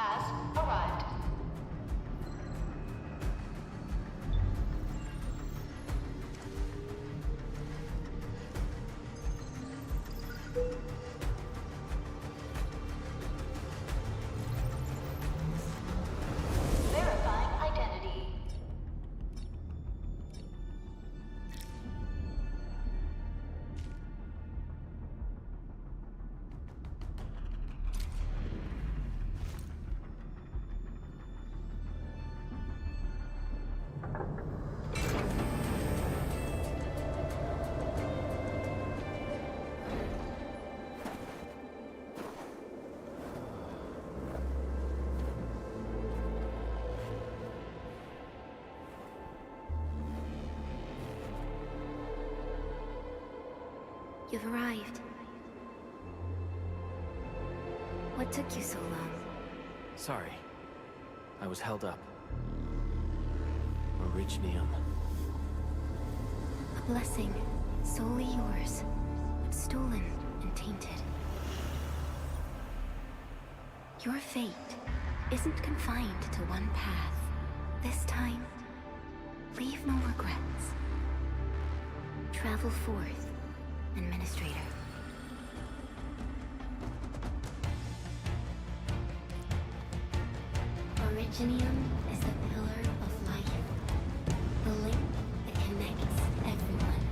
has arrived. Verifying identity. You've arrived. What took you so long? Sorry. I was held up. Originium. A blessing, solely yours, but stolen and tainted. Your fate isn't confined to one path. This time, leave no regrets. Travel forth, Administrator. Originium is the pillar of life, the link that connects everyone.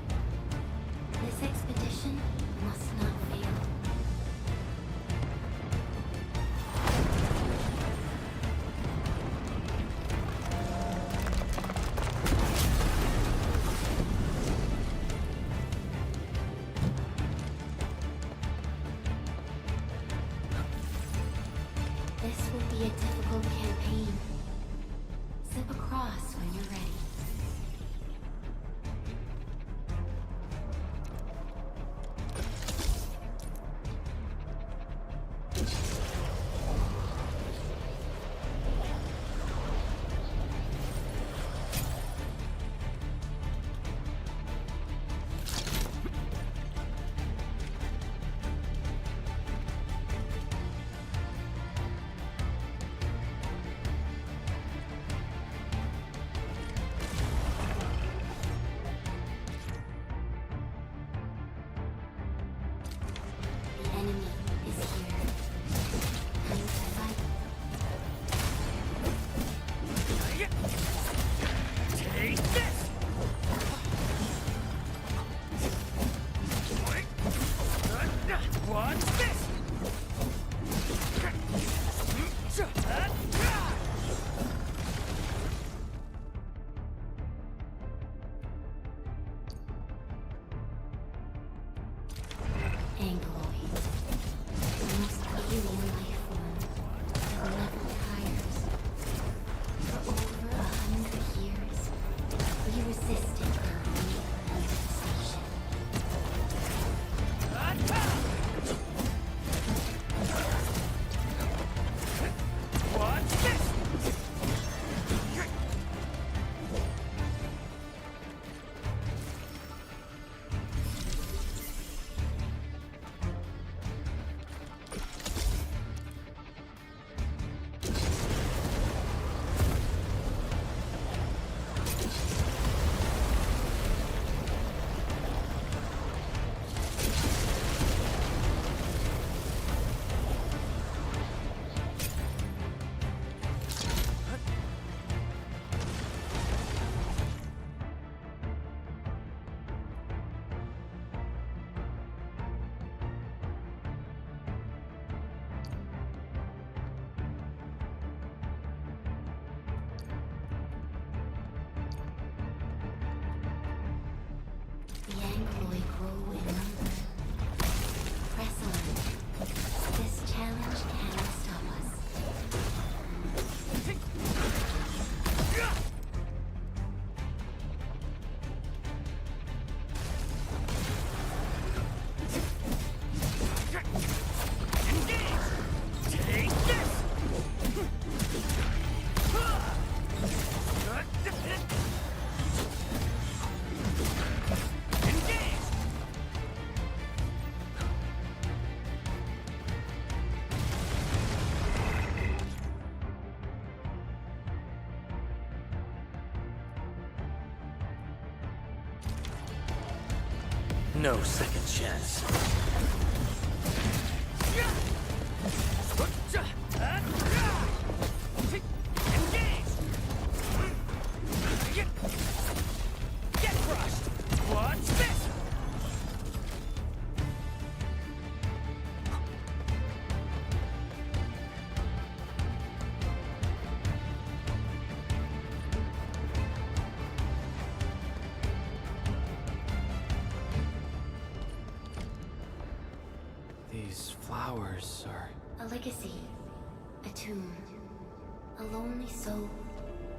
This expedition must not fail. This will be a difficult campaign. Zip across when you're ready. No second chance. Engage! Get crushed! What's this? These flowers are... A legacy. A tomb. A lonely soul,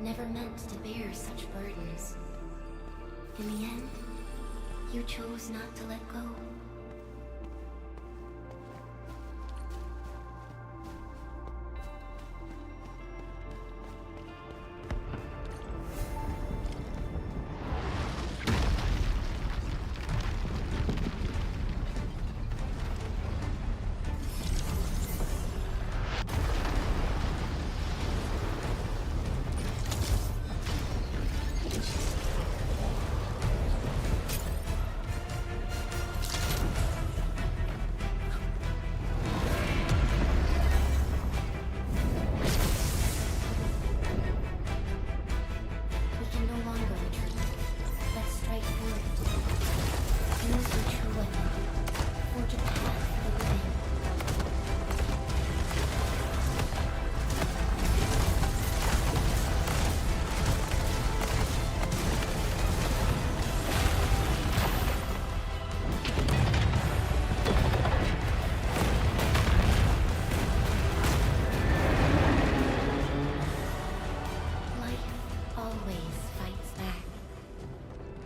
never meant to bear such burdens. In the end, you chose not to let go.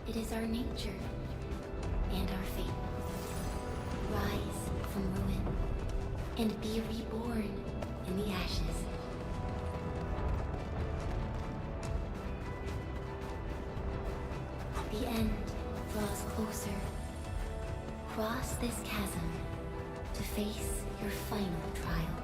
It is our nature and our fate. Rise from ruin and be reborn in the ashes. The end draws closer. Cross this chasm to face your final trial.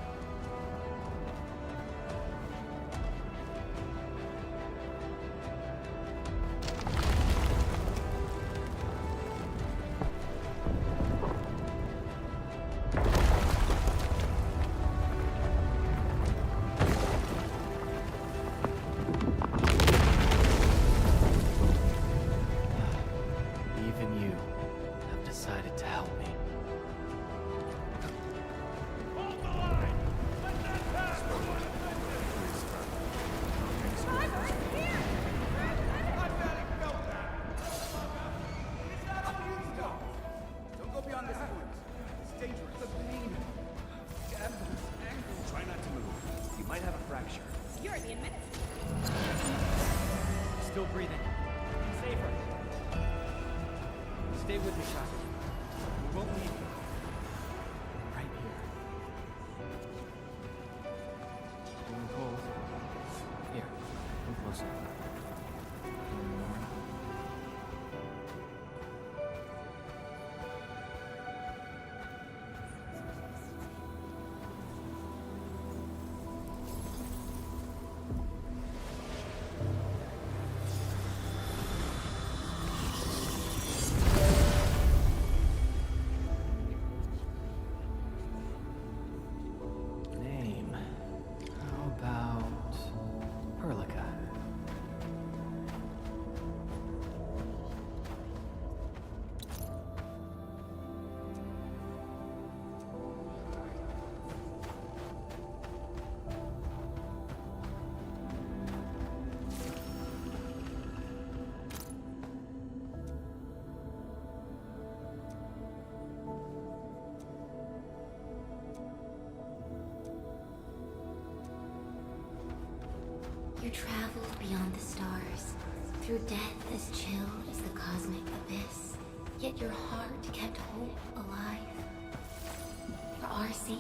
Still breathing. Safer. Stay with me, child. We won't leave you. Right here. Feeling cold? Here, come closer. Feeling warm? You traveled beyond the stars, through death as chill as the cosmic abyss. Yet your heart kept hope alive. For our sake,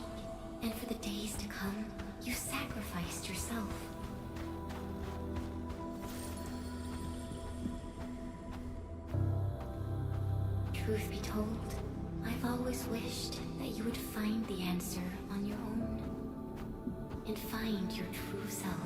and for the days to come, you sacrificed yourself. Truth be told, I've always wished that you would find the answer on your own, and find your true self.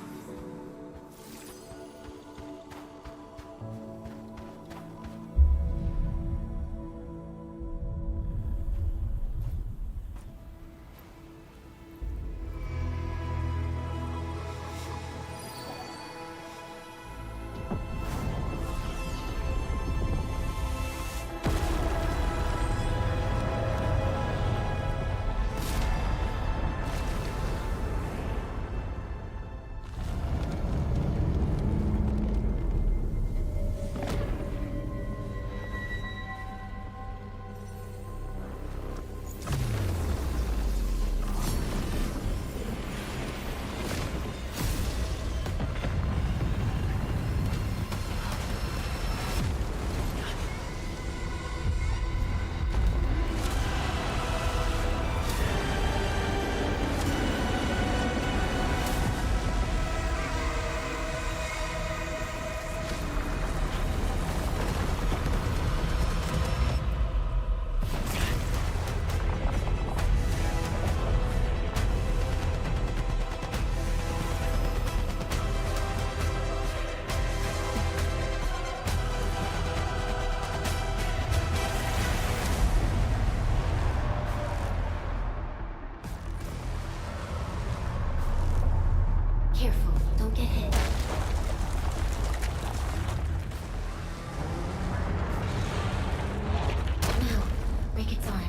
Careful, don't get hit. Now, break its arm.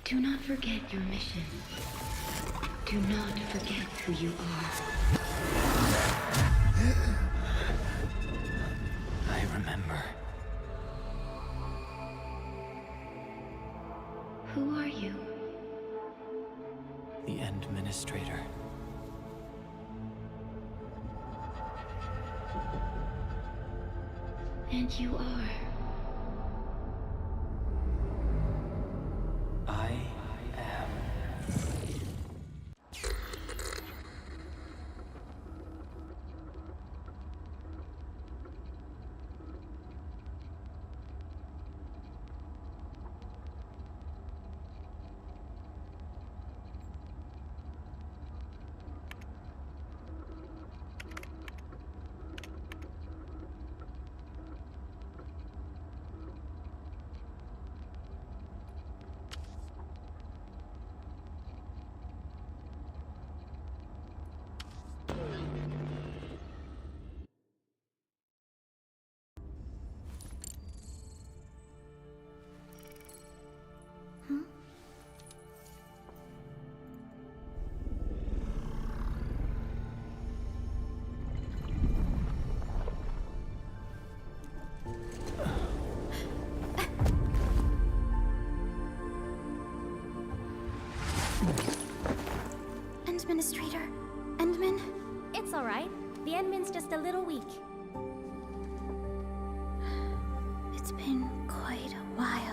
Do not forget your mission. Do not forget who you are. I remember. Who are you? The Administrator. And you are. I am. Administrator, Endman? It's alright. The Endman's just a little weak. It's been quite a while.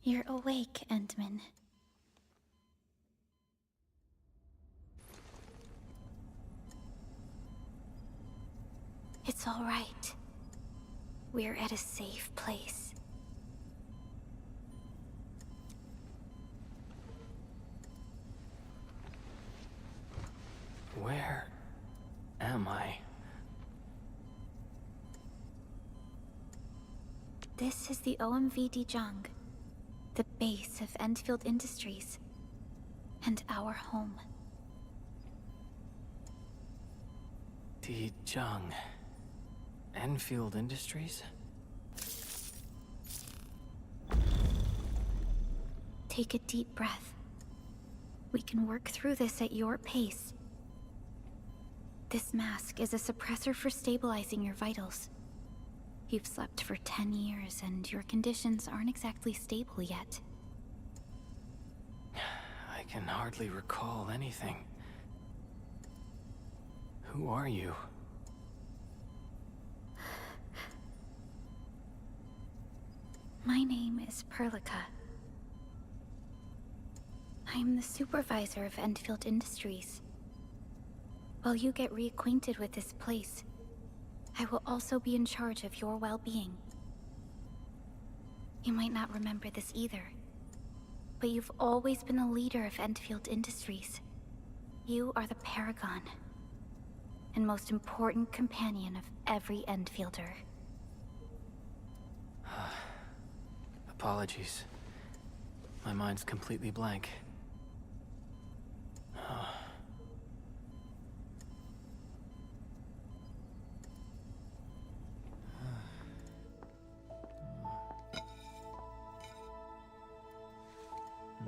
You're awake, Endman. It's all right. We're at a safe place. Where am I? This is the OMV Dijong, the base of Endfield Industries, and our home. Dijong. Enfield Industries? Take a deep breath. We can work through this at your pace. This mask is a suppressor for stabilizing your vitals. You've slept for 10 years, and your conditions aren't exactly stable yet. I can hardly recall anything. Who are you? My name is Perlica. I'm the supervisor of Endfield Industries. While you get reacquainted with this place, I will also be in charge of your well-being. You might not remember this either, but you've always been the leader of Endfield Industries. You are the paragon, and most important companion of every Endfielder. Apologies. My mind's completely blank.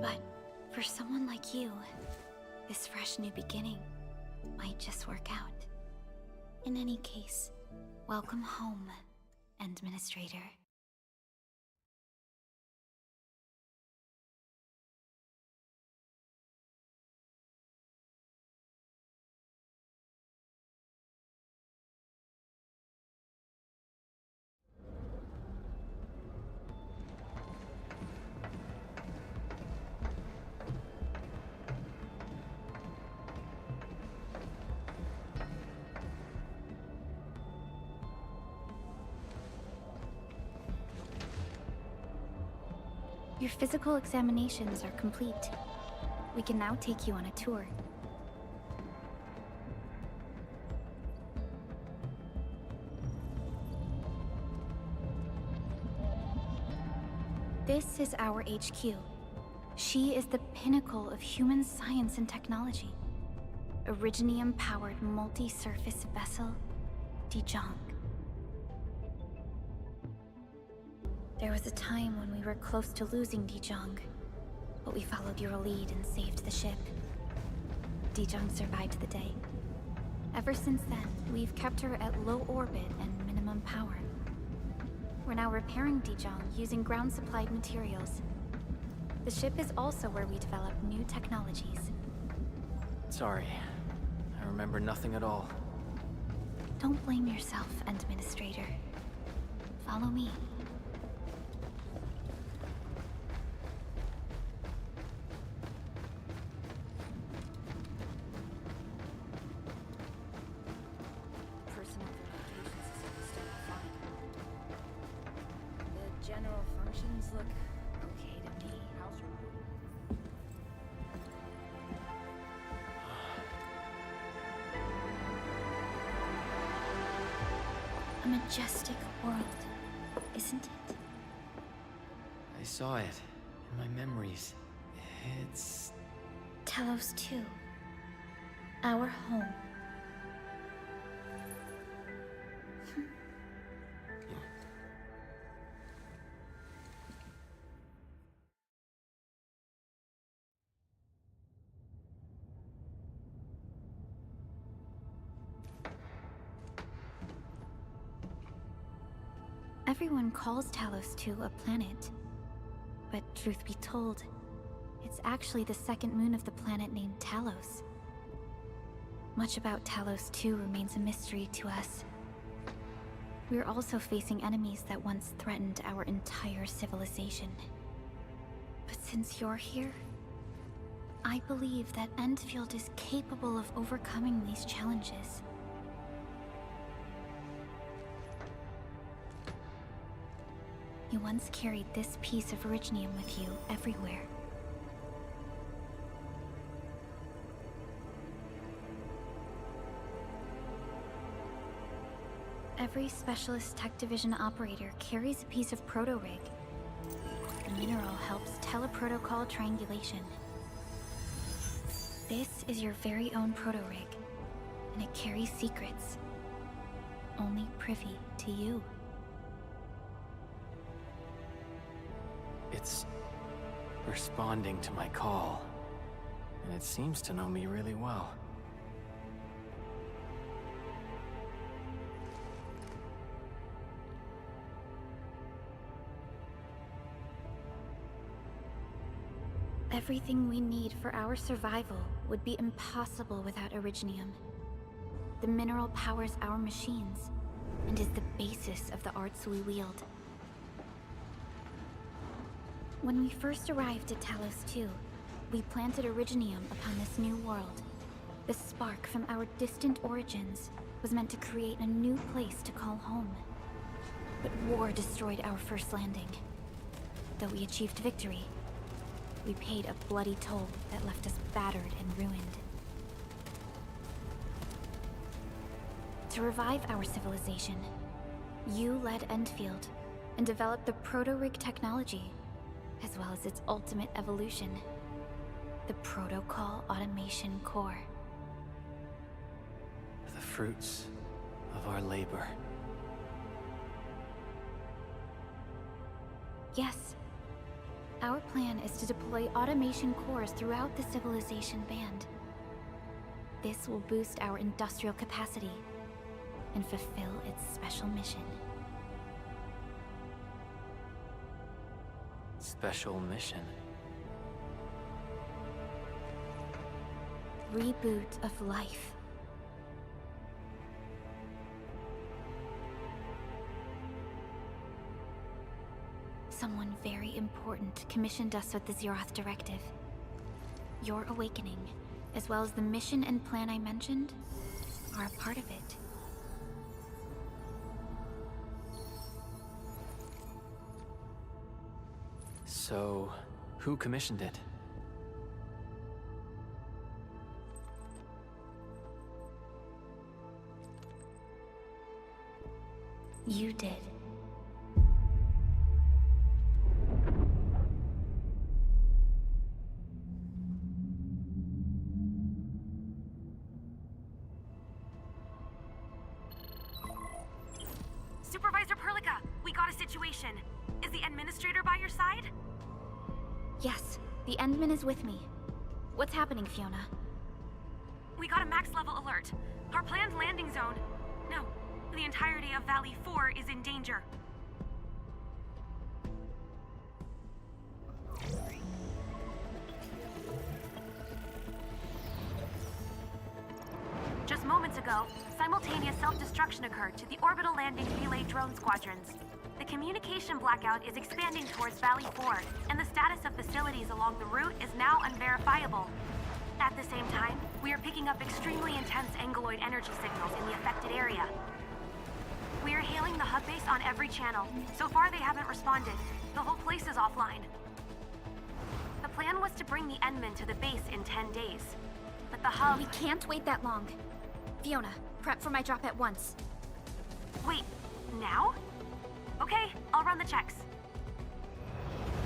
But for someone like you, this fresh new beginning might just work out. In any case, welcome home, Administrator. Your physical examinations are complete. We can now take you on a tour. This is our HQ. She is the pinnacle of human science and technology. Originium-powered multi-surface vessel, Dijong. There was a time when we were close to losing Dijong, but we followed your lead and saved the ship. Dijong survived the day. Ever since then, we've kept her at low orbit and minimum power. We're now repairing Dijong using ground-supplied materials. The ship is also where we develop new technologies. Sorry. I remember nothing at all. Don't blame yourself, Administrator. Follow me. Personal communication system is still fine. The general functions look okay to me. How's your mood? A majestic world, isn't it? I saw it in my memories. It's... Talos 2. Our home. Everyone calls Talos 2 a planet. But truth be told, it's actually the second moon of the planet named Talos. Much about Talos 2 remains a mystery to us. We're also facing enemies that once threatened our entire civilization. But since you're here, I believe that Endfield is capable of overcoming these challenges. You once carried this piece of Originium with you everywhere. Every Specialist Tech Division operator carries a piece of proto-rig. The mineral helps teleprotocol triangulation. This is your very own proto-rig, and it carries secrets. Only privy to you. It's responding to my call. And it seems to know me really well. Everything we need for our survival would be impossible without Originium. The mineral powers our machines, and is the basis of the arts we wield. When we first arrived at Talos 2, we planted Originium upon this new world. The spark from our distant origins was meant to create a new place to call home. But war destroyed our first landing. Though we achieved victory, we paid a bloody toll that left us battered and ruined. To revive our civilization, you led Endfield and developed the proto-rig technology, as well as its ultimate evolution, the Protocol Automation Core. The fruits of our labor. Yes. Our plan is to deploy automation cores throughout the civilization band. This will boost our industrial capacity and fulfill its special mission. Special mission? Reboot of life. Someone very important commissioned us with the Zeroth Directive. Your awakening, as well as the mission and plan I mentioned, are a part of it. So, who commissioned it? You did. Supervisor Perlica, we got a situation. Is the administrator by your side? Yes, the Endman is with me. What's happening, Fiona? We got a max level alert. Our planned landing zone. No, the entirety of Valley 4 is in danger. Just moments ago, simultaneous self-destruction occurred to the orbital landing relay drone squadrons. The communication blackout is expanding towards Valley 4, and the status of facilities along the route is now unverifiable. At the same time, we are picking up extremely intense angeloid energy signals in the affected area. We are hailing the hub base on every channel. So far, they haven't responded. The whole place is offline. The plan was to bring the Endman to the base in 10 days. But the hub... We can't wait that long. Fiona, prep for my drop at once. Wait, now? Okay, I'll run the checks.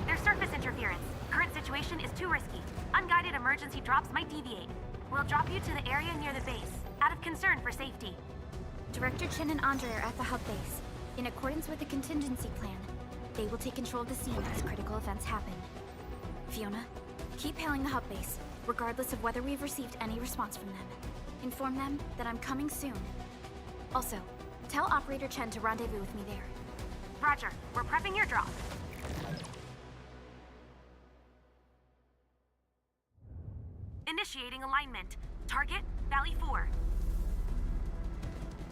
There's surface interference. Current situation is too risky. Unguided emergency drops might deviate. We'll drop you to the area near the base, out of concern for safety. Director Chen and Andre are at the hub base. In accordance with the contingency plan, they will take control of the scene as critical events happen. Fiona, keep hailing the hub base, regardless of whether we've received any response from them. Inform them that I'm coming soon. Also, tell Operator Chen to rendezvous with me there. Roger, we're prepping your drop. Initiating alignment. Target, Valley 4.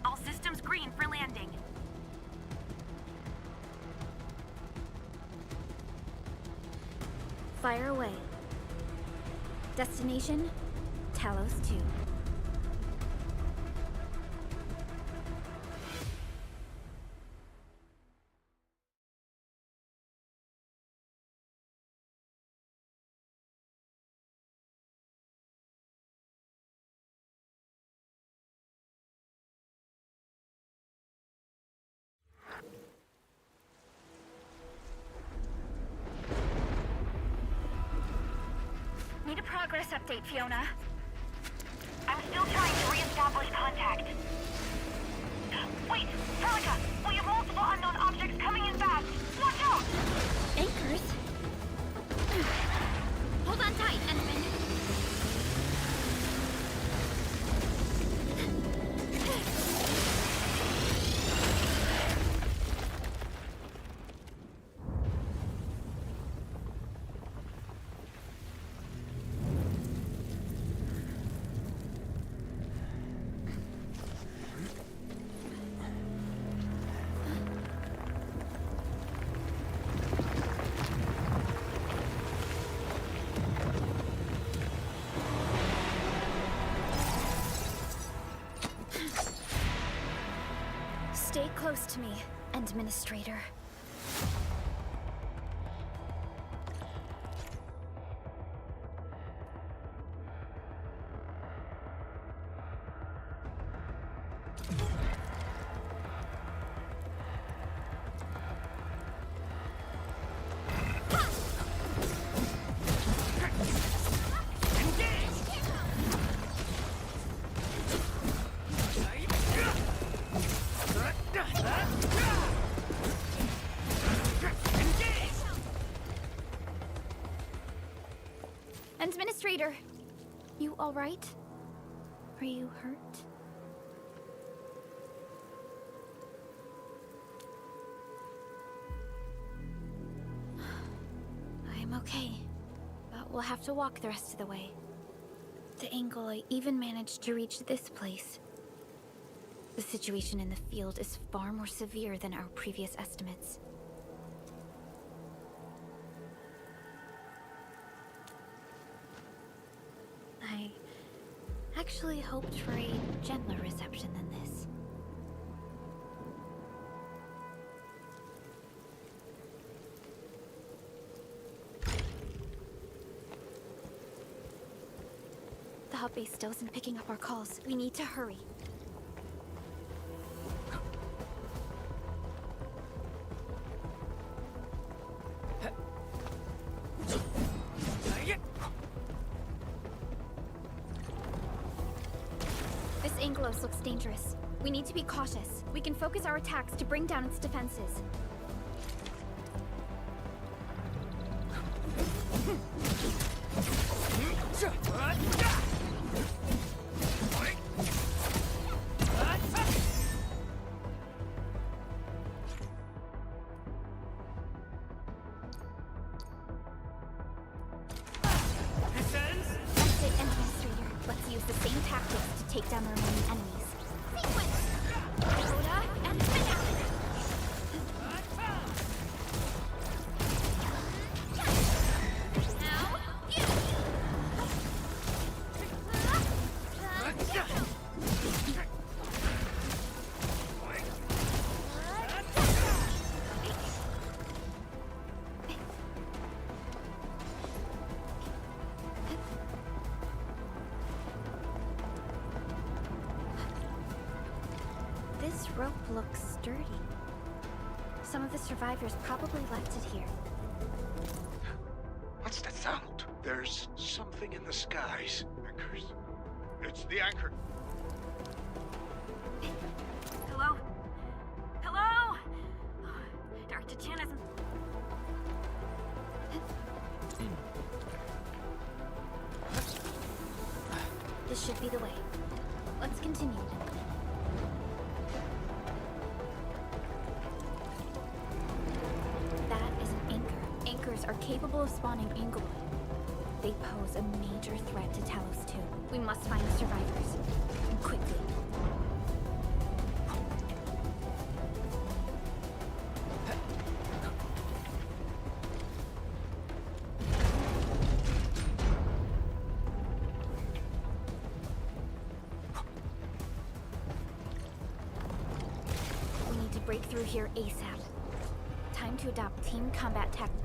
All systems green for landing. Fire away. Destination, Talos 2. Need a progress update, Fiona. I'm still trying to re-establish contact. Wait, Perlica! We have multiple unknown objects coming in fast! Watch out! Anchors? Hold on tight, Endman. Stay close to me, Administrator. Administrator, you all right? Are you hurt? I'm okay, but we'll have to walk the rest of the way. The angle I even managed to reach this place. The situation in the field is far more severe than our previous estimates. I actually hoped for a gentler reception than this. hub base still isn't picking up our calls. We need to hurry. This Angelos looks dangerous. We need to be cautious. We can focus our attacks to bring down its defenses. Exit Administrator. Let's use the same tactics to take down the remaining enemies. Sequence! Coda and finale! Now, you! This rope looks sturdy. Some of the survivors probably left it here. What's that sound? There's something in the skies. Anchors. It's the anchor. Hello? Hello? Director Chin isn't... This should be the way. Let's continue. That is an anchor. Anchors are capable of spawning Angeloid. They pose a major threat to Talos 2. We must find the survivors. And quickly. We need to break through here ASAP. Time to adopt team combat tactics.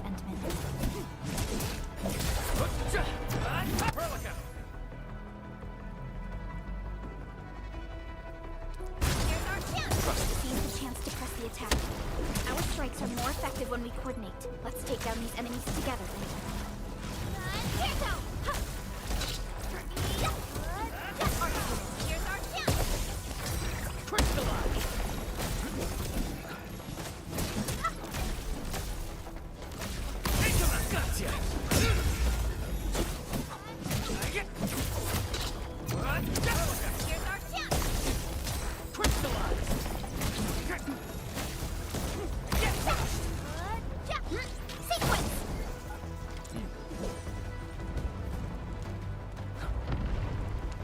Endman. Here's our chance! Seize the chance to press the attack. Our strikes are more effective when we coordinate. Let's take down these enemies together. Here's our chance! Crystallize! Gotcha! Here's our chance! Crystallize! Sequence!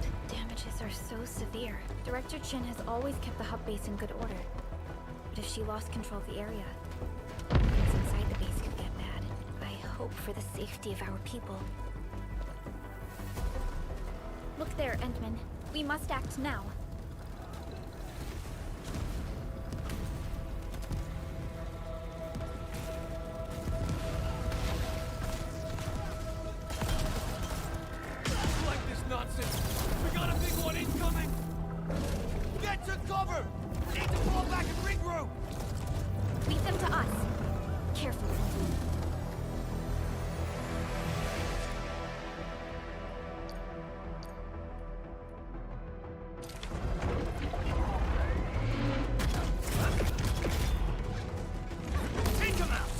The damages are so severe. Director Chin has always kept the hub base in good order. But if she lost control of the area, things inside the base could get bad. I hope for the safety of our people. Look there, Endman. We must act now. Like this nonsense! We got a big one incoming! Get to cover! We need to fall back and regroup! Leave them to us. Careful. Take him out!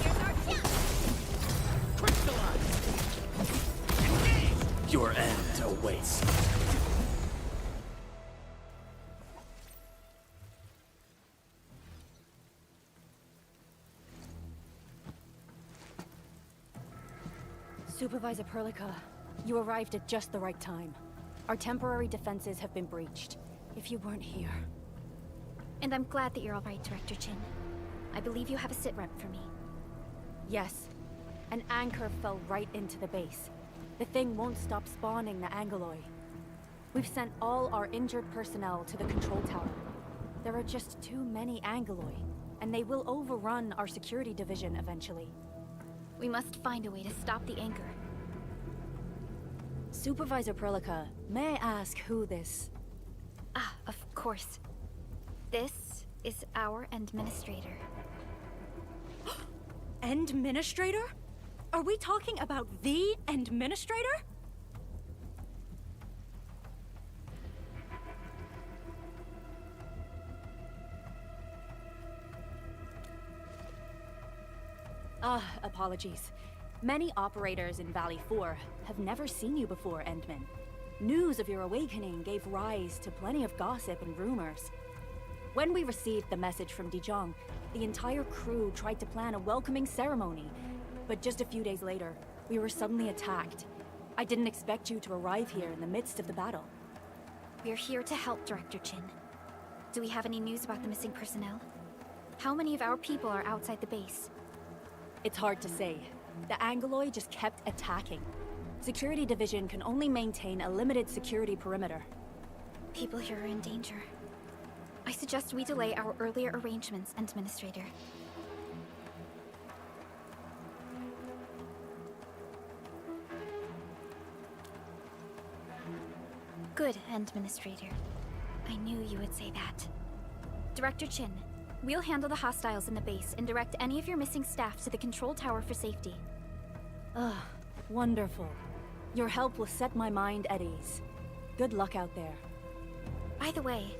Here's our chance! Crystallize! Engage! Your end awaits. Supervisor Perlica, you arrived at just the right time. Our temporary defenses have been breached. If you weren't here... And I'm glad that you're all right, Director Chin. I believe you have a sit rep for me. Yes. An anchor fell right into the base. The thing won't stop spawning the Angeloi. We've sent all our injured personnel to the control tower. There are just too many Angoloi, and they will overrun our security division eventually. We must find a way to stop the anchor. Supervisor Perlica, may I ask who this... Ah, of course. This is our administrator. Administrator? Are we talking about the administrator? Apologies. Many operators in Valley 4 have never seen you before, Endman. News of your awakening gave rise to plenty of gossip and rumors. When we received the message from Dijon, the entire crew tried to plan a welcoming ceremony, but just a few days later, we were suddenly attacked. I didn't expect you to arrive here in the midst of the battle. We're here to help, Director Chin. Do we have any news about the missing personnel? How many of our people are outside the base? It's hard to say. The Angoloi just kept attacking. Security Division can only maintain a limited security perimeter. People here are in danger. I suggest we delay our earlier arrangements, Administrator. Good, Administrator. I knew you would say that. Director Chin, we'll handle the hostiles in the base and direct any of your missing staff to the control tower for safety. Ugh, wonderful. Your help will set my mind at ease. Good luck out there. By the way,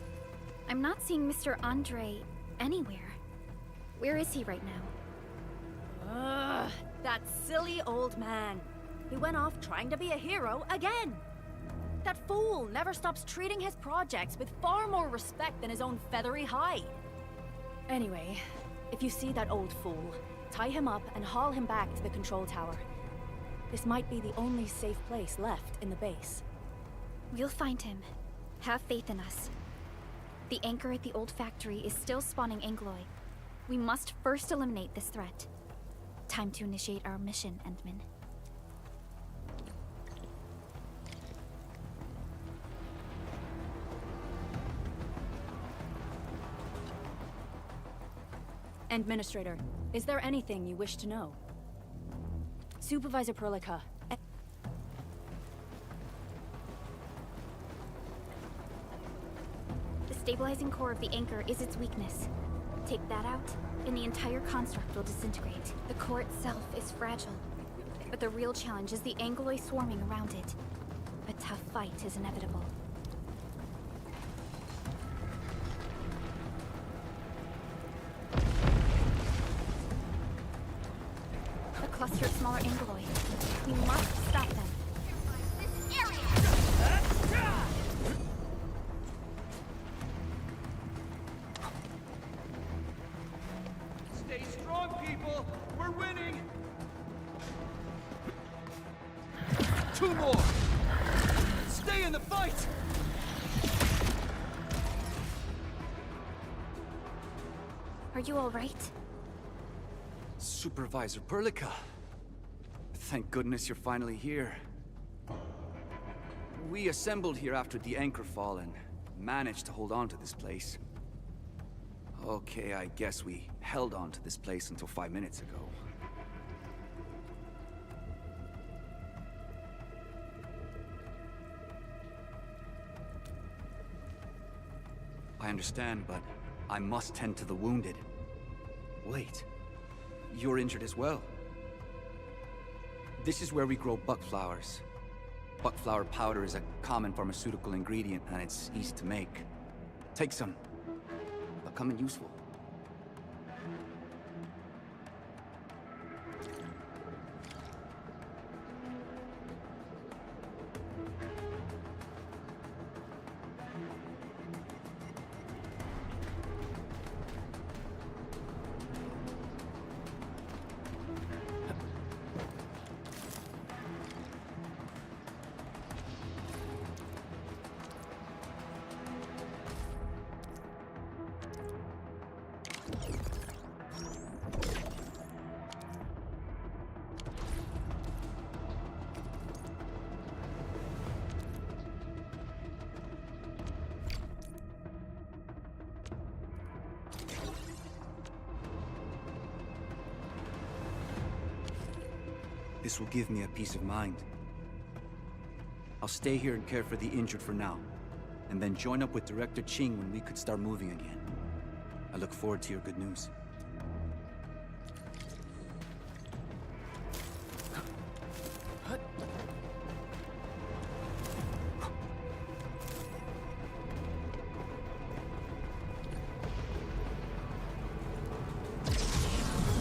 I'm not seeing Mr. Andre anywhere. Where is he right now? Ugh, that silly old man. He went off trying to be a hero again. That fool never stops treating his projects with far more respect than his own feathery hide. Anyway, if you see that old fool, tie him up and haul him back to the control tower. This might be the only safe place left in the base. We'll find him. Have faith in us. The anchor at the old factory is still spawning Angoloi. We must first eliminate this threat. Time to initiate our mission, Endman. Administrator, is there anything you wish to know? Supervisor Perlica. The stabilizing core of the anchor is its weakness. Take that out, and the entire construct will disintegrate. The core itself is fragile, but the real challenge is the Angoloi swarming around it. A tough fight is inevitable. A cluster of smaller Angoloi. We must stop them. Stay strong, people! We're winning! 2 more! Stay in the fight! Are you all right? Supervisor Perlica. Thank goodness you're finally here. We assembled here after the anchor fall and managed to hold on to this place. Okay, I guess we held on to this place until 5 minutes ago. I understand, but I must tend to the wounded. Wait, you're injured as well. This is where we grow buckflowers. Buckflower powder is a common pharmaceutical ingredient and it's easy to make. Take some. They'll come in useful. This will give me a peace of mind. I'll stay here and care for the injured for now, and then join up with Director Ching when we could start moving again. I look forward to your good news.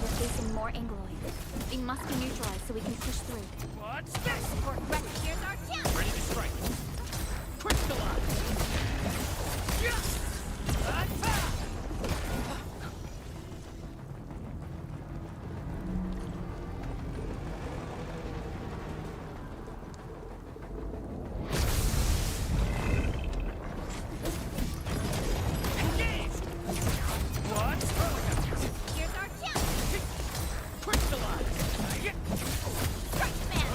We're facing more Angloid. They must be neutralized so we can push through. What's this? Support ready. Here's our chance! Ready to strike. Crystallize. Yeah. Attack. Engaged. What's Here's our chance! crystallize. Yeah. Strike man!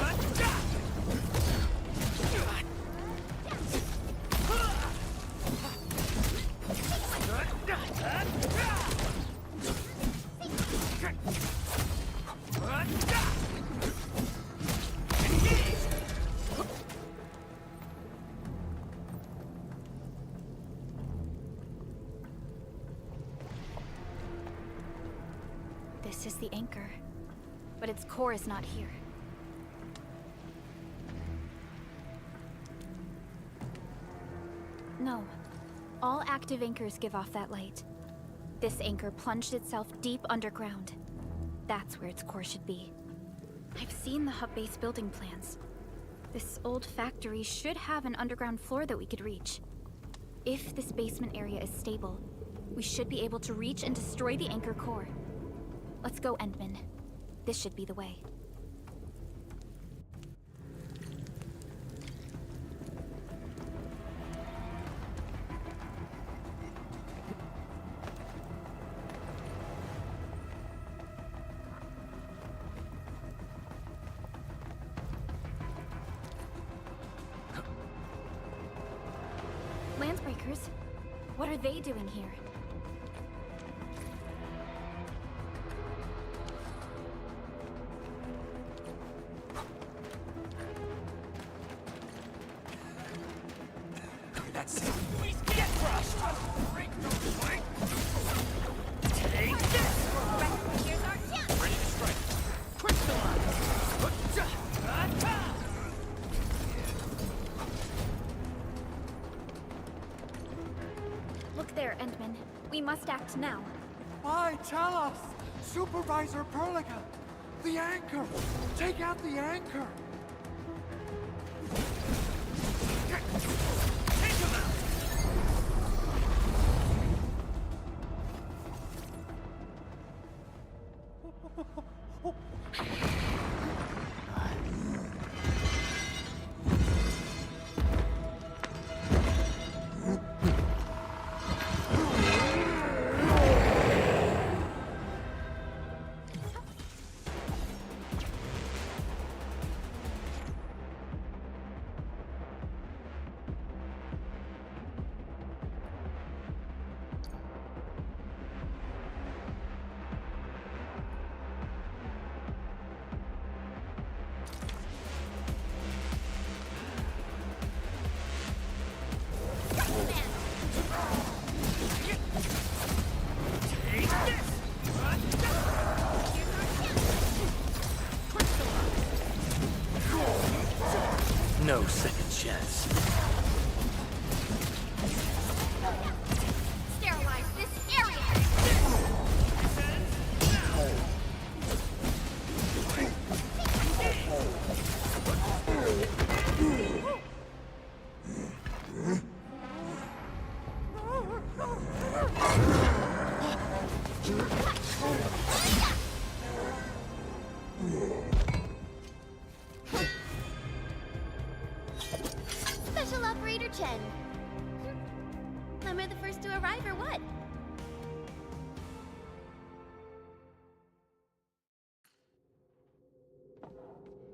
This is the anchor, but its core is not here. No. All active anchors give off that light. This anchor plunged itself deep underground. That's where its core should be. I've seen the hub base building plans. This old factory should have an underground floor that we could reach. If this basement area is stable, we should be able to reach and destroy the anchor core. Let's go, Endman. This should be the way. Landsbreakers? What are they doing here? That's it. Get crushed. Take this. Here's our chance! Ready to strike. Crystallize. Attack. Look there, Endman. We must act now. Why, tell us! Supervisor Perlica! The anchor! Take out the anchor! Take him out. Take this. No second chance. Sterilize this area! Special Operator Chen. Am I the first to arrive or what?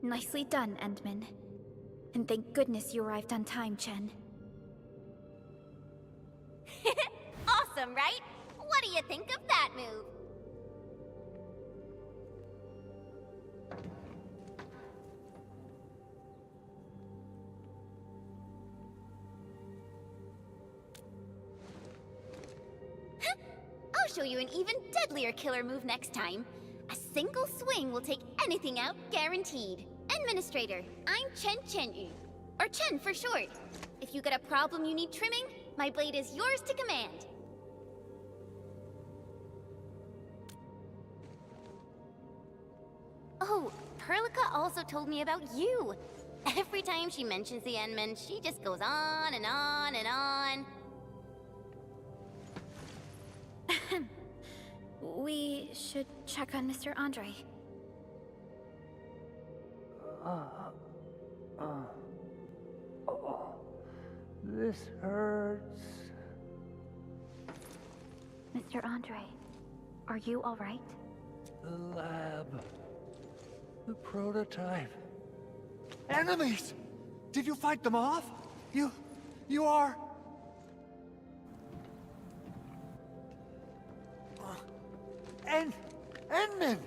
Nicely done, Endman. And thank goodness you arrived on time, Chen. Awesome, right? What do you think of that move? show you an even deadlier killer move next time. A single swing will take anything out, guaranteed. Administrator, I'm Chen Chen-yu. Or Chen for short. If you got a problem you need trimming, my blade is yours to command. Oh, Perlica also told me about you. Every time she mentions the Endmen, she just goes on and on and on. We should check on Mr. Andre. This hurts. Mr. Andre, are you all right? The lab. The prototype. Enemies! Did you fight them off? You are... Endman!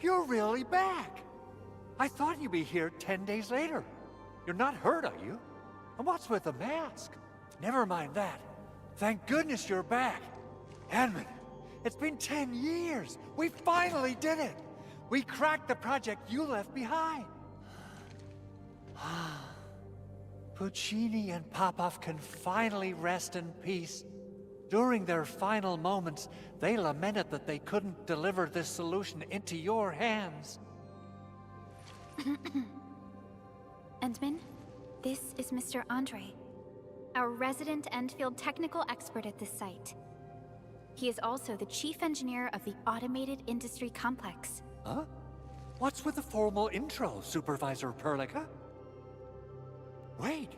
You're really back! I thought you'd be here 10 days later. You're not hurt, are you? And what's with the mask? Never mind that. Thank goodness you're back. Endman, it's been 10 years. We finally did it. We cracked the project you left behind. Puccini and Popov can finally rest in peace. During their final moments, they lamented that they couldn't deliver this solution into your hands. Endman, this is Mr. Andre, our resident Endfield technical expert at this site. He is also the chief engineer of the Automated Industry Complex. Huh? What's with the formal intro, Supervisor Perlica? Wait,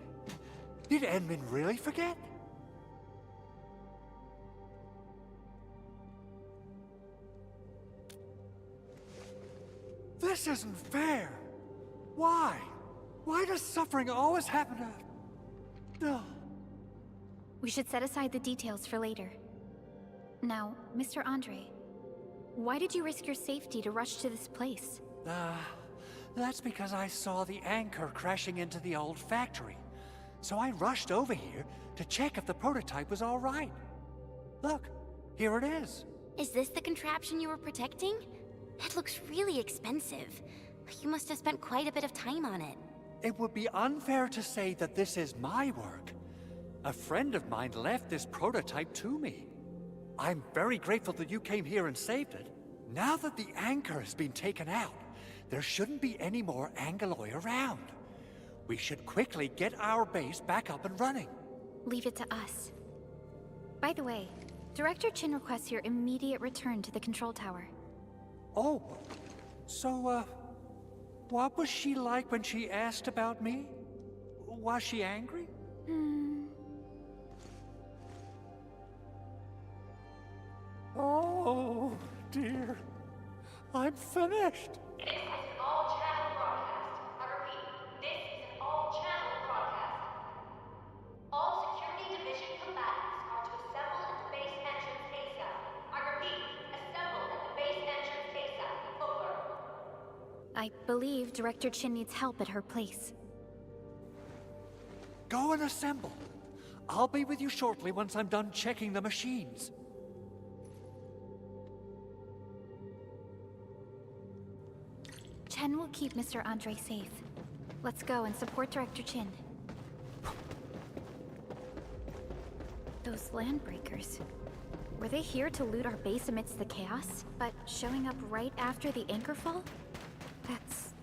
did Endman really forget? This isn't fair. Why? Why does suffering always happen to... No. We should set aside the details for later. Now, Mr. Andre, why did you risk your safety to rush to this place? That's because I saw the anchor crashing into the old factory. So I rushed over here to check if the prototype was all right. Look, here it is. Is this the contraption you were protecting? It looks really expensive. You must have spent quite a bit of time on it. It would be unfair to say that this is my work. A friend of mine left this prototype to me. I'm very grateful that you came here and saved it. Now that the anchor has been taken out, there shouldn't be any more Angaloi around. We should quickly get our base back up and running. Leave it to us. By the way, Director Chin requests your immediate return to the control tower. Oh, so, what was she like when she asked about me? Was she angry? Oh, dear. I'm finished. This is an all-channel broadcast. I repeat, this is an all-channel broadcast. All security division combatants are to assemble at the base entrance ASAP. I repeat, assemble at the base entrance ASAP. Over. I believe Director Chin needs help at her place. Go and assemble. I'll be with you shortly once I'm done checking the machines. Chen will keep Mr. Andre safe. Let's go and support Director Chin. Those landbreakers. Were they here to loot our base amidst the chaos? But showing up right after the anchor fall? That's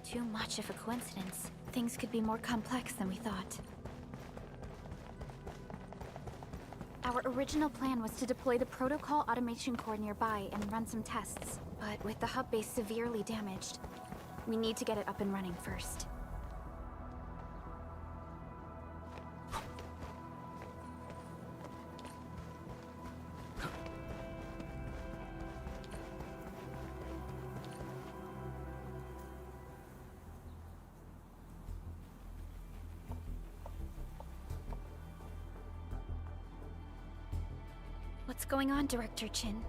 too much of a coincidence. Things could be more complex than we thought. Our original plan was to deploy the protocol automation core nearby and run some tests. But with the hub base severely damaged, we need to get it up and running first. What's going on, Director Chin?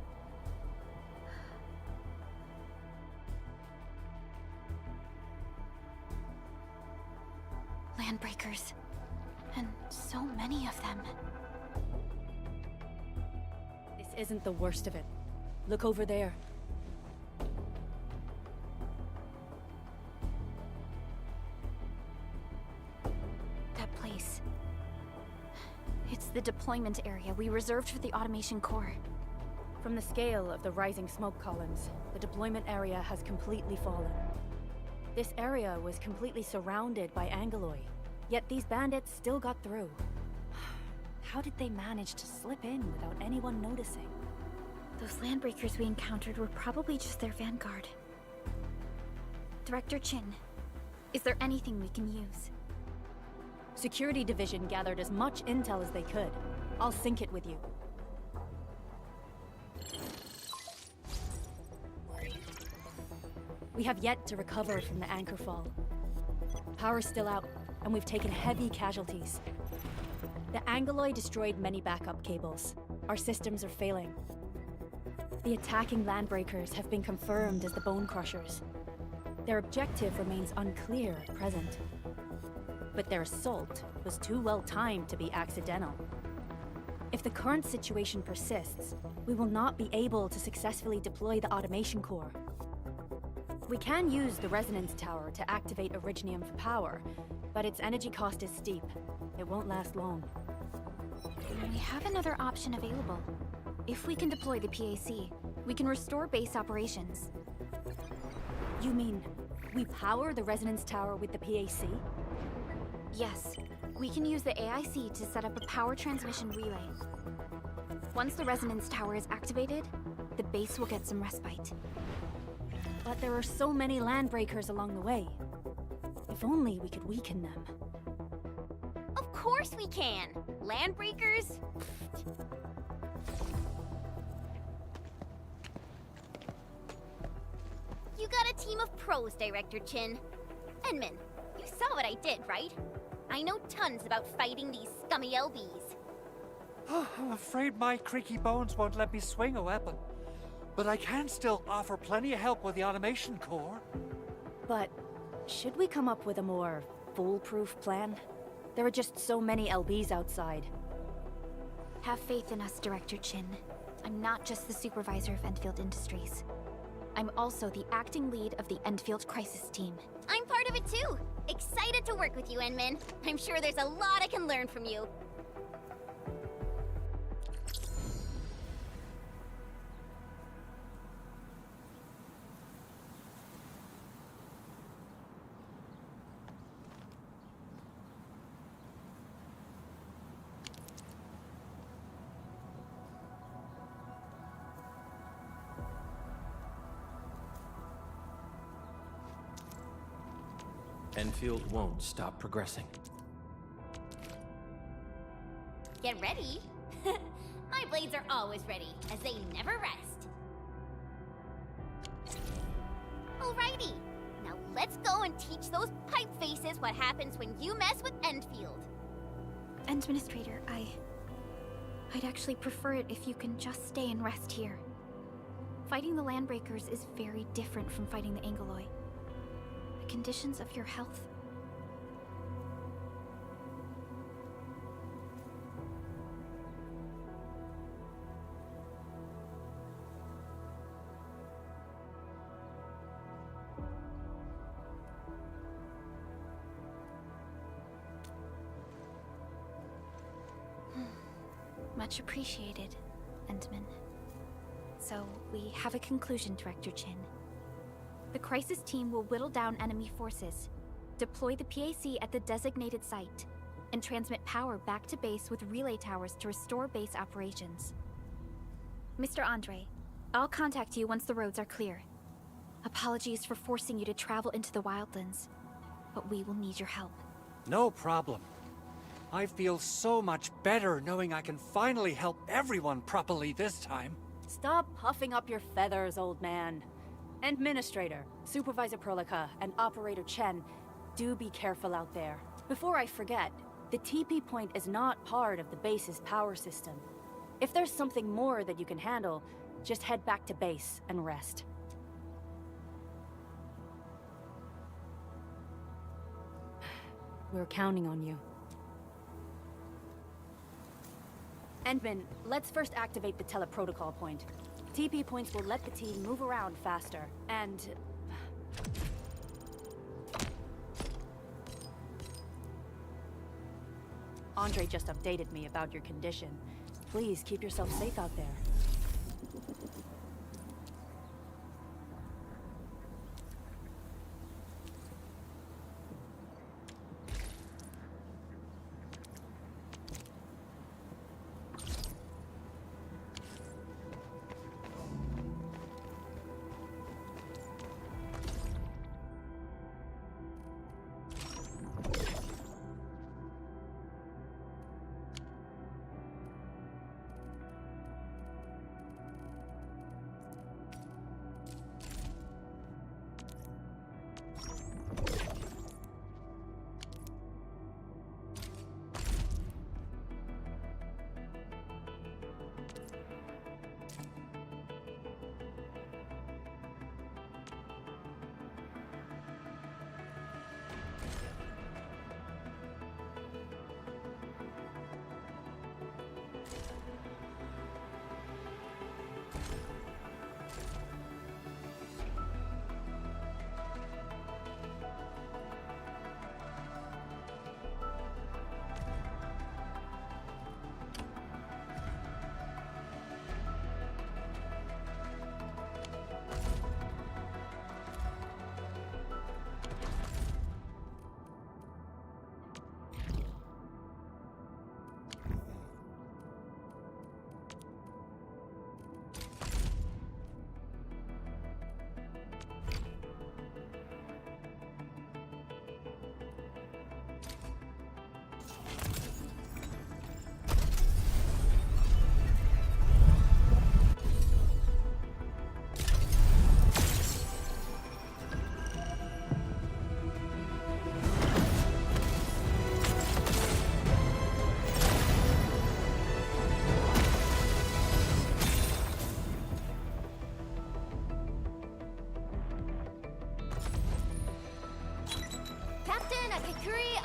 Landbreakers. And so many of them. This isn't the worst of it. Look over there. That place. It's the deployment area we reserved for the automation core. From the scale of the rising smoke columns, the deployment area has completely fallen. This area was completely surrounded by Angeloi, yet these bandits still got through. How did they manage to slip in without anyone noticing? Those landbreakers we encountered were probably just their vanguard. Director Chin, is there anything we can use? Security Division gathered as much intel as they could. I'll sync it with you. We have yet to recover from the anchor fall. Power's still out, and we've taken heavy casualties. The Angeloi destroyed many backup cables. Our systems are failing. The attacking landbreakers have been confirmed as the Bone Crushers. Their objective remains unclear at present. But their assault was too well timed to be accidental. If the current situation persists, we will not be able to successfully deploy the automation core. We can use the resonance tower to activate Originium for power, but its energy cost is steep. It won't last long. We have another option available. If we can deploy the PAC, we can restore base operations. You mean, we power the resonance tower with the PAC? Yes, we can use the AIC to set up a power transmission relay. Once the resonance tower is activated, the base will get some respite. But there are so many landbreakers along the way. If only we could weaken them. Of course we can! Landbreakers? You got a team of pros, Director Chin. Edmund, you saw what I did, right? I know tons about fighting these scummy LBs. I'm afraid my creaky bones won't let me swing a weapon. But I can still offer plenty of help with the automation core. But should we come up with a more foolproof plan? There are just so many LBs outside. Have faith in us, Director Chin. I'm not just the supervisor of Endfield Industries. I'm also the acting lead of the Endfield Crisis Team. I'm part of it too! Excited to work with you, Enmin. I'm sure there's a lot I can learn from you. Enfield won't stop progressing. Get ready. My blades are always ready, as they never rest. Alrighty, now let's go and teach those pipe faces what happens when you mess with Endfield. Administrator, I'd actually prefer it if you can just stay and rest here. Fighting the Landbreakers is very different from fighting the Angeloi. The conditions of your health... Much appreciated, Endman. So, we have a conclusion, Director Chin. The Crisis Team will whittle down enemy forces, deploy the PAC at the designated site, and transmit power back to base with relay towers to restore base operations. Mr. Andre, I'll contact you once the roads are clear. Apologies for forcing you to travel into the wildlands, but we will need your help. No problem. I feel so much better knowing I can finally help everyone properly this time. Stop puffing up your feathers, old man. Administrator, Supervisor Prolica, and Operator Chen, do be careful out there. Before I forget, the TP point is not part of the base's power system. If there's something more that you can handle, just head back to base and rest. We're counting on you. Endman, let's first activate the teleprotocol point. TP points will let the team move around faster, and... Andre just updated me about your condition. Please keep yourself safe out there.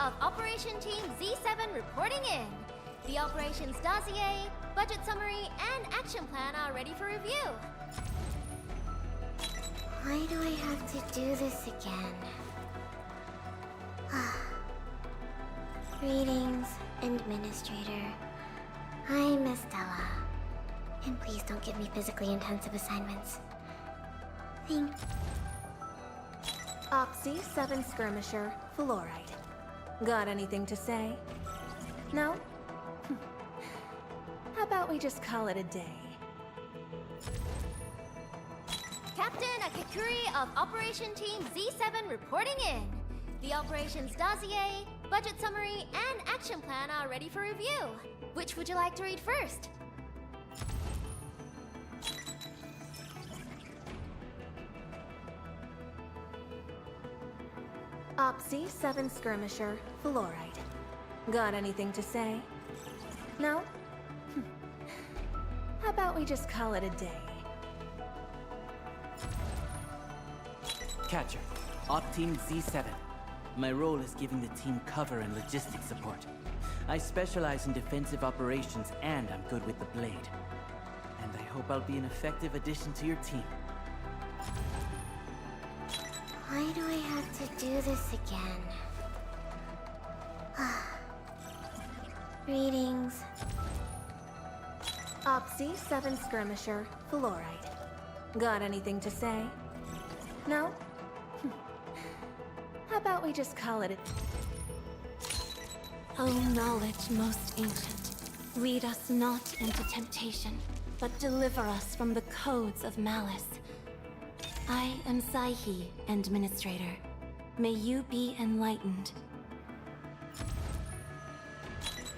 Of Operation Team Z7 reporting in. The operations dossier, budget summary, and action plan are ready for review. Why do I have to do this again? Greetings, Administrator. I'm Estella. And please don't give me physically intensive assignments. Thank... Opsy 7 Skirmisher, Fluoride. Got anything to say? No? How about we just call it a day? Captain Akakuri of Operation Team Z7 reporting in. The operations dossier, budget summary, and action plan are ready for review. Which would you like to read first? Opsy 7 Skirmisher, Fluoride. Got anything to say? No? How about we just call it a day? Catcher, Op Team Z7. My role is giving the team cover and logistics support. I specialize in defensive operations and I'm good with the blade. And I hope I'll be an effective addition to your team. Why do I have to do this again? Greetings. Opsy 7 Skirmisher, Fluoride. Got anything to say? No? How about we just call it a... O knowledge most ancient, lead us not into temptation, but deliver us from the codes of malice. I am Saihi, Administrator. May you be enlightened.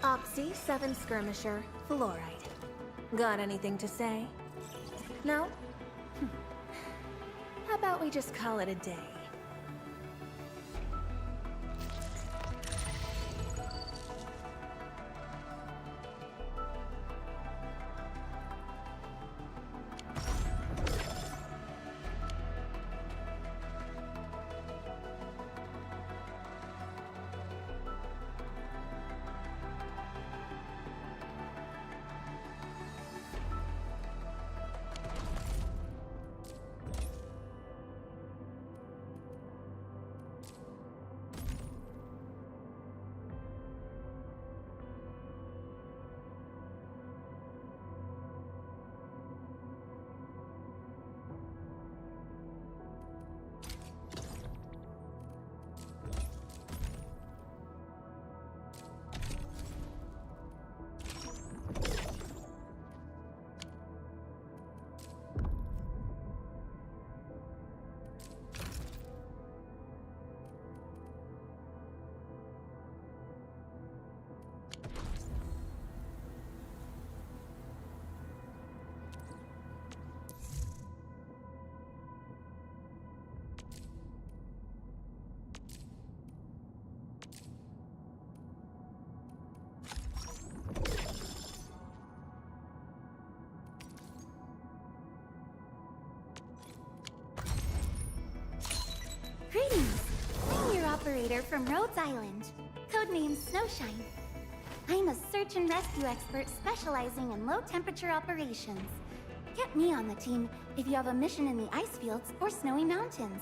Opsy 7 Skirmisher, Fluoride. Got anything to say? No? How about we just call it a day? Greetings! I'm your operator from Rhodes Island, codenamed Snowshine. I'm a search and rescue expert specializing in low-temperature operations. Get me on the team if you have a mission in the ice fields or snowy mountains.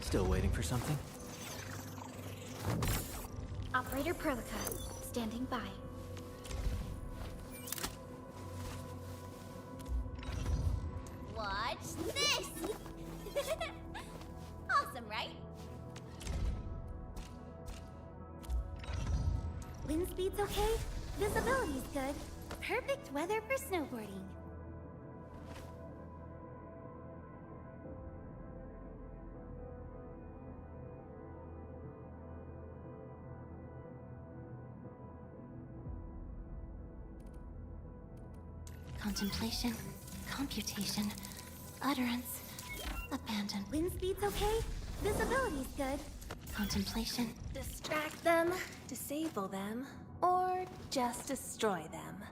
Still waiting for something? Operator Perlica, standing by. Watch this! Awesome, right? Wind speed's okay? Visibility's good. Perfect weather for snowboarding. Contemplation, computation, utterance, abandon. Wind speed's okay? Visibility's good. Contemplation. Distract them, disable them, or just destroy them.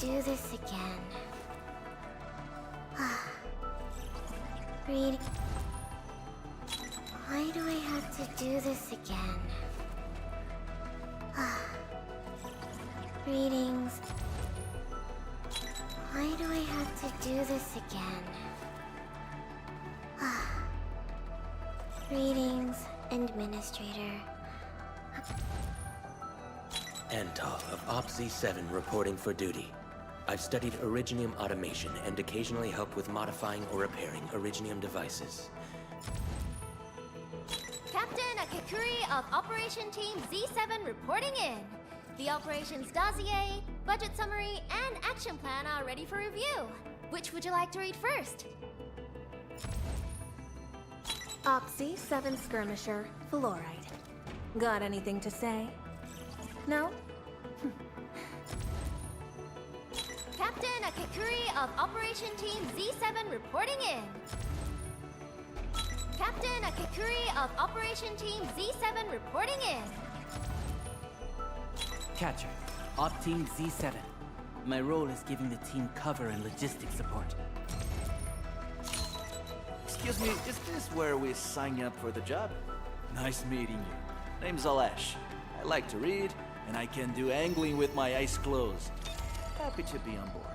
do this again. Read. Why do I have to do this again? Greetings. Why do I have to do this again? Greetings, Administrator. Antal of Op Z7 reporting for duty. I've studied Originium automation and occasionally help with modifying or repairing Originium devices. Captain Akakuri of Operation Team Z7 reporting in. The operations dossier, budget summary, and action plan are ready for review. Which would you like to read first? Opsy 7 Skirmisher, Fluoride. Got anything to say? No? Captain Akakuri of Operation Team Z7 reporting in. Captain Akakuri of Operation Team Z7 reporting in. Catcher, Op Team Z7. My role is giving the team cover and logistics support. Excuse me, is this where we sign up for the job? Nice meeting you. Name's Alash. I like to read, and I can do angling with my eyes closed. Happy to be on board.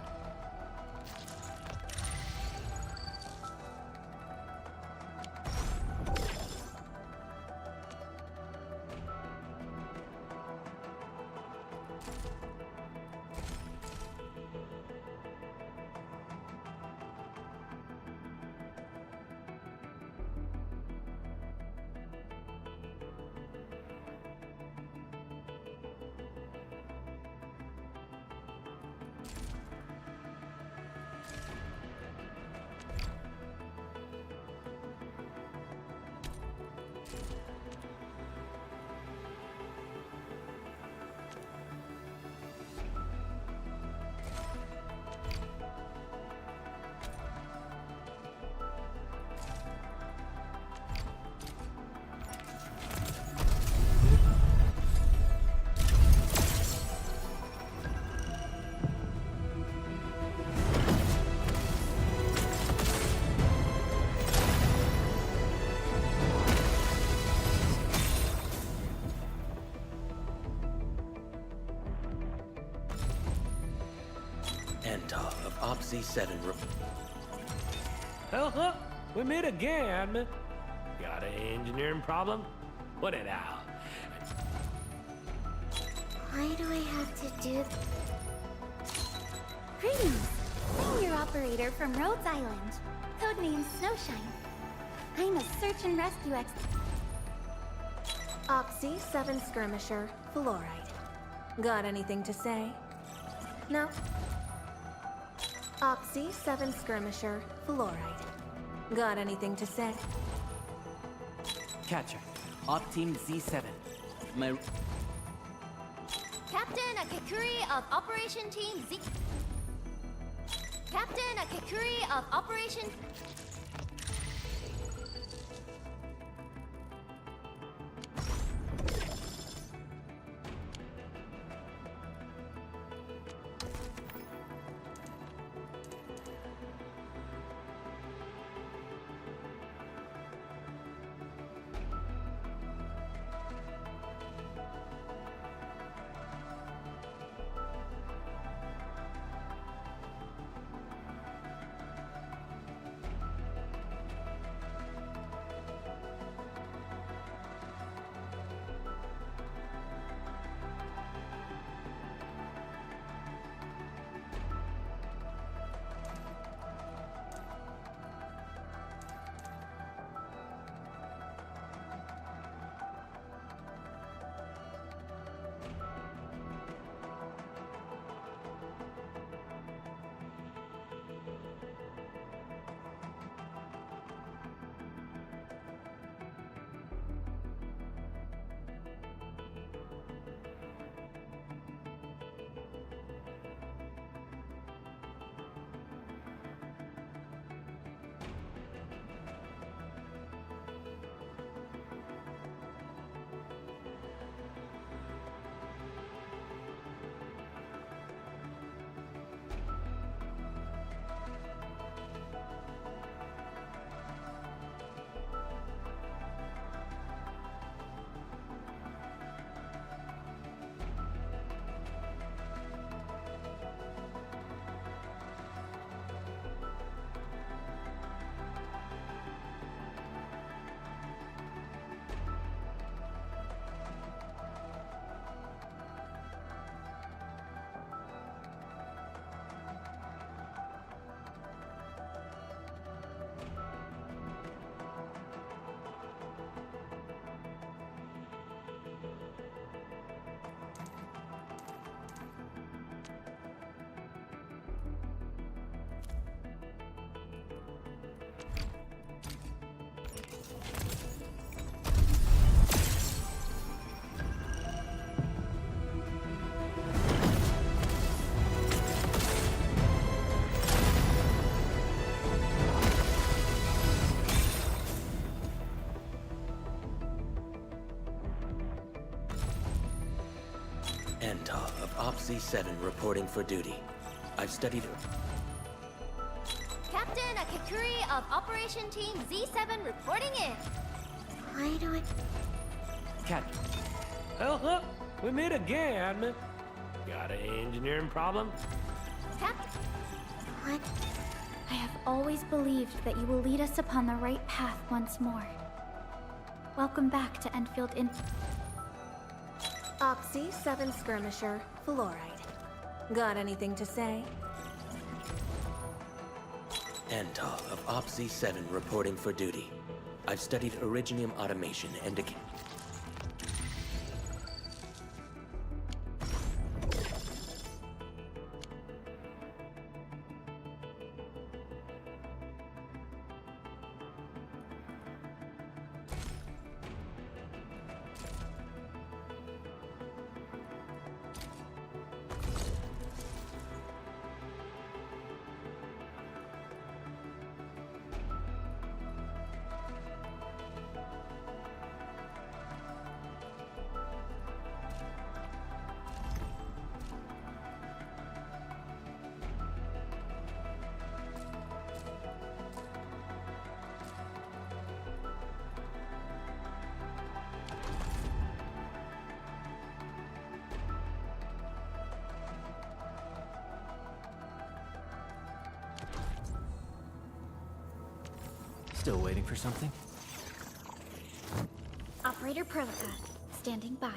Antal of Op Z7 Oh, we meet again. Got an engineering problem? What it out? Why do I have to do... Greetings! I'm your operator from Rhodes Island, codenamed Snowshine. I'm a search and rescue Opsy 7 Skirmisher, Fluoride. Got anything to say? No? Opsy 7 Skirmisher, Fluoride. Got anything to say? Catcher, Op Team Z7. My... Captain Akakuri of Operation Team Z. Captain Akakuri of Operation... Antal of OPZ-7 reporting for duty. I've studied... Captain Akakuri of Operation Team Z7 reporting in. Why do I... Captain. Well, we meet again. Got an engineering problem? Captain. What? I have always believed that you will lead us upon the right path once more. Welcome back to Endfield OPZ-7 skirmisher, Fluoride. Got anything to say? Antal of OPZ-7 reporting for duty. I've studied originium automation and... Still waiting for something? Operator Perlica, standing by.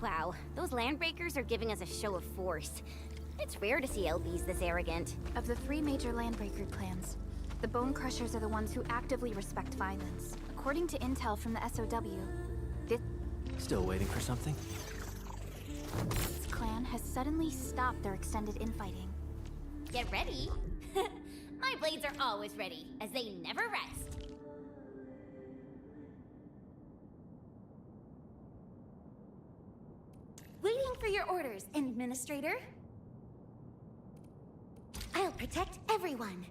Wow, those landbreakers are giving us a show of force. It's rare to see LBs this arrogant. Of the 3 major landbreaker clans, the Bone Crushers are the ones who actively respect violence. According to intel from the SOW, this Still waiting for something? clan has suddenly stopped their extended infighting. Get ready. My blades are always ready, as they never rest. Waiting for your orders, Administrator. I'll protect everyone.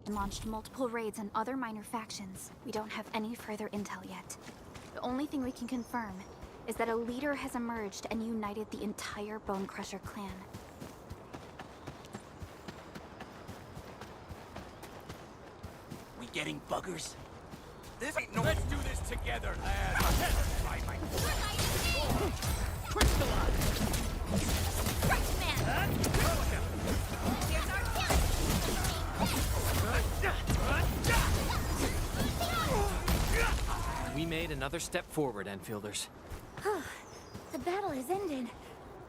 Launched multiple raids on other minor factions. We don't have any further intel yet. The only thing we can confirm is that a leader has emerged and united the entire Bone Crusher clan. We getting buggers? This ain't no. Let's do this together, lads. Crystallize! Right, man! Here's our We made another step forward, Enfielders. The battle has ended.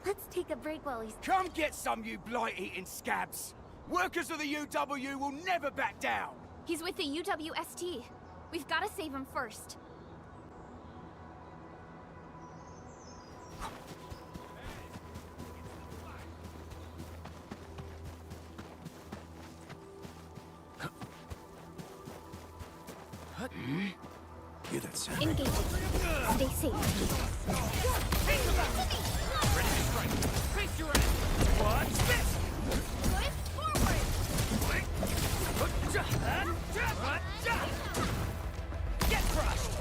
Let's take a break while he's... Come get some, you blight-eating scabs! Workers of the UW will never back down! He's with the UWST. We've got to save him first. Hear that sound? Engage. Stay safe. Ready to strike! Face your ass! Watch this! Good forward! Get crushed!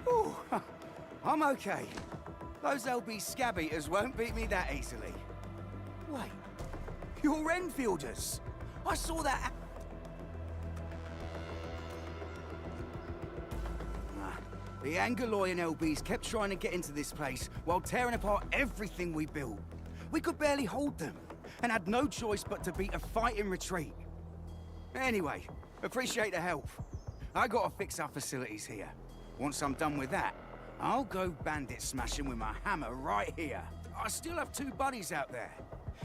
Ooh, I'm okay. Those LB scab eaters won't beat me that easily. Wait, you're Enfielders. I saw that. The Angaloyan LBs kept trying to get into this place while tearing apart everything we built. We could barely hold them, and had no choice but to beat a fighting retreat. Anyway, appreciate the help. I gotta fix our facilities here. Once I'm done with that, I'll go bandit smashing with my hammer right here. I still have 2 buddies out there.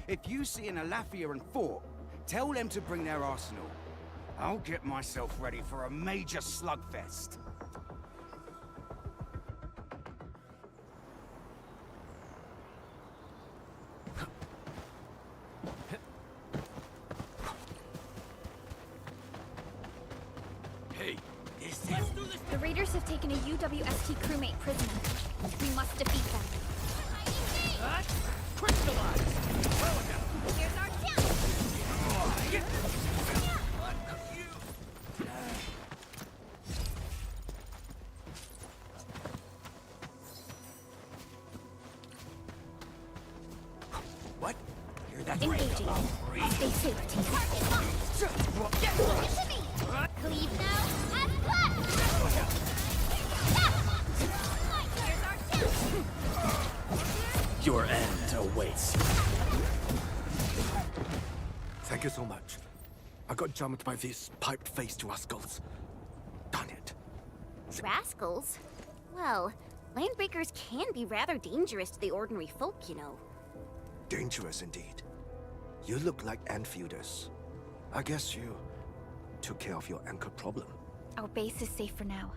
If you see an Alafia and Fort, tell them to bring their arsenal. I'll get myself ready for a major slugfest. Hey, The raiders have taken a UWST crewmate prisoner. We must defeat them. crystallize! Here's our What? Hear that? Engaging. Stay safe, team. Listen to me! Cleave now and flat! Your end awaits. Thank you so much. I got jumped by these pipe-faced rascals. Darn it. Rascals? Well, landbreakers can be rather dangerous to the ordinary folk, you know. Dangerous indeed. You look like Enfielders. I guess you took care of your anchor problem. Our base is safe for now.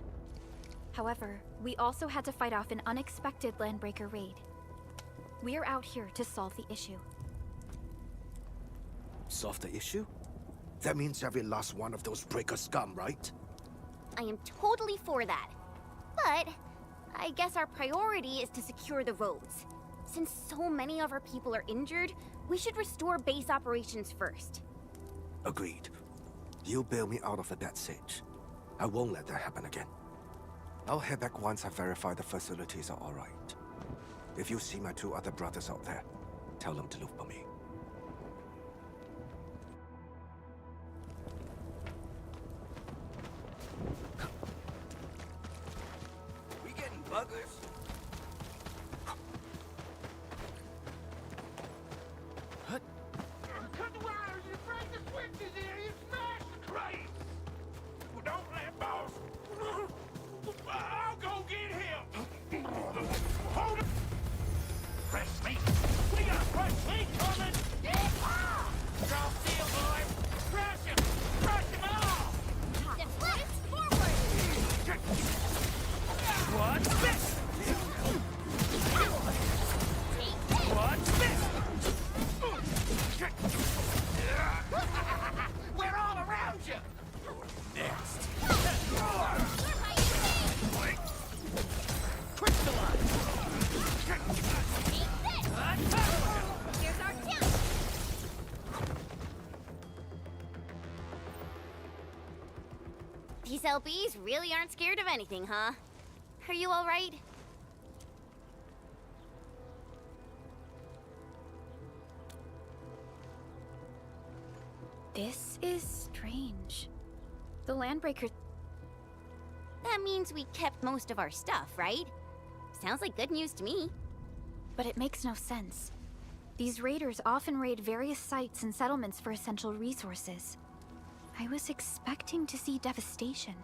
However, we also had to fight off an unexpected landbreaker raid. We're out here to solve the issue. Solve the issue? That means every last one of those breaker scum, right? I am totally for that. But I guess our priority is to secure the roads. Since so many of our people are injured, we should restore base operations first. Agreed. You bail me out of a bad sitch. I won't let that happen again. I'll head back once I verify the facilities are all right. If you see my 2 other brothers out there, tell them to look for me. We getting buggers? LPs really aren't scared of anything, huh? Are you alright? This is strange. The Landbreaker... That means we kept most of our stuff, right? Sounds like good news to me. But it makes no sense. These raiders often raid various sites and settlements for essential resources. I was expecting to see devastation.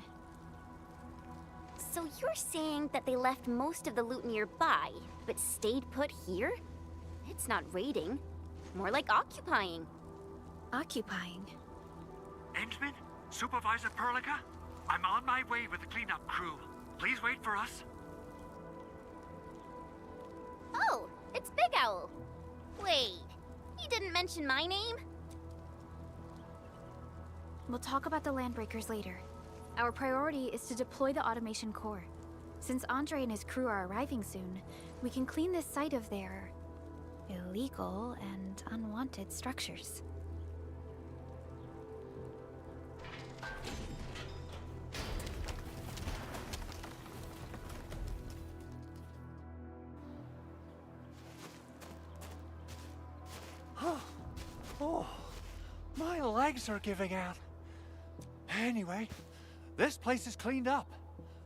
So you're saying that they left most of the loot nearby, but stayed put here? It's not raiding. More like occupying. Occupying? Endman? Supervisor Perlica? I'm on my way with the cleanup crew. Please wait for us. Oh, it's Big Owl. Wait, he didn't mention my name? We'll talk about the Landbreakers later. Our priority is to deploy the automation core. Since Andre and his crew are arriving soon, we can clean this site of their illegal and unwanted structures. Oh, my legs are giving out. Anyway, this place is cleaned up.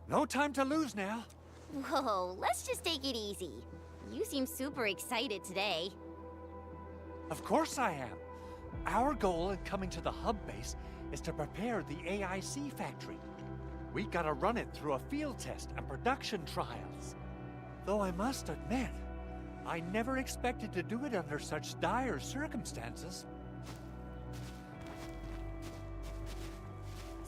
No time to lose now. Whoa, let's just take it easy. You seem super excited today. Of course I am. Our goal in coming to the hub base is to prepare the AIC factory. We gotta run it through a field test and production trials. Though I must admit, I never expected to do it under such dire circumstances.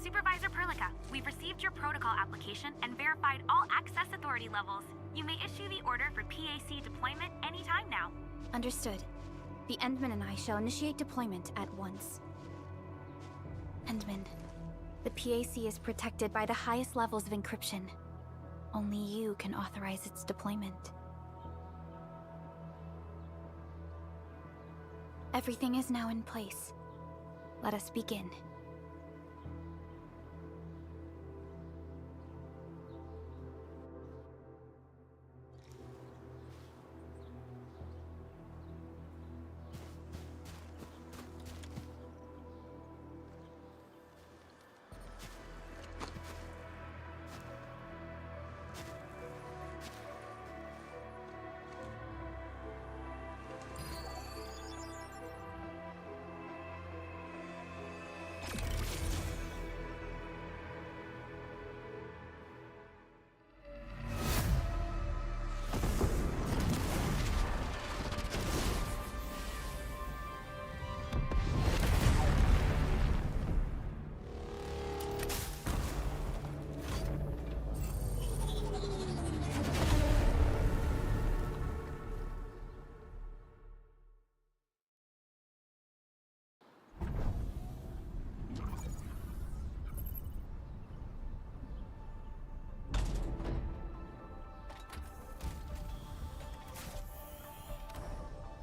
Supervisor Perlica, we've received your protocol application and verified all access authority levels. You may issue the order for PAC deployment anytime now. Understood. The Endman and I shall initiate deployment at once. Endman, the PAC is protected by the highest levels of encryption. Only you can authorize its deployment. Everything is now in place. Let us begin.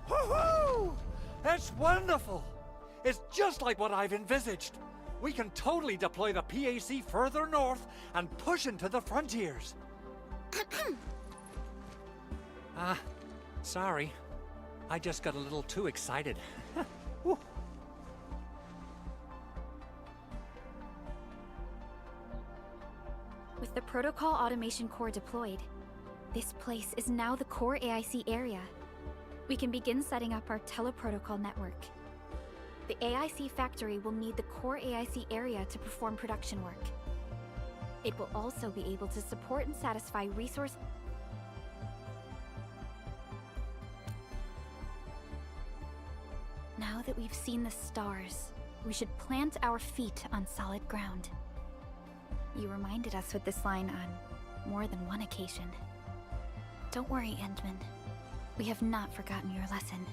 Woohoo! That's wonderful! It's just like what I've envisaged. We can totally deploy the PAC further north and push into the frontiers. Sorry. I just got a little too excited. Whew. With the Protocol Automation Core deployed, this place is now the core AIC area. We can begin setting up our teleprotocol network. The AIC factory will need the core AIC area to perform production work. It will also be able to support and satisfy resource... Now that we've seen the stars, we should plant our feet on solid ground. You reminded us with this line on more than one occasion. Don't worry, Endman. We have not forgotten your lesson.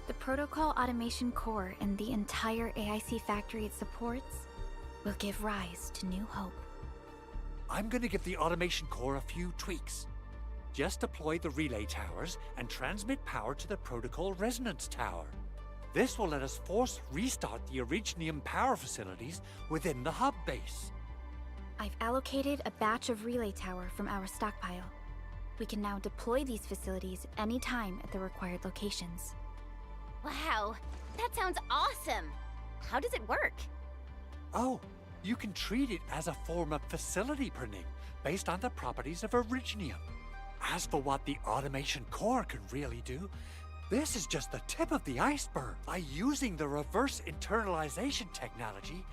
The Protocol Automation Core and the entire AIC factory it supports will give rise to new hope. I'm gonna give the Automation Core a few tweaks. Just deploy the relay towers and transmit power to the Protocol Resonance Tower. This will let us force restart the Originium power facilities within the hub base. I've allocated a batch of relay tower from our stockpile. We can now deploy these facilities anytime at the required locations. Wow, that sounds awesome! How does it work? Oh, you can treat it as a form of facility printing, based on the properties of Originium. As for what the automation core can really do, this is just the tip of the iceberg. By using the reverse internalization technology,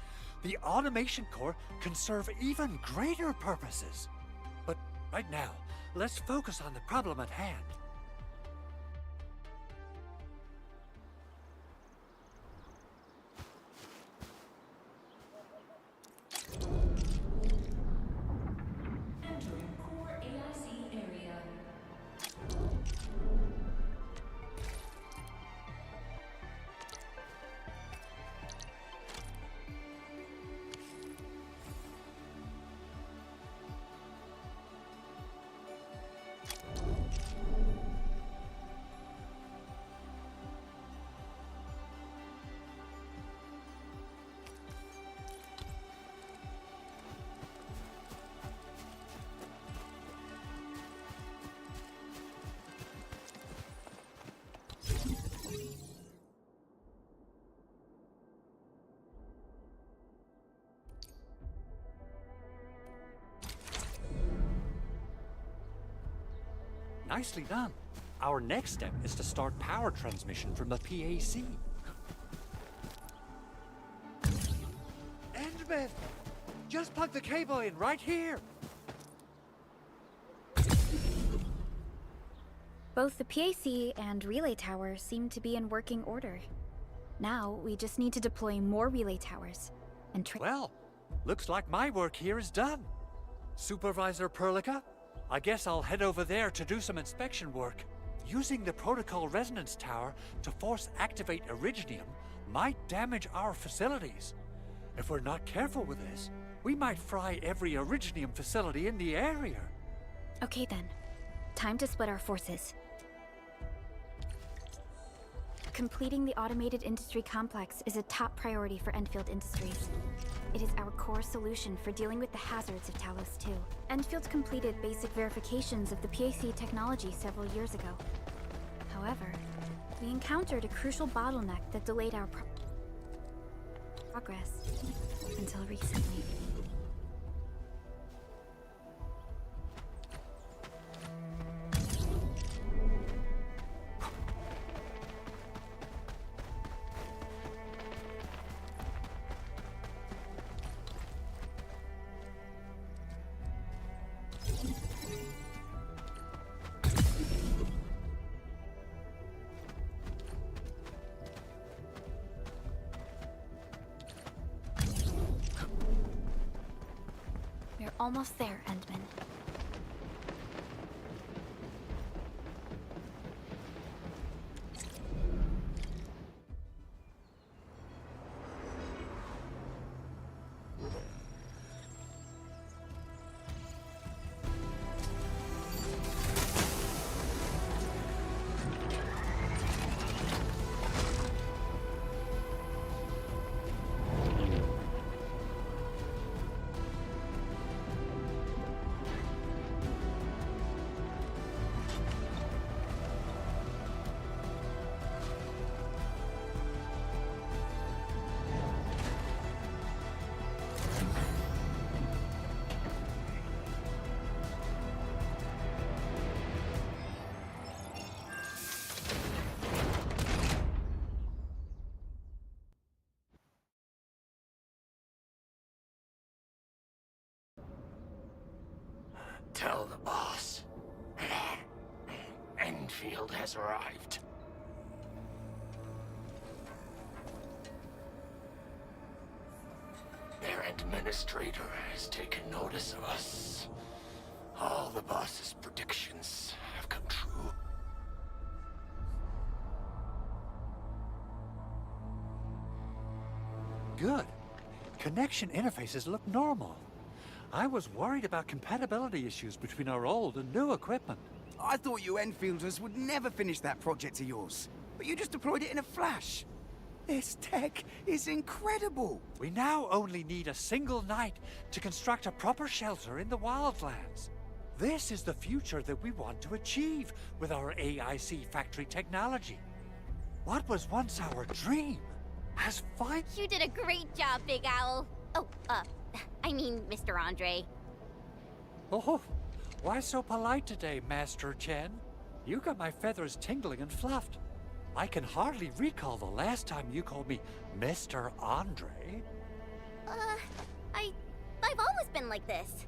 the automation core can serve even greater purposes. But right now, let's focus on the problem at hand. Nicely done. Our next step is to start power transmission from the PAC. Endman! Just plug the cable in right here! Both the PAC and relay tower seem to be in working order. Now, we just need to deploy more relay towers and Well, looks like my work here is done. Supervisor Perlica, I guess I'll head over there to do some inspection work. Using the protocol resonance tower to force activate Originium might damage our facilities. If we're not careful with this, we might fry every Originium facility in the area. Okay then. Time to split our forces. Completing the automated industry complex is a top priority for Enfield Industries. It is our core solution for dealing with the hazards of Talos 2. Enfield completed basic verifications of the PAC technology several years ago. However, we encountered a crucial bottleneck that delayed our progress until recently. We're almost there, Endman. Tell the boss. Enfield has arrived. Their administrator has taken notice of us. All the boss's predictions have come true. Good. Connection interfaces look normal. I was worried about compatibility issues between our old and new equipment. I thought you Enfielders would never finish that project of yours, but you just deployed it in a flash. This tech is incredible! We now only need a single night to construct a proper shelter in the wildlands. This is the future that we want to achieve with our AIC factory technology. What was once our dream has finally... You did a great job, Big Owl. Oh, I mean, Mr. Andre. Oh, why so polite today, Master Chen? You got my feathers tingling and fluffed. I can hardly recall the last time you called me Mr. Andre. I've always been like this.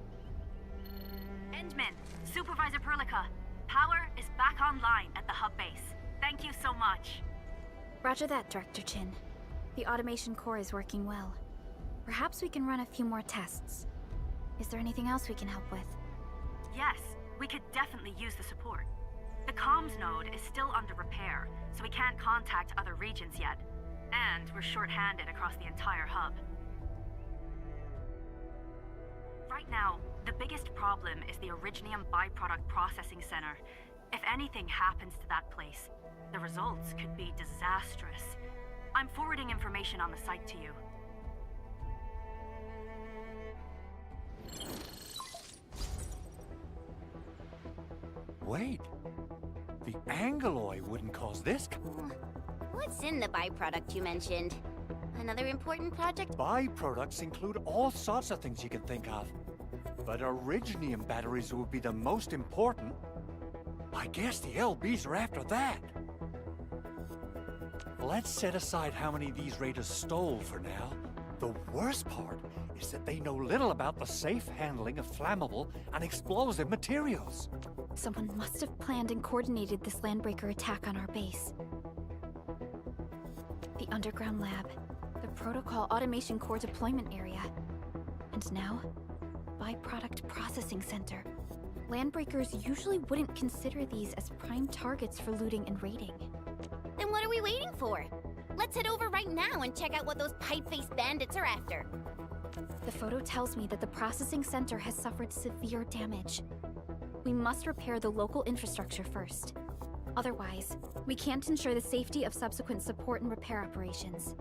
Endman, Supervisor Perlica, power is back online at the hub base. Thank you so much. Roger that, Director Chin. The automation core is working well. Perhaps we can run a few more tests. Is there anything else we can help with? Yes, we could definitely use the support. The comms node is still under repair, so we can't contact other regions yet. And we're short-handed across the entire hub. Right now, the biggest problem is the Originium byproduct processing center. If anything happens to that place, the results could be disastrous. I'm forwarding information on the site to you. Wait, the Angeloi wouldn't cause this. What's in the byproduct you mentioned? Another important project? Byproducts include all sorts of things you can think of. But Originium batteries would be the most important. I guess the LBs are after that. Let's set aside how many these raiders stole for now. The worst part is that they know little about the safe handling of flammable and explosive materials. Someone must have planned and coordinated this landbreaker attack on our base. The underground lab, the protocol automation core deployment area, and now, byproduct processing center. Landbreakers usually wouldn't consider these as prime targets for looting and raiding. Then what are we waiting for? Let's head over right now and check out what those pipe-faced bandits are after. The photo tells me that the processing center has suffered severe damage. We must repair the local infrastructure first. Otherwise, we can't ensure the safety of subsequent support and repair operations.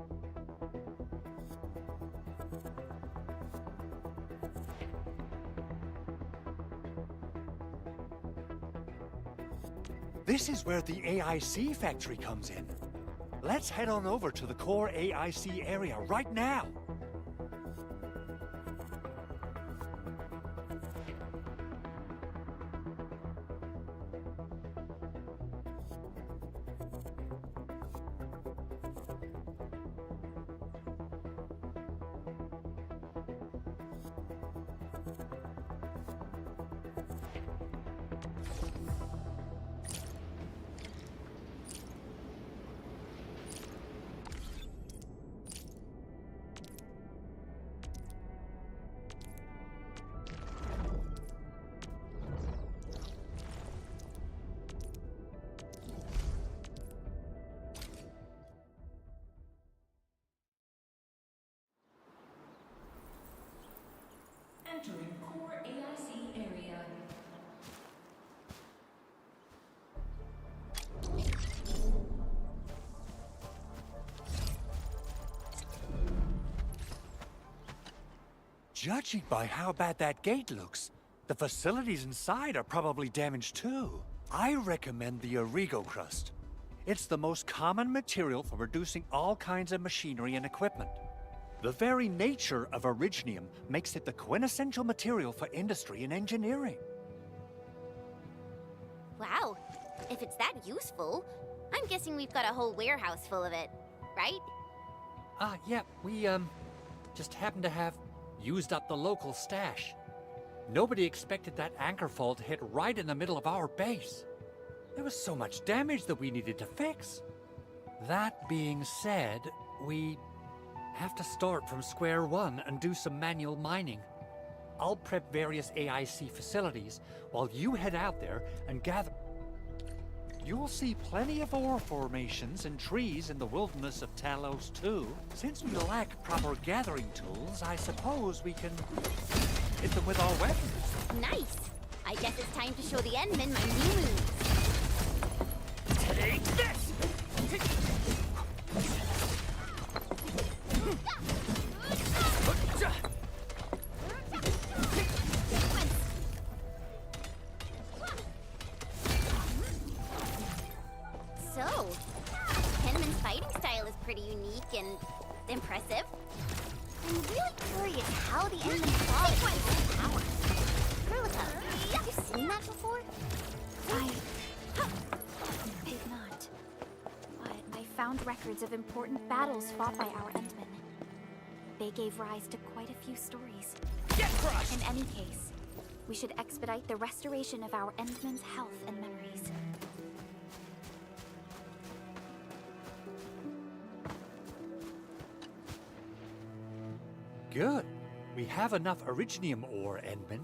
This is where the AIC factory comes in. Let's head on over to the core AIC area right now. Entering core AIC area. Judging by how bad that gate looks, the facilities inside are probably damaged too. I recommend the Origo crust. It's the most common material for producing all kinds of machinery and equipment. The very nature of Originium makes it the quintessential material for industry and engineering. Wow, if it's that useful, I'm guessing we've got a whole warehouse full of it, right? Yeah, we, just happen to have used up the local stash. Nobody expected that anchor fall to hit right in the middle of our base. There was so much damage that we needed to fix. That being said, we have to start from square one and do some manual mining. I'll prep various AIC facilities while you head out there and gather. You'll see plenty of ore formations and trees in the wilderness of Talos too. Since we lack proper gathering tools, I suppose we can hit them with our weapons. Nice! I guess it's time to show the Endmen my new moves. Take this! So, Penman's fighting style is pretty unique and impressive. I'm really curious how the enemy claws his power. Perlica, have you seen that before? I did not. But I found records of important battles fought by our Endmen. They gave rise to quite a few stories. Get crushed! In any case, we should expedite the restoration of our Endmen's health and memories. Good. We have enough Originium ore, Endman.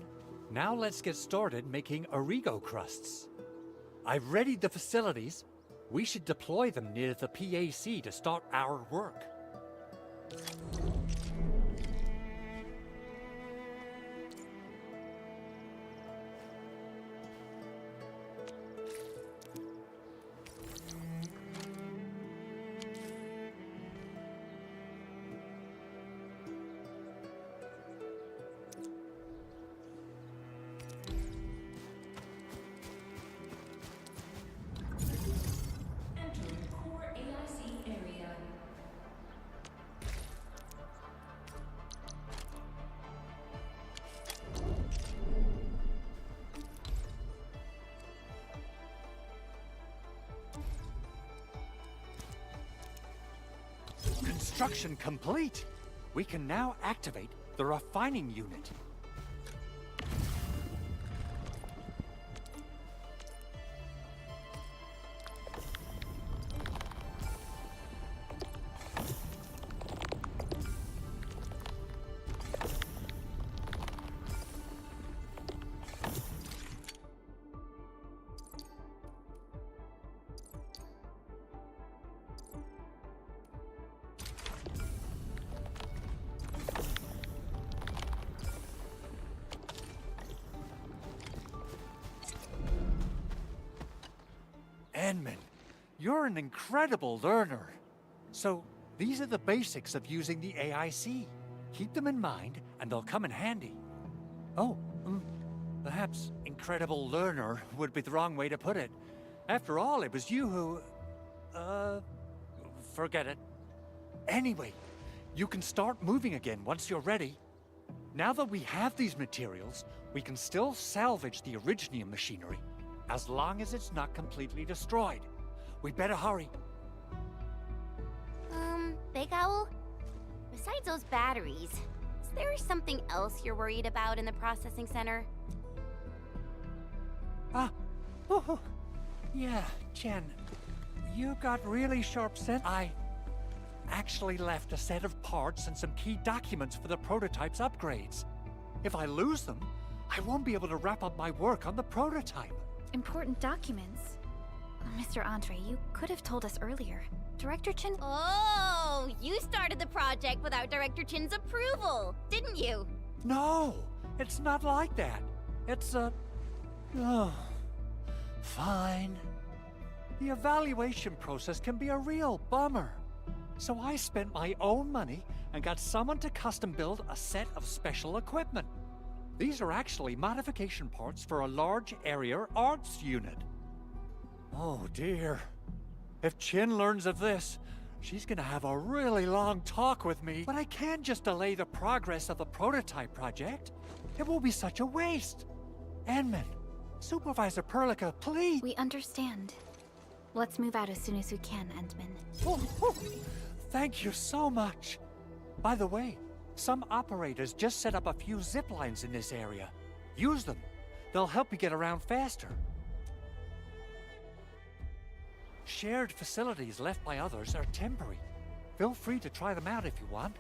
Now let's get started making Origo crusts. I've readied the facilities. We should deploy them near the PAC to start our work. Entering core AIC area. Construction complete. We can now activate the refining unit. Endman, you're an incredible learner. So, these are the basics of using the AIC. Keep them in mind, and they'll come in handy. Oh, perhaps incredible learner would be the wrong way to put it. After all, it was you who... forget it. Anyway, you can start moving again once you're ready. Now that we have these materials, we can still salvage the Originium machinery, as long as it's not completely destroyed. We better hurry. Big Owl? Besides those batteries, is there something else you're worried about in the processing center? Yeah, Jen. You got really sharp sense. I actually left a set of parts and some key documents for the prototype's upgrades. If I lose them, I won't be able to wrap up my work on the prototype. Important documents? Mr. Andre, you could have told us earlier. Director Chin... Oh, you started the project without Director Chin's approval, didn't you? No, it's not like that. It's fine. The evaluation process can be a real bummer. So I spent my own money and got someone to custom build a set of special equipment. These are actually modification parts for a large area arts unit. Oh dear. If Chin learns of this, she's gonna have a really long talk with me. But I can't just delay the progress of the prototype project. It will be such a waste. Endman, Supervisor Perlica, please. We understand. Let's move out as soon as we can, Endman. Oh, thank you so much. By the way, some operators just set up a few zip lines in this area. Use them. They'll help you get around faster. Shared facilities left by others are temporary. Feel free to try them out if you want.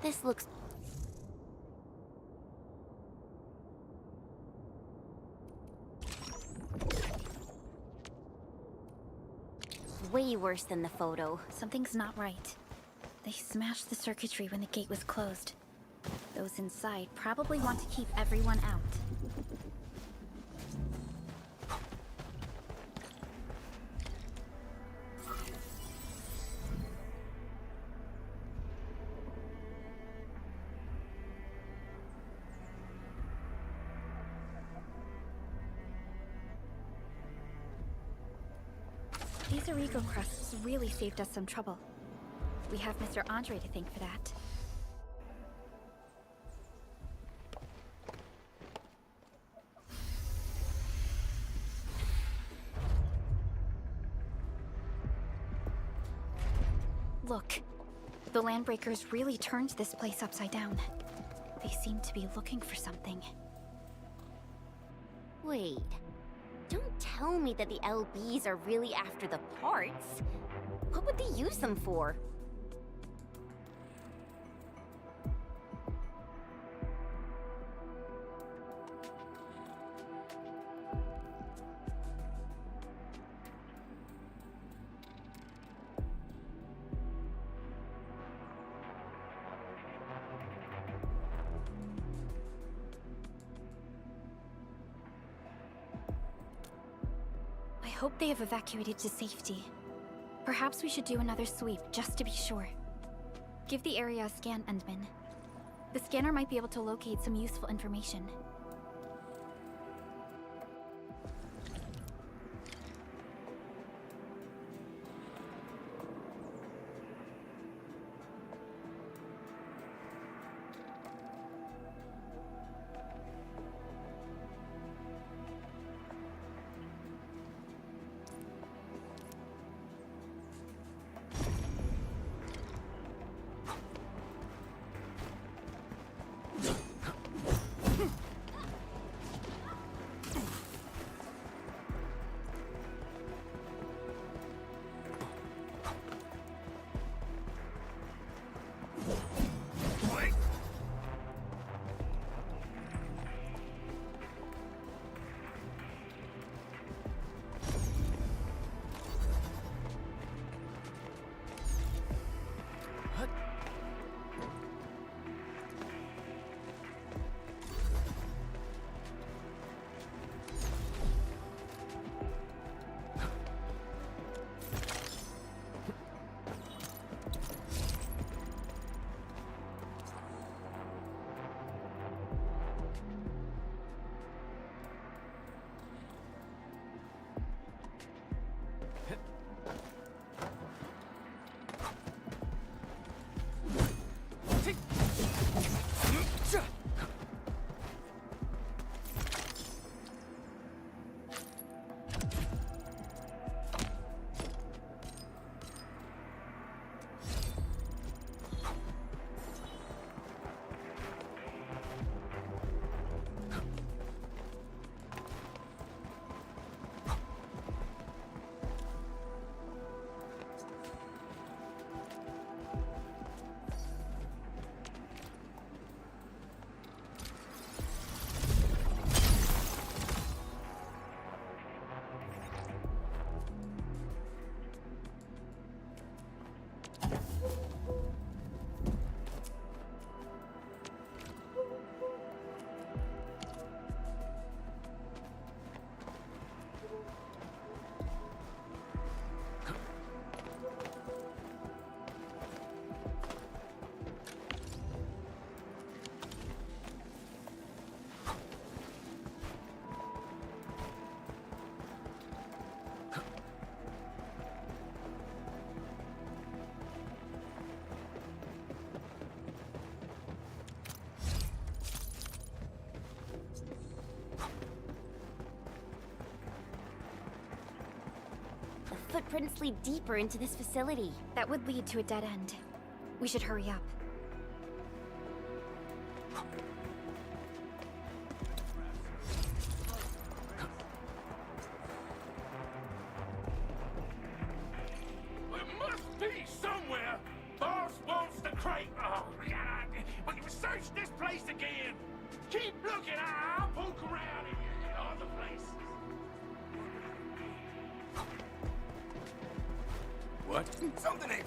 This looks... way worse than the photo. Something's not right. They smashed the circuitry when the gate was closed. Those inside probably want to keep everyone out. These Origo crusts really saved us some trouble. We have Mr. Andre to thank for that. Look, the Landbreakers really turned this place upside down. They seem to be looking for something. Wait. Don't tell me that the LBs are really after the parts. What would they use them for? I hope they have evacuated to safety. Perhaps we should do another sweep, just to be sure. Give the area a scan, Endman. The scanner might be able to locate some useful information. Footprints lead deeper into this facility. That would lead to a dead end. We should hurry up. There must be somewhere. Boss wants the crate. Oh, God. Search this place again! Keep looking, I'll poke around in other places. What? Something ain't...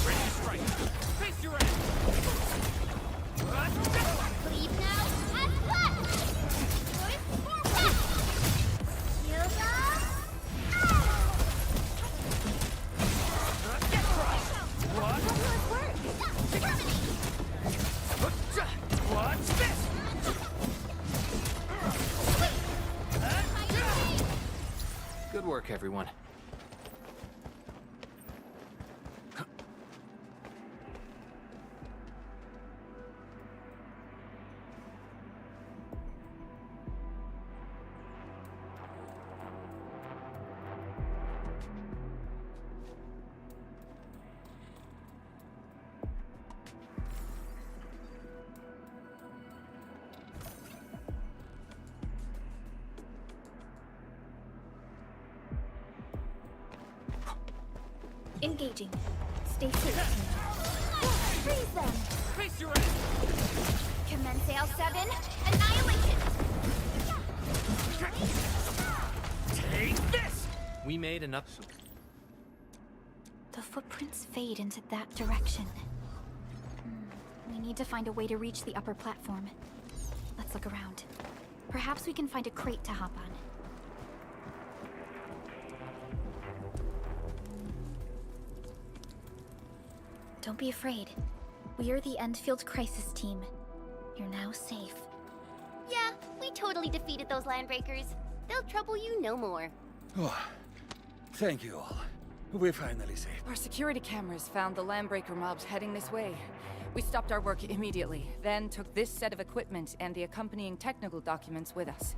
Ready to strike. Face your ass. Leave now and left! Going forward! Shield up! Get crushed. What? What's this? Good work, everyone. Engaging. Stay safe. Freeze them! Face your ass. Commence AL7, annihilation! Take this! We made enough. The footprints fade into that direction. We need to find a way to reach the upper platform. Let's look around. Perhaps we can find a crate to hop on. Don't be afraid. We are the Endfield Crisis Team. You're now safe. Yeah, we totally defeated those landbreakers. They'll trouble you no more. Oh, thank you all. We're finally safe. Our security cameras found the landbreaker mobs heading this way. We stopped our work immediately, then took this set of equipment and the accompanying technical documents with us.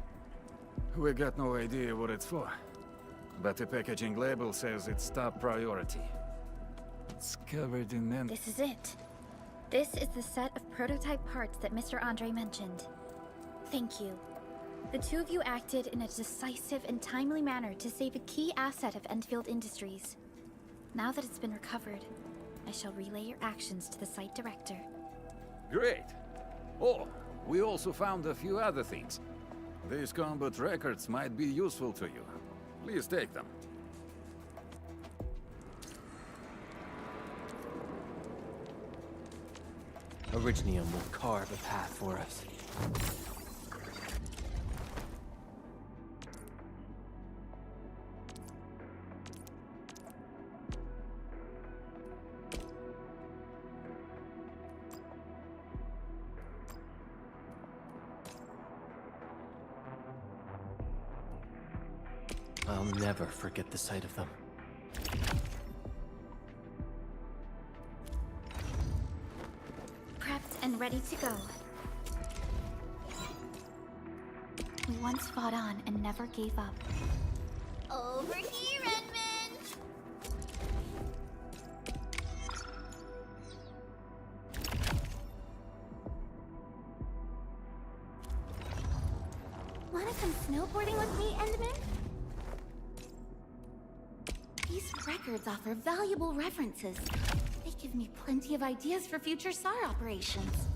We got no idea what it's for, but the packaging label says it's top priority. It's covered in them. This is it. This is the set of prototype parts that Mr. Andre mentioned. Thank you. The two of you acted in a decisive and timely manner to save a key asset of Endfield Industries. Now that it's been recovered, I shall relay your actions to the site director. Great. Oh, we also found a few other things. These combat records might be useful to you. Please take them. Originium will carve a path for us. I'll never forget the sight of them. Prepped and ready to go. We once fought on and never gave up. Over here, Edmund! Wanna come snowboarding with me, Endman? These records offer valuable references. They give me plenty of ideas for future SAR operations.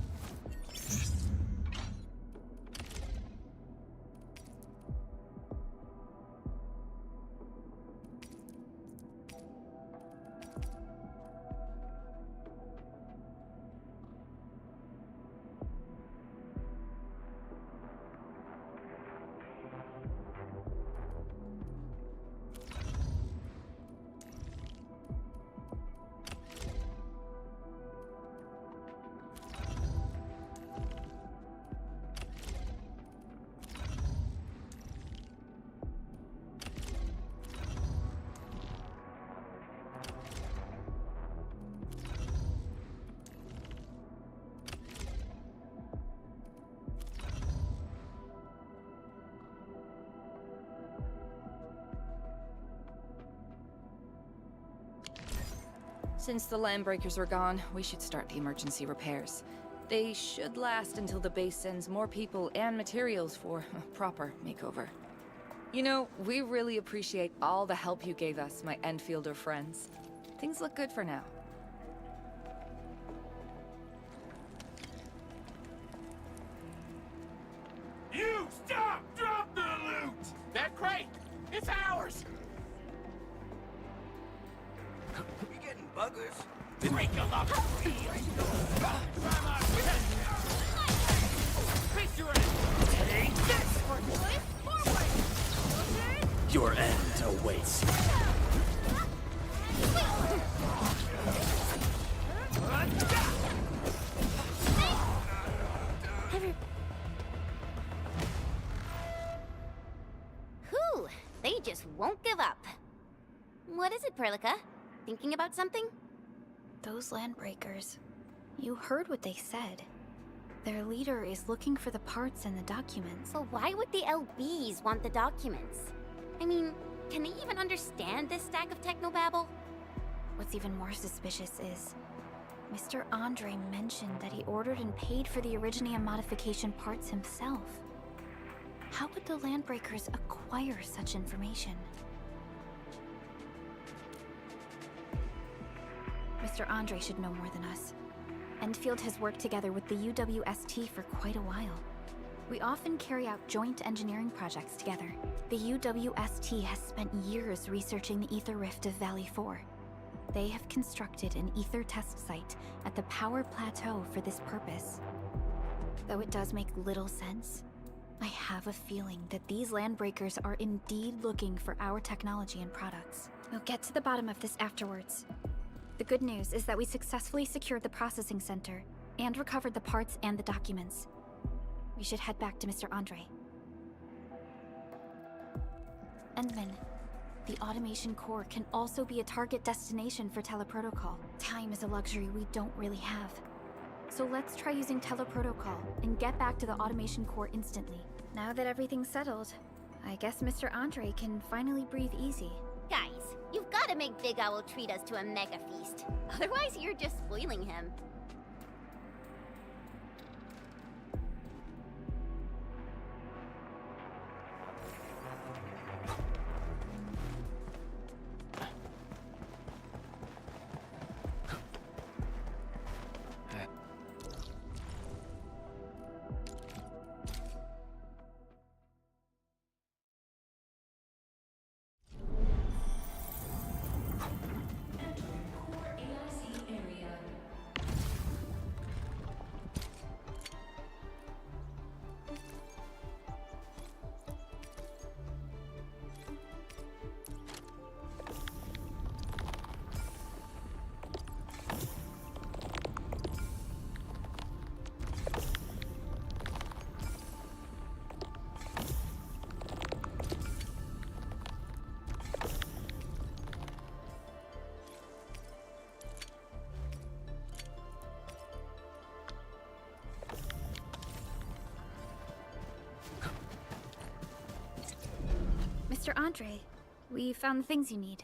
Since the landbreakers are gone, we should start the emergency repairs. They should last until the base sends more people and materials for a proper makeover. You know, we really appreciate all the help you gave us, my Enfielder friends. Things look good for now. You stop! Drop the loot! That crate! It's ours! You getting buggers? Break them up! Face your end! Take this! Your end awaits. Whew, they just won't give up. What is it, Perlica? Thinking about something? Those landbreakers. You heard what they said. Their leader is looking for the parts and the documents. So why would the LBs want the documents? I mean, can they even understand this stack of technobabble? What's even more suspicious is Mr. Andre mentioned that he ordered and paid for the Originium modification parts himself. How would the Landbreakers acquire such information? Mr. Andre should know more than us. Endfield has worked together with the UWST for quite a while. We often carry out joint engineering projects together. The UWST has spent years researching the ether rift of Valley 4. They have constructed an ether test site at the power plateau for this purpose. Though it does make little sense, I have a feeling that these landbreakers are indeed looking for our technology and products. We'll get to the bottom of this afterwards. The good news is that we successfully secured the processing center and recovered the parts and the documents. We should head back to Mr. Andre. Endman, the automation core can also be a target destination for teleprotocol. Time is a luxury we don't really have. So let's try using teleprotocol and get back to the automation core instantly. Now that everything's settled, I guess Mr. Andre can finally breathe easy. Guys, you've got to make Big Owl treat us to a mega feast. Otherwise, you're just spoiling him. Mr. Andre, we found the things you need.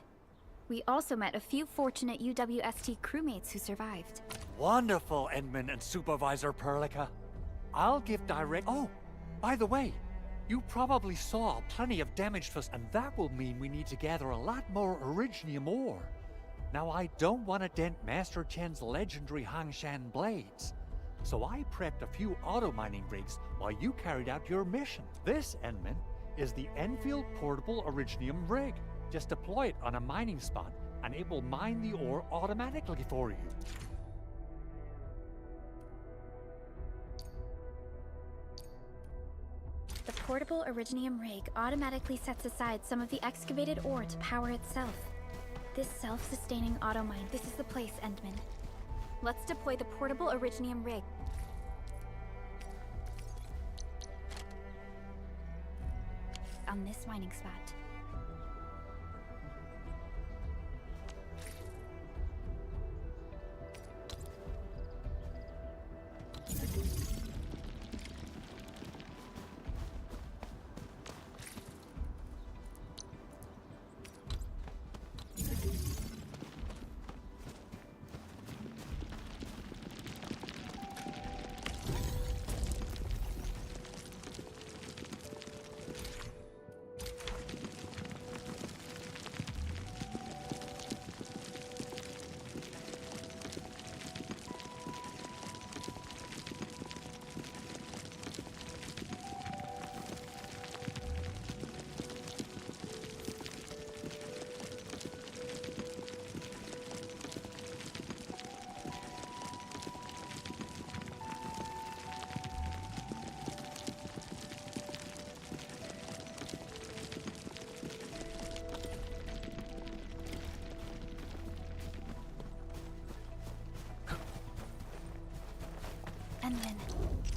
We also met a few fortunate UWST crewmates who survived. Wonderful, Endman and Supervisor Perlica. I'll give direct... Oh, by the way, you probably saw plenty of damage for... And that will mean we need to gather a lot more Originium ore. Now, I don't want to dent Master Chen's legendary Hangshan blades. So I prepped a few auto-mining rigs while you carried out your mission. This, Endman, is the Enfield Portable Originium rig. Just deploy it on a mining spot and it will mine the ore automatically for you. The portable Originium rig automatically sets aside some of the excavated ore to power itself. This self-sustaining auto-mine, this is the place, Endman. Let's deploy the portable Originium rig. On this mining spot.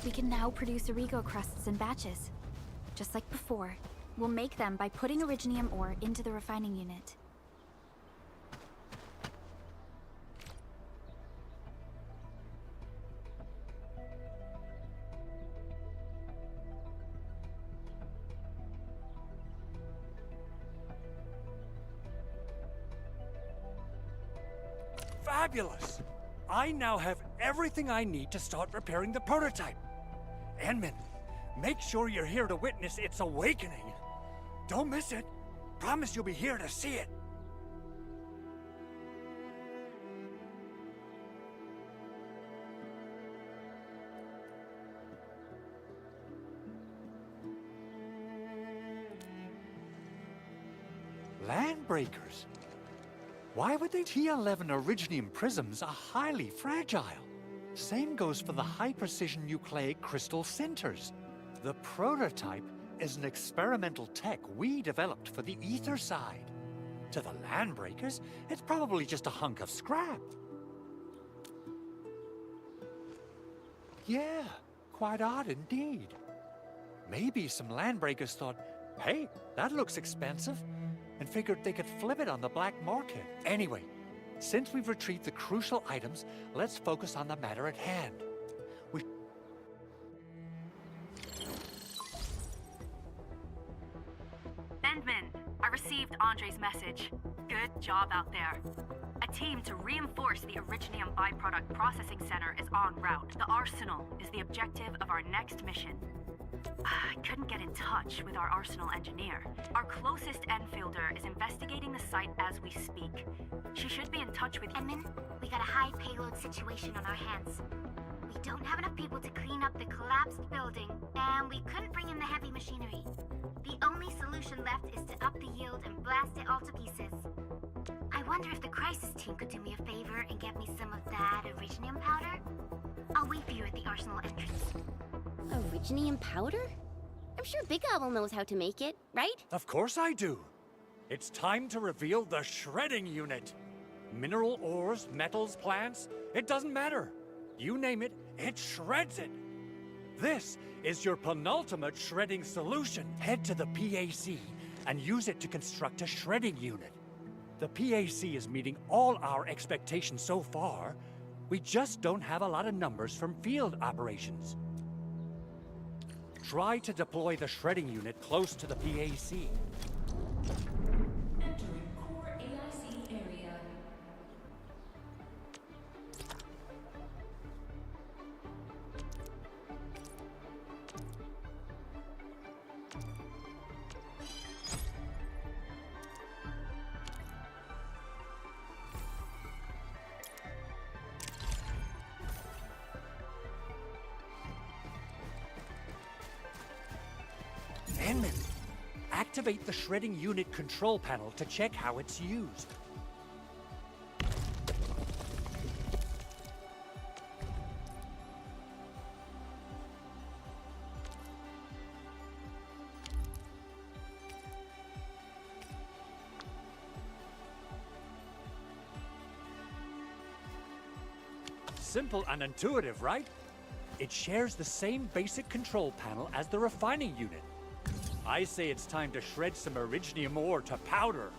We can now produce Origo crusts in batches. Just like before, we'll make them by putting Originium ore into the refining unit. Fabulous! I now have everything I need to start repairing the prototype. Enman, make sure you're here to witness its awakening. Don't miss it. Promise you'll be here to see it. Landbreakers. Why would they? T11 Originium prisms are highly fragile. Same goes for the high-precision nucleic crystal centers. The prototype is an experimental tech we developed for the ether side. To the Landbreakers, it's probably just a hunk of scrap. Yeah, quite odd indeed. Maybe some Landbreakers thought, hey, that looks expensive, and figured they could flip it on the black market. Anyway, since we've retrieved the crucial items, let's focus on the matter at hand. Endman, I received Andre's message. Good job out there. A team to reinforce the Originium byproduct processing center is en route. The arsenal is the objective of our next mission. I couldn't get in touch with our arsenal engineer. Our closest Enfielder is investigating the site as we speak. She should be in touch with you. Edmund, we got a high payload situation on our hands. We don't have enough people to clean up the collapsed building, and we couldn't bring in the heavy machinery. The only solution left is to up the yield and blast it all to pieces. I wonder if the crisis team could do me a favor and get me some of that Originium powder? I'll wait for you at the arsenal entrance. Originium powder? I'm sure Big Owl knows how to make it, right? Of course I do. It's time to reveal the shredding unit. Mineral ores, metals, plants, it doesn't matter. You name it, it shreds it. This is your penultimate shredding solution. Head to the PAC and use it to construct a shredding unit. The PAC is meeting all our expectations so far. We just don't have a lot of numbers from field operations. Try to deploy the shredding unit close to the PAC. Entering core AIC area. Enman, activate the shredding unit control panel to check how it's used. Simple and intuitive, right? It shares the same basic control panel as the refining unit. I say it's time to shred some Originium ore to powder.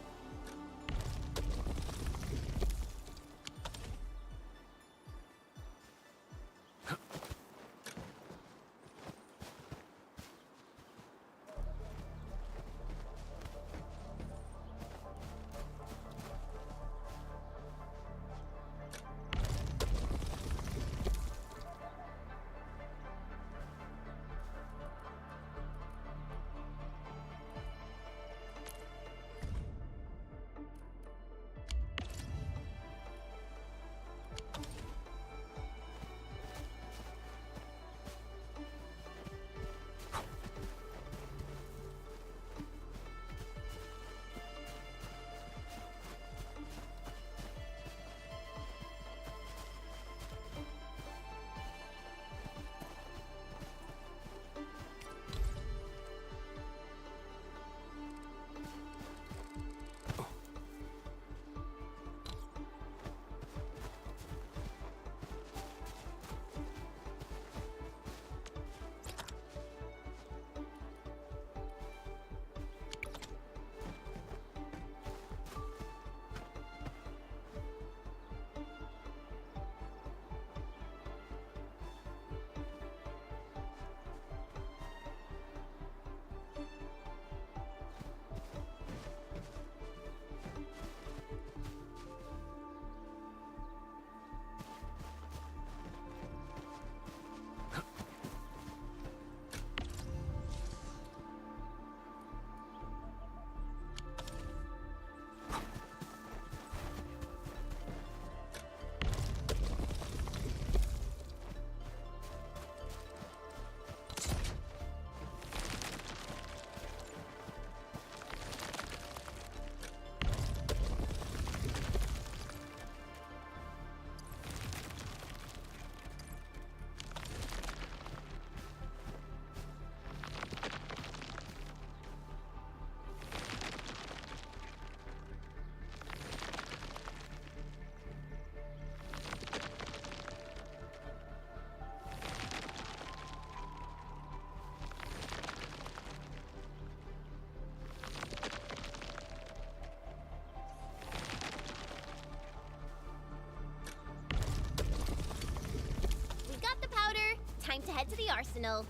arsenal.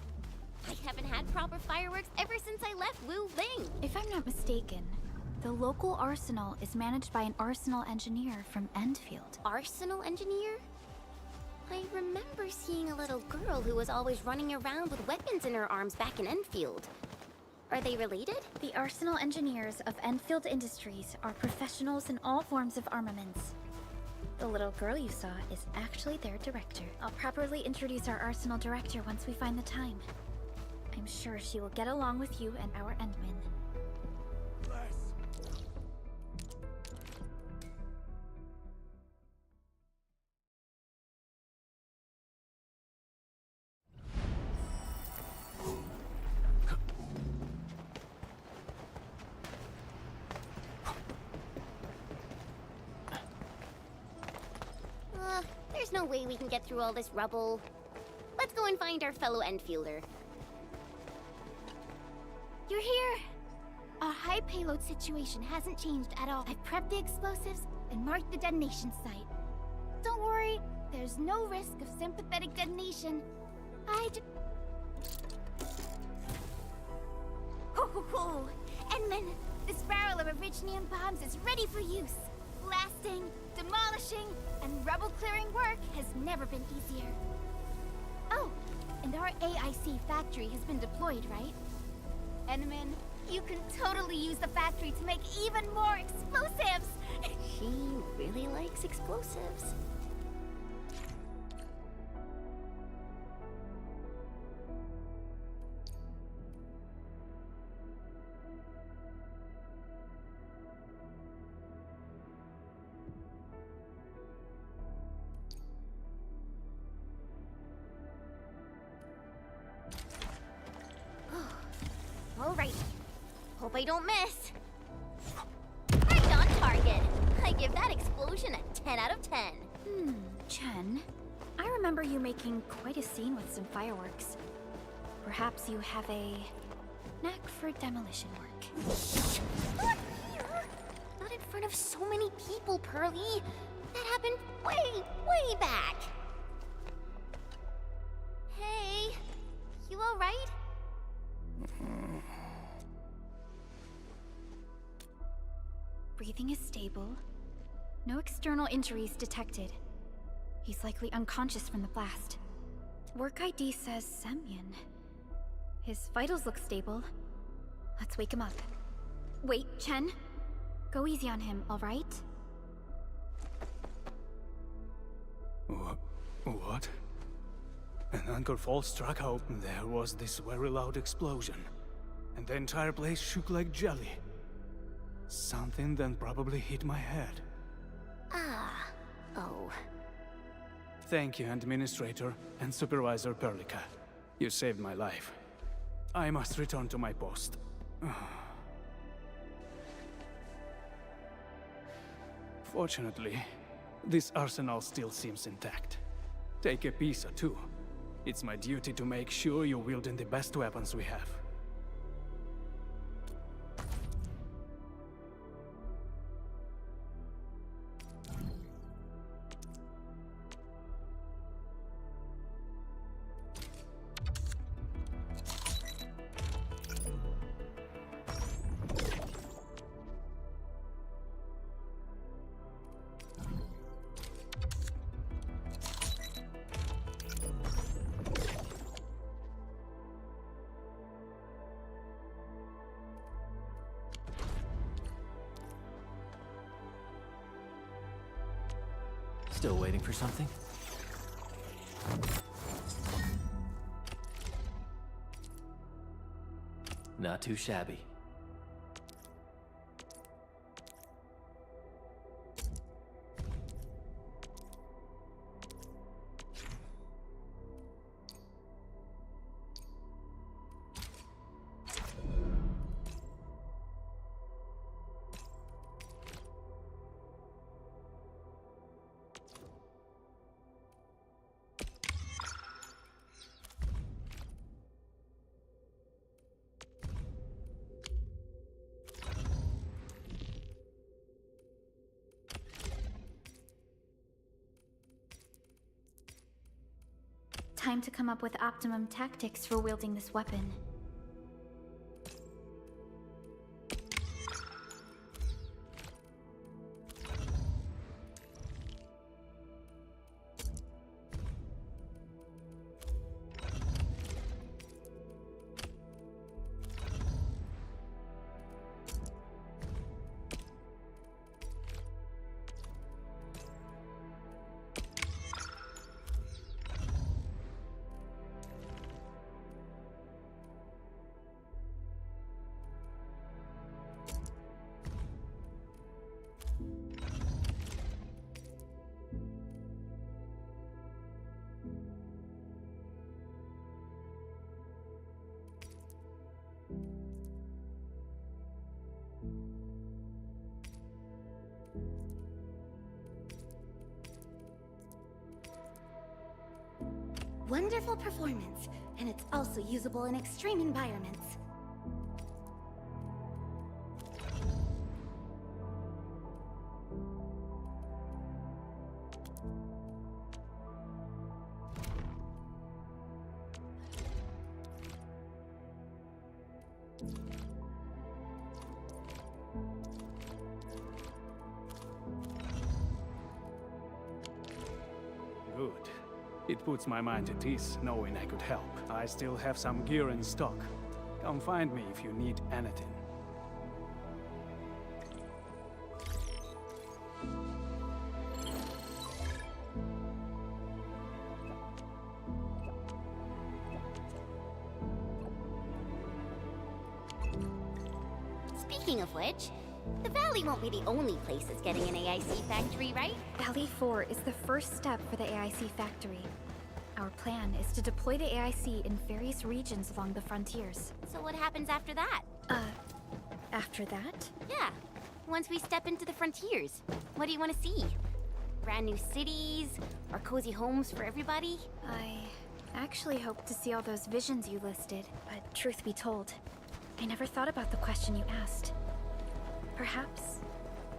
I haven't had proper fireworks ever since I left Wu Ling. If I'm not mistaken, the local arsenal is managed by an arsenal engineer from Endfield. Arsenal engineer? I remember seeing a little girl who was always running around with weapons in her arms back in Enfield. Are they related? The arsenal engineers of Enfield Industries are professionals in all forms of armaments. The little girl you saw is actually their director. I'll properly introduce our arsenal director once we find the time. I'm sure she will get along with you and our Endmen. There's no way we can get through all this rubble. Let's go and find our fellow Enfielder. You're here! Our high payload situation hasn't changed at all. I've prepped the explosives and marked the detonation site. Don't worry, there's no risk of sympathetic detonation. Ho ho ho! Endman, this barrel of Originium bombs is ready for use. Blasting, demolishing, and rubble-clearing work has never been easier. Oh, and our AIC factory has been deployed, right? Endman, you can totally use the factory to make even more explosives! She really likes explosives. Alright. Hope I don't miss. Right on target. I give that explosion a 10 out of 10. Chen, I remember you making quite a scene with some fireworks. Perhaps you have a knack for demolition work. Not here! Not in front of so many people, Pearly. That happened way back. Hey, you alright? Breathing is stable. No external injuries detected. He's likely unconscious from the blast. Work ID says Semyon. His vitals look stable. Let's wake him up. Wait, Chen. Go easy on him, alright? What? An anchor fault struck out and there was this very loud explosion. And the entire place shook like jelly. Something then probably hit my head. Oh. Thank you, Administrator and Supervisor Perlica. You saved my life. I must return to my post. Fortunately, this arsenal still seems intact. Take a piece or two. It's my duty to make sure you're wielding the best weapons we have. Still waiting for something? Not too shabby. time to come up with optimum tactics for wielding this weapon. Wonderful performance, and it's also usable in extreme environments. Good. It puts my mind at ease knowing I could help. I still have some gear in stock. Come find me if you need anything. Speaking of which, the Valley won't be the only place that's getting an AIC factory, right? Valley 4 is the first step for the AIC factory. Our plan is to deploy the AIC in various regions along the frontiers. So what happens after that? After that? Yeah, once we step into the frontiers. What do you want to see? Brand new cities? Or cozy homes for everybody? I actually hoped to see all those visions you listed, but truth be told, I never thought about the question you asked. Perhaps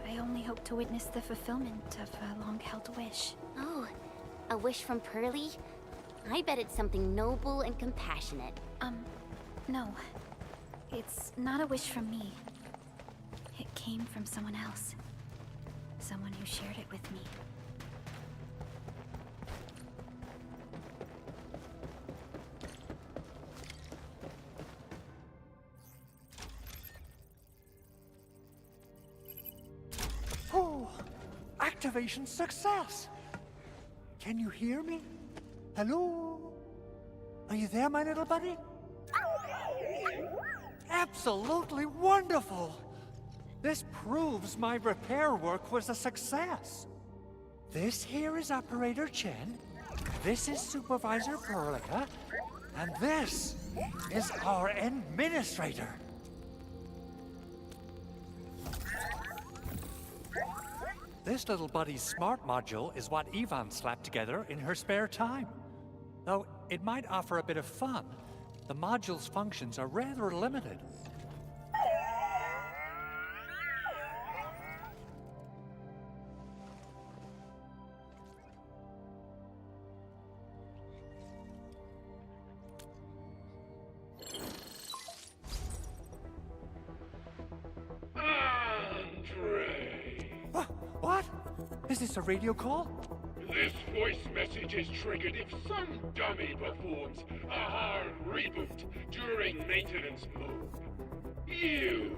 I only hope to witness the fulfillment of a long-held wish. Oh, a wish from Pearly? I bet it's something noble and compassionate. No. It's not a wish from me. It came from someone else. Someone who shared it with me. Oh, activation success! Can you hear me? Hello? Are you there, my little buddy? Absolutely wonderful! This proves my repair work was a success. This here is Operator Chen, this is Supervisor Perlica, and this is our Administrator. This little buddy's smart module is what Yvonne slapped together in her spare time. Though it might offer a bit of fun, the module's functions are rather limited. What? Is this a radio call? This voice message is triggered if some dummy performs a hard reboot during maintenance mode. You!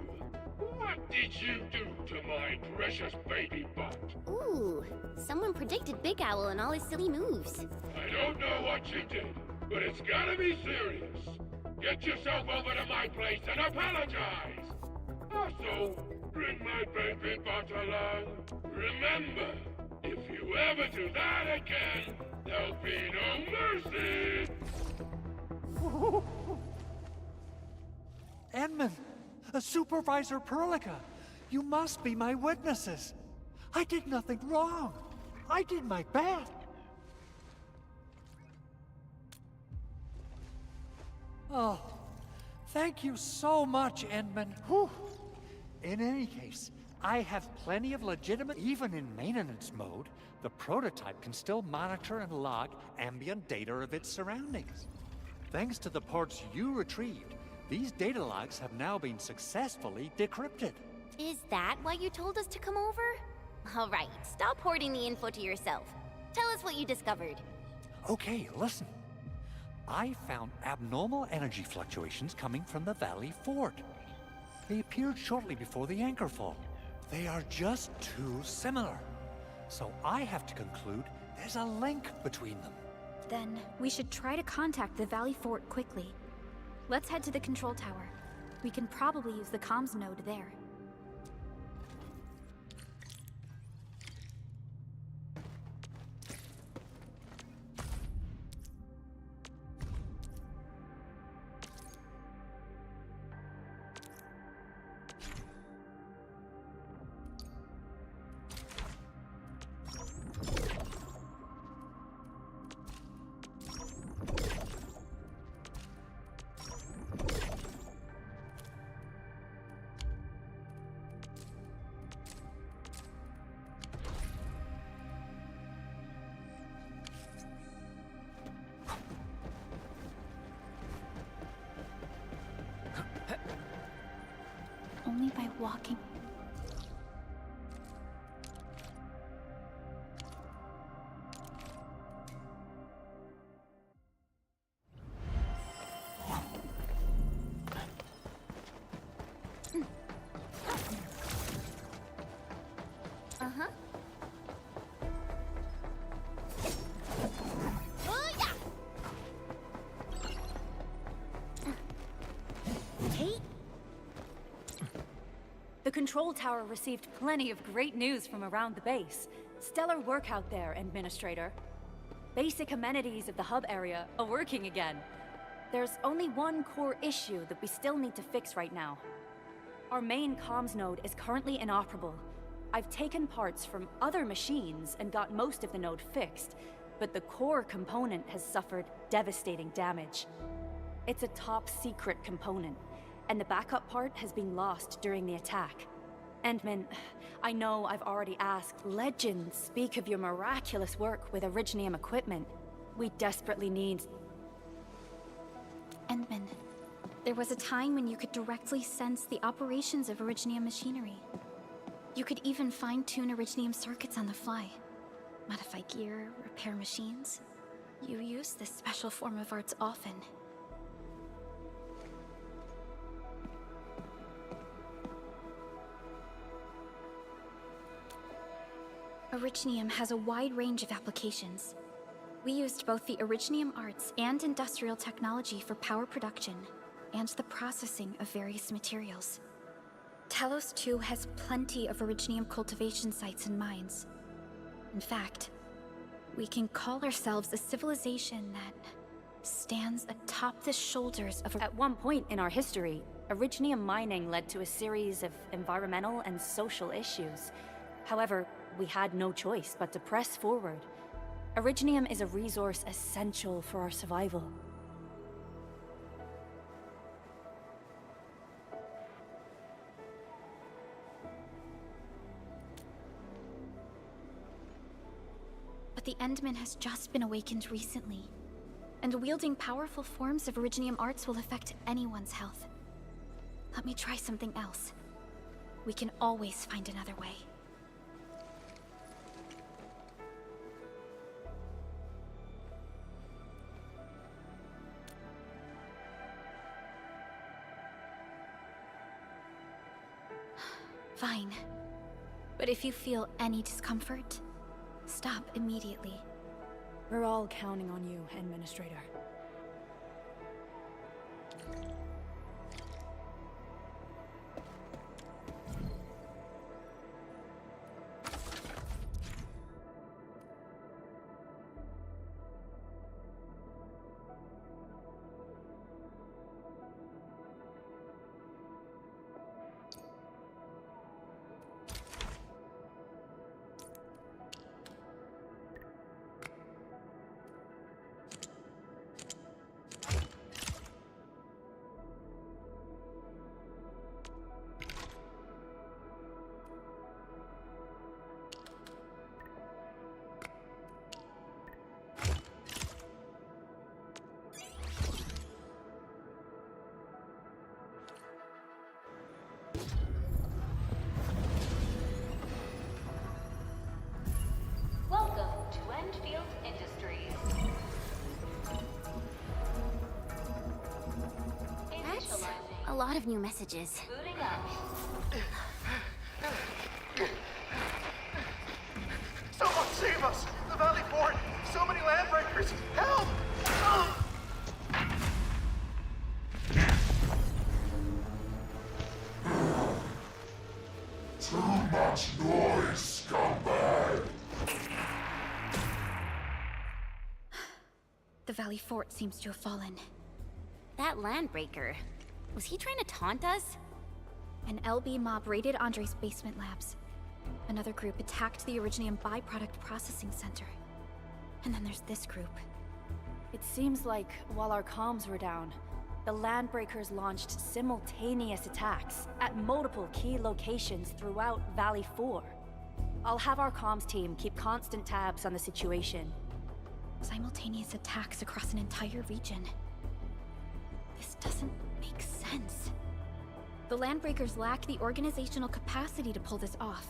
What did you do to my precious baby butt? Ooh, someone predicted Big Owl and all his silly moves. I don't know what you did, but it's gotta be serious. Get yourself over to my place and apologize. Also, bring my baby butt along. Remember, if you ever do that again, there'll be no mercy! Edmund, Supervisor Perlica, you must be my witnesses. I did nothing wrong. I did my best. Oh, thank you so much, Edmund. Whew. In any case, I have plenty of legitimate... Even in maintenance mode, the prototype can still monitor and log ambient data of its surroundings. Thanks to the parts you retrieved, these data logs have now been successfully decrypted. Is that why you told us to come over? All right, stop hoarding the info to yourself. Tell us what you discovered. Okay, listen. I found abnormal energy fluctuations coming from the Valley Fort. They appeared shortly before the anchor fall. They are just too similar. So I have to conclude there's a link between them. Then we should try to contact the Valley Fort quickly. Let's head to the control tower. We can probably use the comms node there. Only by walking. Uh-huh. Kate? The control tower received plenty of great news from around the base. Stellar work out there, Administrator. Basic amenities of the hub area are working again. There's only one core issue that we still need to fix right now. Our main comms node is currently inoperable. I've taken parts from other machines and got most of the node fixed, but the core component has suffered devastating damage. It's a top-secret component, and the backup part has been lost during the attack. Endman, I know I've already asked. Legends speak of your miraculous work with Originium equipment. We desperately need... Endman, there was a time when you could directly sense the operations of Originium machinery. You could even fine-tune Originium circuits on the fly. Modify gear, repair machines. You use this special form of arts often. Originium has a wide range of applications. We used both the Originium arts and industrial technology for power production, and the processing of various materials. Talos 2 has plenty of Originium cultivation sites and mines. In fact, we can call ourselves a civilization that stands atop the shoulders of At one point in our history, Originium mining led to a series of environmental and social issues. However, we had no choice but to press forward. Originium is a resource essential for our survival. But the Endman has just been awakened recently, and wielding powerful forms of Originium arts will affect anyone's health. Let me try something else. We can always find another way. Fine. But if you feel any discomfort, stop immediately. We're all counting on you, Administrator. lot of new messages. Booting up. Someone save us! The Valley Fort! So many landbreakers! Help! Too much noise, scumbag! The Valley Fort seems to have fallen. That landbreaker, was he trying to taunt us? An LB mob raided Andre's basement labs. Another group attacked the Originium byproduct processing center. And then there's this group. It seems like while our comms were down, the Landbreakers launched simultaneous attacks at multiple key locations throughout Valley 4. I'll have our comms team keep constant tabs on the situation. Simultaneous attacks across an entire region. This doesn't make sense. The Landbreakers lack the organizational capacity to pull this off.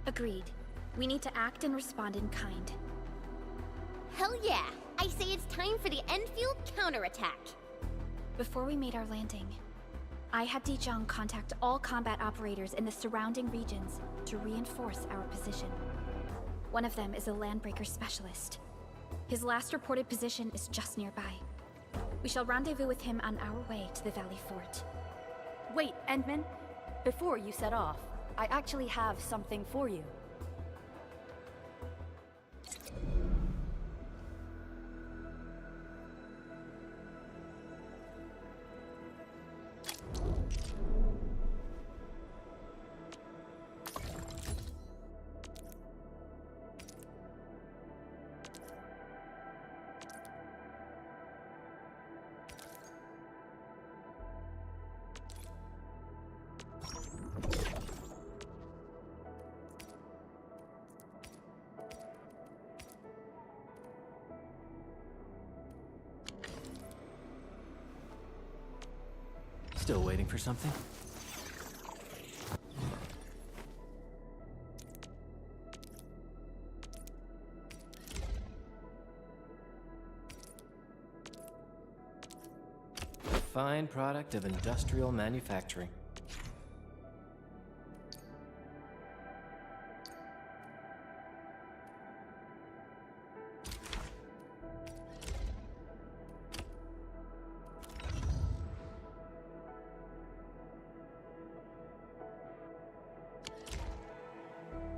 Agreed. We need to act and respond in kind. Hell yeah! I say it's time for the Endfield counterattack. Before we made our landing, I had Dijong contact all combat operators in the surrounding regions to reinforce our position. One of them is a Landbreaker specialist. His last reported position is just nearby. We shall rendezvous with him on our way to the Valley Fort. Wait, Endman. Before you set off, I actually have something for you. Still waiting for something? Fine product of industrial manufacturing.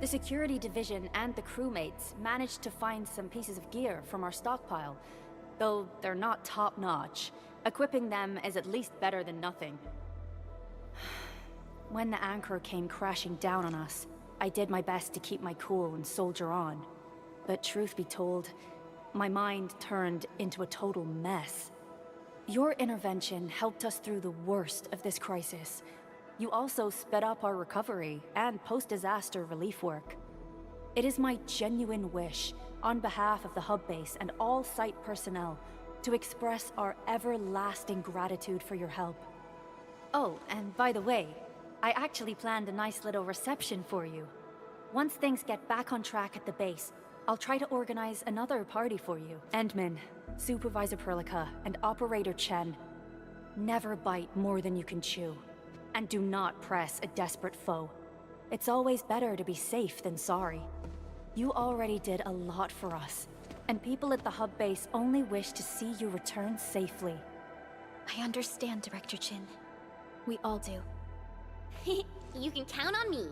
The security division and the crewmates managed to find some pieces of gear from our stockpile, though they're not top-notch. Equipping them is at least better than nothing. When the anchor came crashing down on us, I did my best to keep my cool and soldier on. But truth be told, my mind turned into a total mess. Your intervention helped us through the worst of this crisis. You also sped up our recovery and post-disaster relief work. It is my genuine wish, on behalf of the hub base and all site personnel, to express our everlasting gratitude for your help. Oh, and by the way, I actually planned a nice little reception for you. Once things get back on track at the base, I'll try to organize another party for you. Endman, Supervisor Perlica, and Operator Chen, never bite more than you can chew. And do not press a desperate foe. It's always better to be safe than sorry. You already did a lot for us, and people at the hub base only wish to see you return safely. I understand, Director Chin. We all do. You can count on me.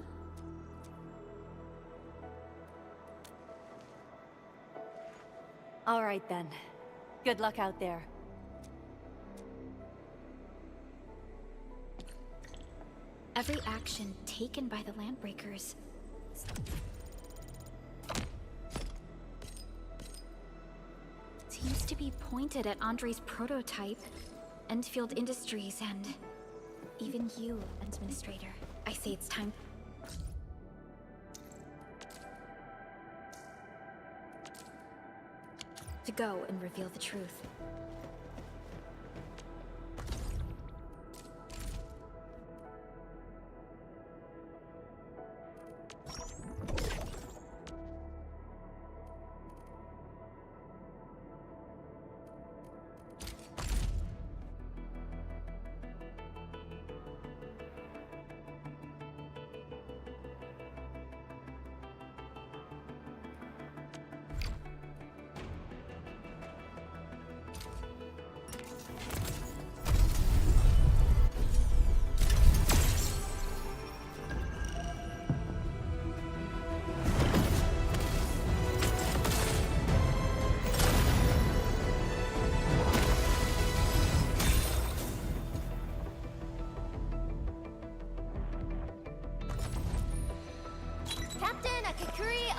All right then. Good luck out there. Every action taken by the Landbreakers seems to be pointed at Andre's prototype, Endfield Industries, and even you, Administrator. I say it's time to go and reveal the truth.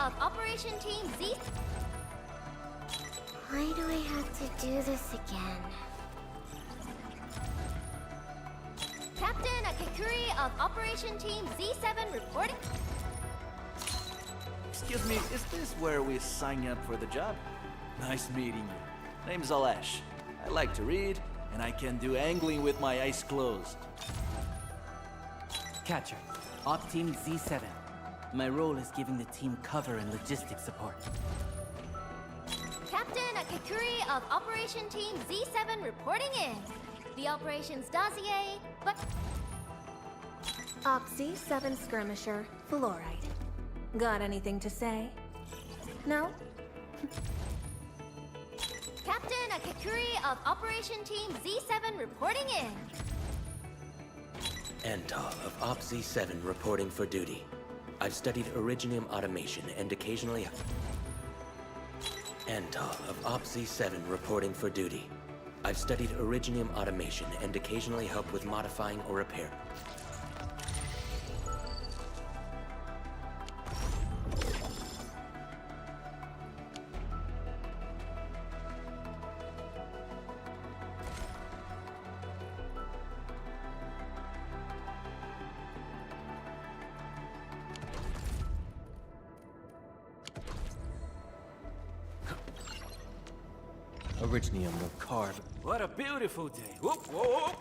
of Operation Team Z. Why do I have to do this again? Captain Akikuri of Operation Team Z7 reporting. Excuse me, is this where we sign up for the job? Nice meeting you. Name's Alesh. I like to read, and I can do angling with my eyes closed. Catcher, Op Team Z7. My role is giving the team cover and logistics support. Captain Akikuri of Operation Team Z7 reporting in. The operations dossier, but... Op Z7 skirmisher, Fluoride. Got anything to say? No? Captain Akikuri of Operation Team Z7 reporting in. Antal of Op Z7 reporting for duty. I've studied Originium automation and occasionally... Antal of Op Z7 reporting for duty. I've studied Originium automation and occasionally help with modifying or repair. Originium will carve. What a beautiful day. Whoop, whoa, whoa.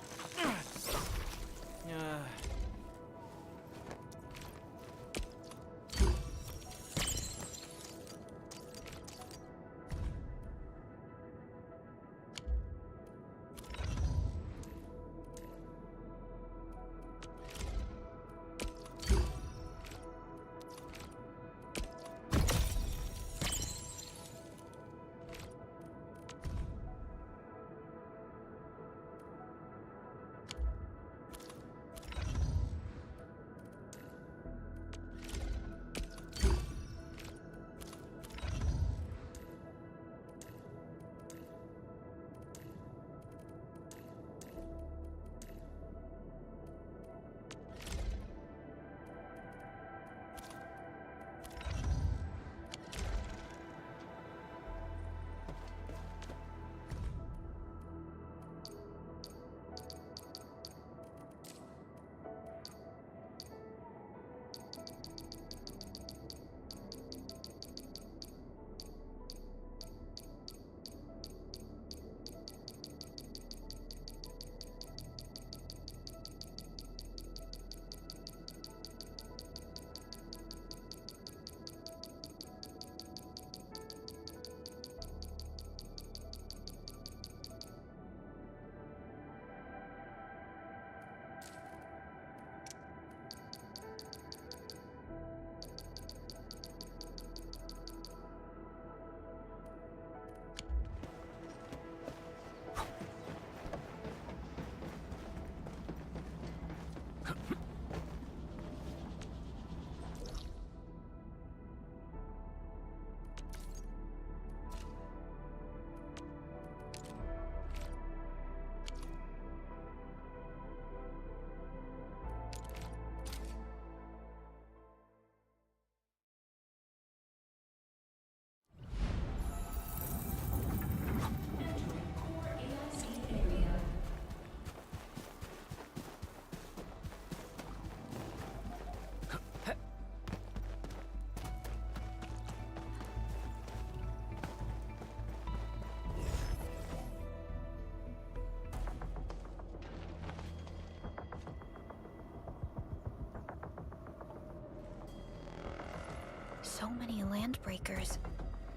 So many landbreakers.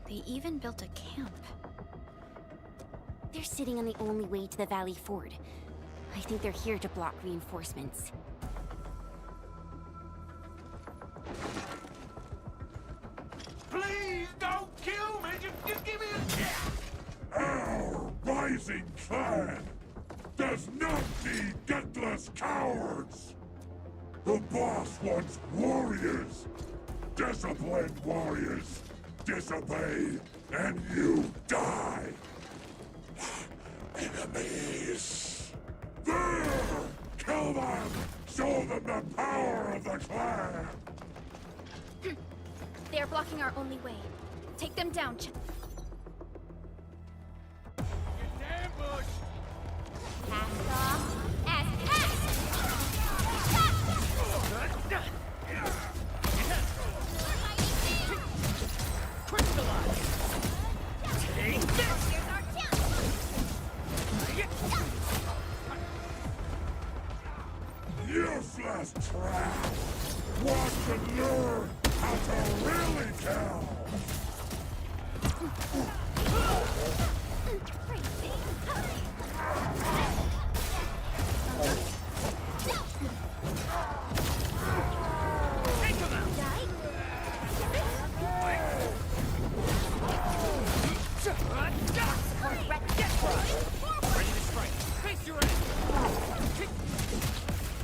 They even built a camp. They're sitting on the only way to the Valley Ford. I think they're here to block reinforcements. Please don't kill me! Just give me a chance! Our rising clan does not need gutless cowards! The boss wants warriors! Disciplined warriors! Disobey, and you die! Enemies! There! Kill them! Show them the power of the clan! They are blocking our only way. Take them down, Ambush! Cast off as cast! Take this! Here's our chance! Useless trap! Want to learn how to really kill!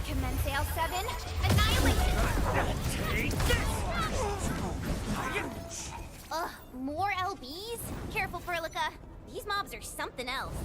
Commence L7, annihilation! Ugh, more LBs? Careful, Furlica. These mobs are something else.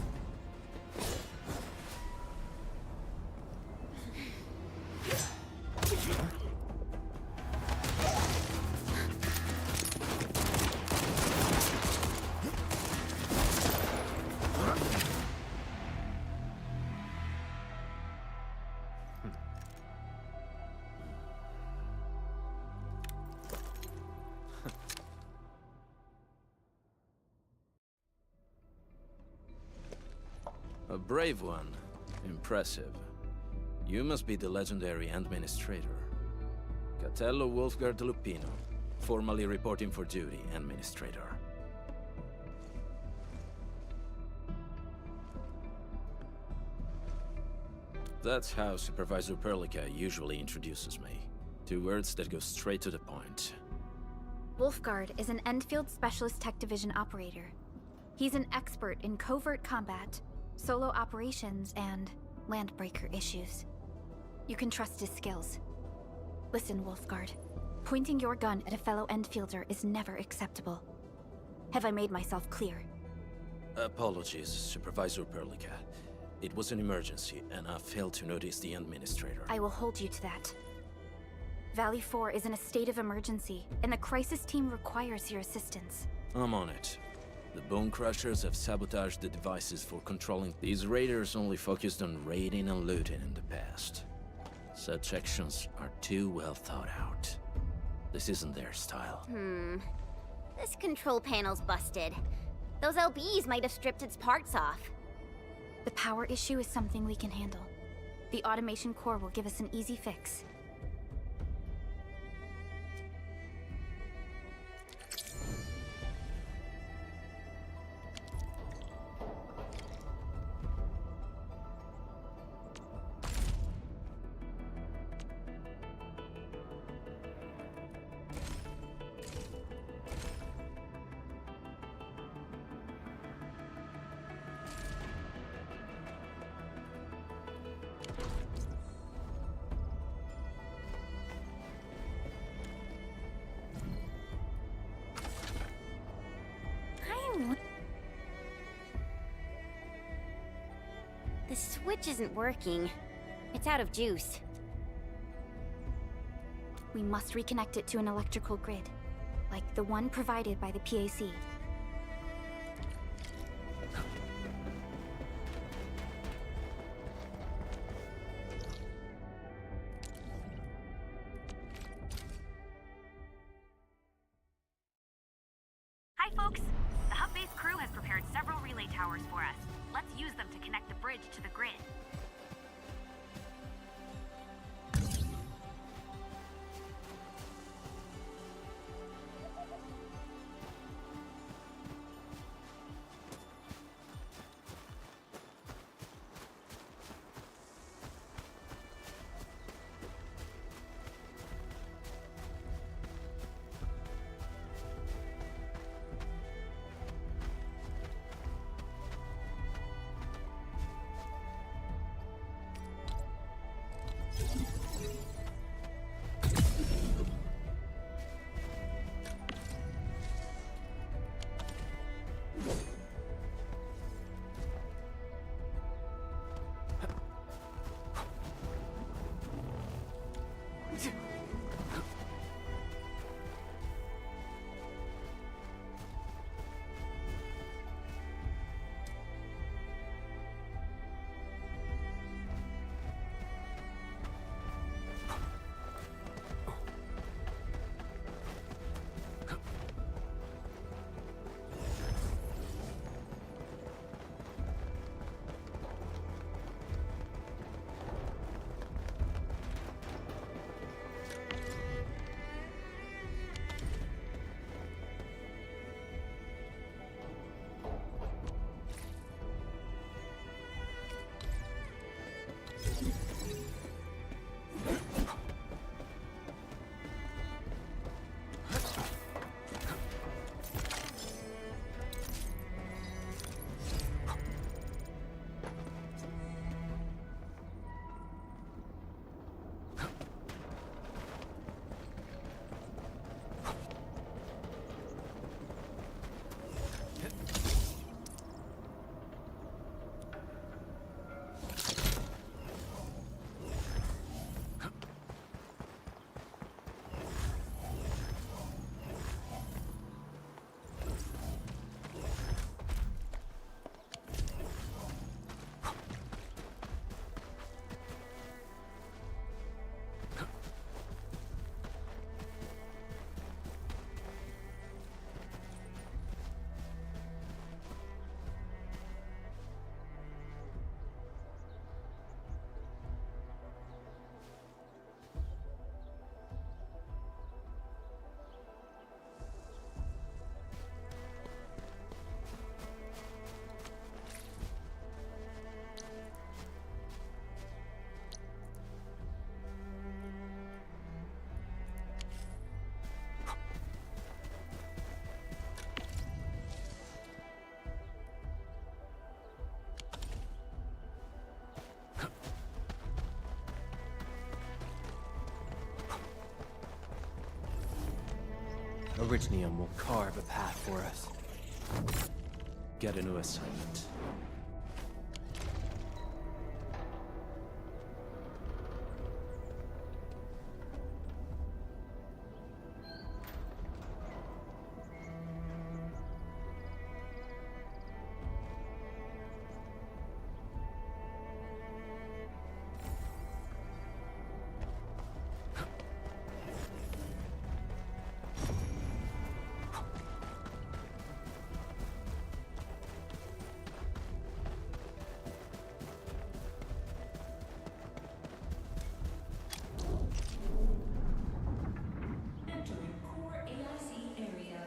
A brave one. Impressive. You must be the legendary Administrator. Catello Wolfgard Lupino, formally reporting for duty, Administrator. That's how Supervisor Perlica usually introduces me. 2 words that go straight to the point. Wolfgard is an Endfield Specialist Tech Division operator. He's an expert in covert combat, solo operations, and landbreaker issues. You can trust his skills. Listen, Wolfgard. Pointing your gun at a fellow Endfielder is never acceptable. Have I made myself clear? Apologies, Supervisor Perlica. It was an emergency, and I failed to notice the Administrator. I will hold you to that. Valley 4 is in a state of emergency, and the crisis team requires your assistance. I'm on it. The Bone Crushers have sabotaged the devices for controlling. These raiders only focused on raiding and looting in the past. Such actions are too well thought out. This isn't their style. This control panel's busted. Those LBs might have stripped its parts off. The power issue is something we can handle. The automation core will give us an easy fix. The switch isn't working. It's out of juice. We must reconnect it to an electrical grid, like the one provided by the PAC. Hi, folks. The hub-base crew has prepared several relay towers for us. Let's use them to connect the bridge to the grid. Originium will carve a path for us. Get a new assignment. Entering core AIC area.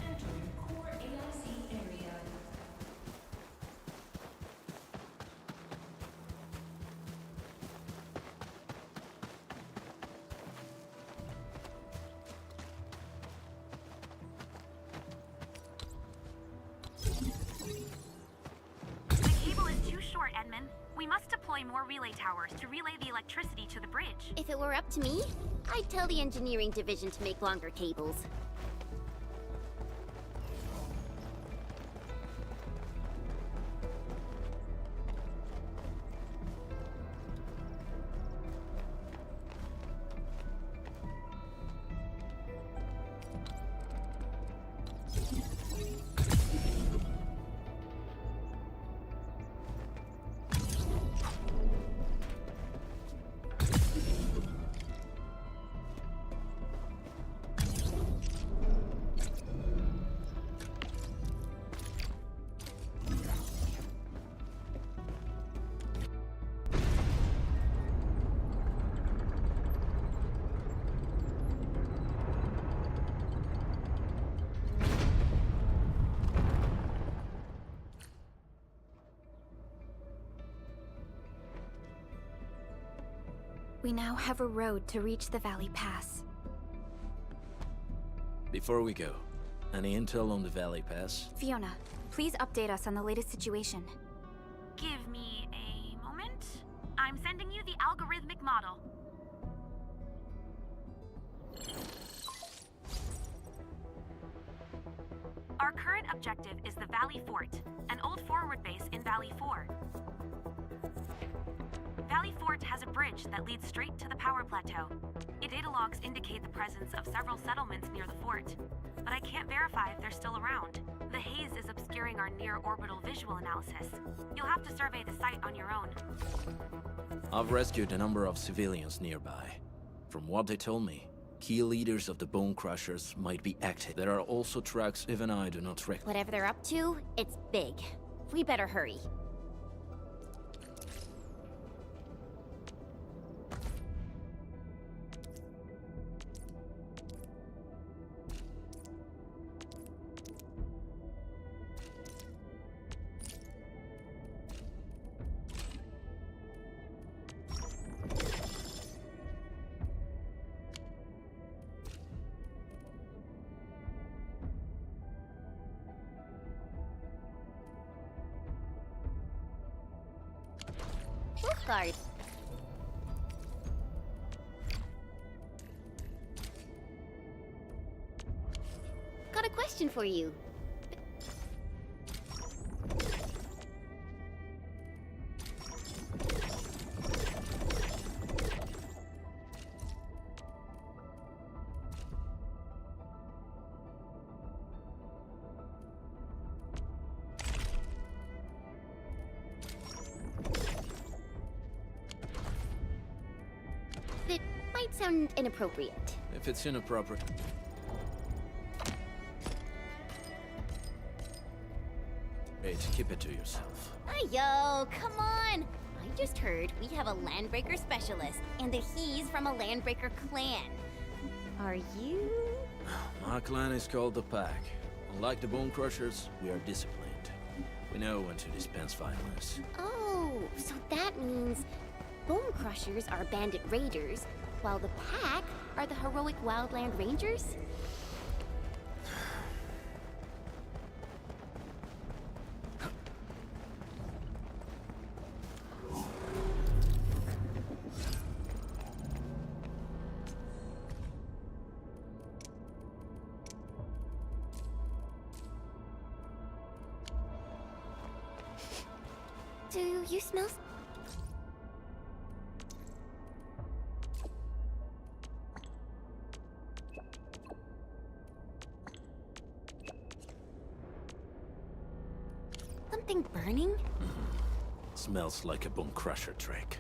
Entering core AIC area. The cable is too short, Edmund. We must deploy more relay towers to relay the electricity to the bridge. If it were up to me, I'd tell the engineering division to make longer cables. We now have a road to reach the Valley Pass. Before we go, any intel on the Valley Pass? Fiona, please update us on the latest situation. Give me a moment. I'm sending you the algorithmic model. Our current objective is the Valley Fort, an old forward base in Valley 4. Valley Fort has a bridge that leads straight to the power plateau. The data logs indicate the presence of several settlements near the fort, but I can't verify if they're still around. The haze is obscuring our near-orbital visual analysis. You'll have to survey the site on your own. I've rescued a number of civilians nearby. From what they told me, key leaders of the Bone Crushers might be active. There are also tracks even I do not recognize. Whatever they're up to, it's big. We better hurry. Guard. Got a question for you. It might sound inappropriate. If it's inappropriate. Great, keep it to yourself. Yo, come on! I just heard we have a Landbreaker specialist, and that he's from a Landbreaker clan. Are you? My clan is called the Pack. Unlike the Bone Crushers, we are disciplined. We know when to dispense violence. Oh, so that means Bone Crushers are bandit raiders, while the Pack are the heroic Wildland Rangers? Do you smell? Something burning? Smells like a Bone Crusher trick.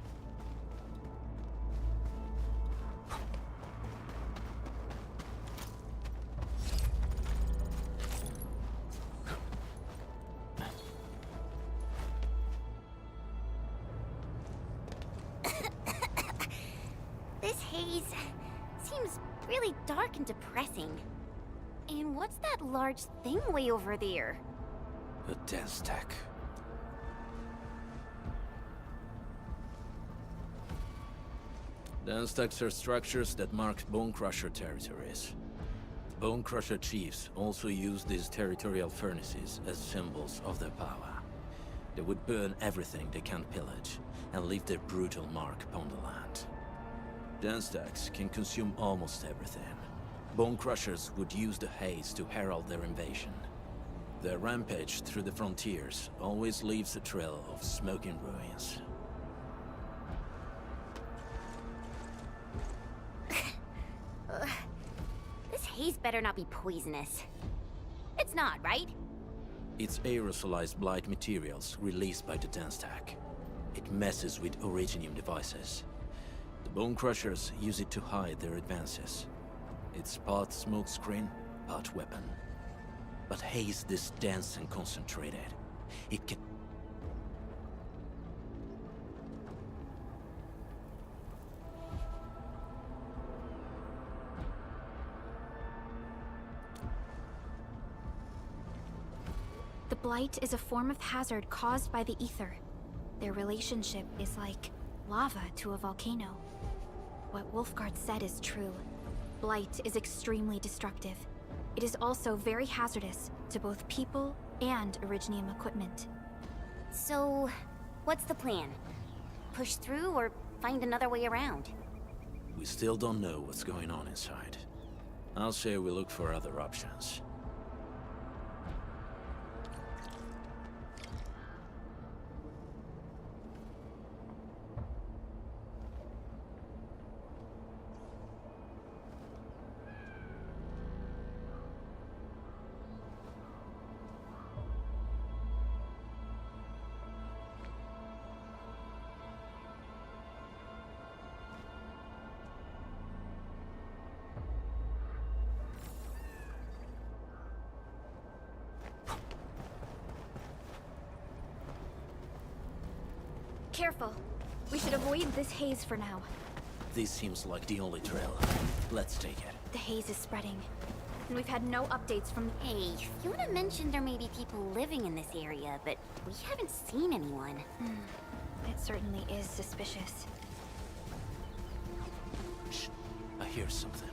This haze seems really dark and depressing. And what's that large thing way over there? A dense tech. Dense techs are structures that mark Bone Crusher territories. Bone Crusher chiefs also use these territorial furnaces as symbols of their power. They would burn everything they can pillage, and leave their brutal mark upon the land. Dense techs can consume almost everything. Bone Crushers would use the haze to herald their invasion. Their rampage through the frontiers always leaves a trail of smoking ruins. This haze better not be poisonous. It's not, right? It's aerosolized blight materials released by the dense tech. It messes with Originium devices. The Bone Crushers use it to hide their advances. It's part smokescreen, part weapon. But haze this dense and concentrated. It can... The blight is a form of hazard caused by the ether. Their relationship is like lava to a volcano. what Wolfguard said is true. Blight is extremely destructive. It is also very hazardous to both people and Originium equipment. So, what's the plan? Push through or find another way around? We still don't know what's going on inside. I'll say we look for other options. Careful. We should avoid this haze for now. This seems like the only trail. Let's take it. The haze is spreading, and we've had no updates from... Hey, Fiona mentioned there may be people living in this area, but we haven't seen anyone. It certainly is suspicious. Shh. I hear something.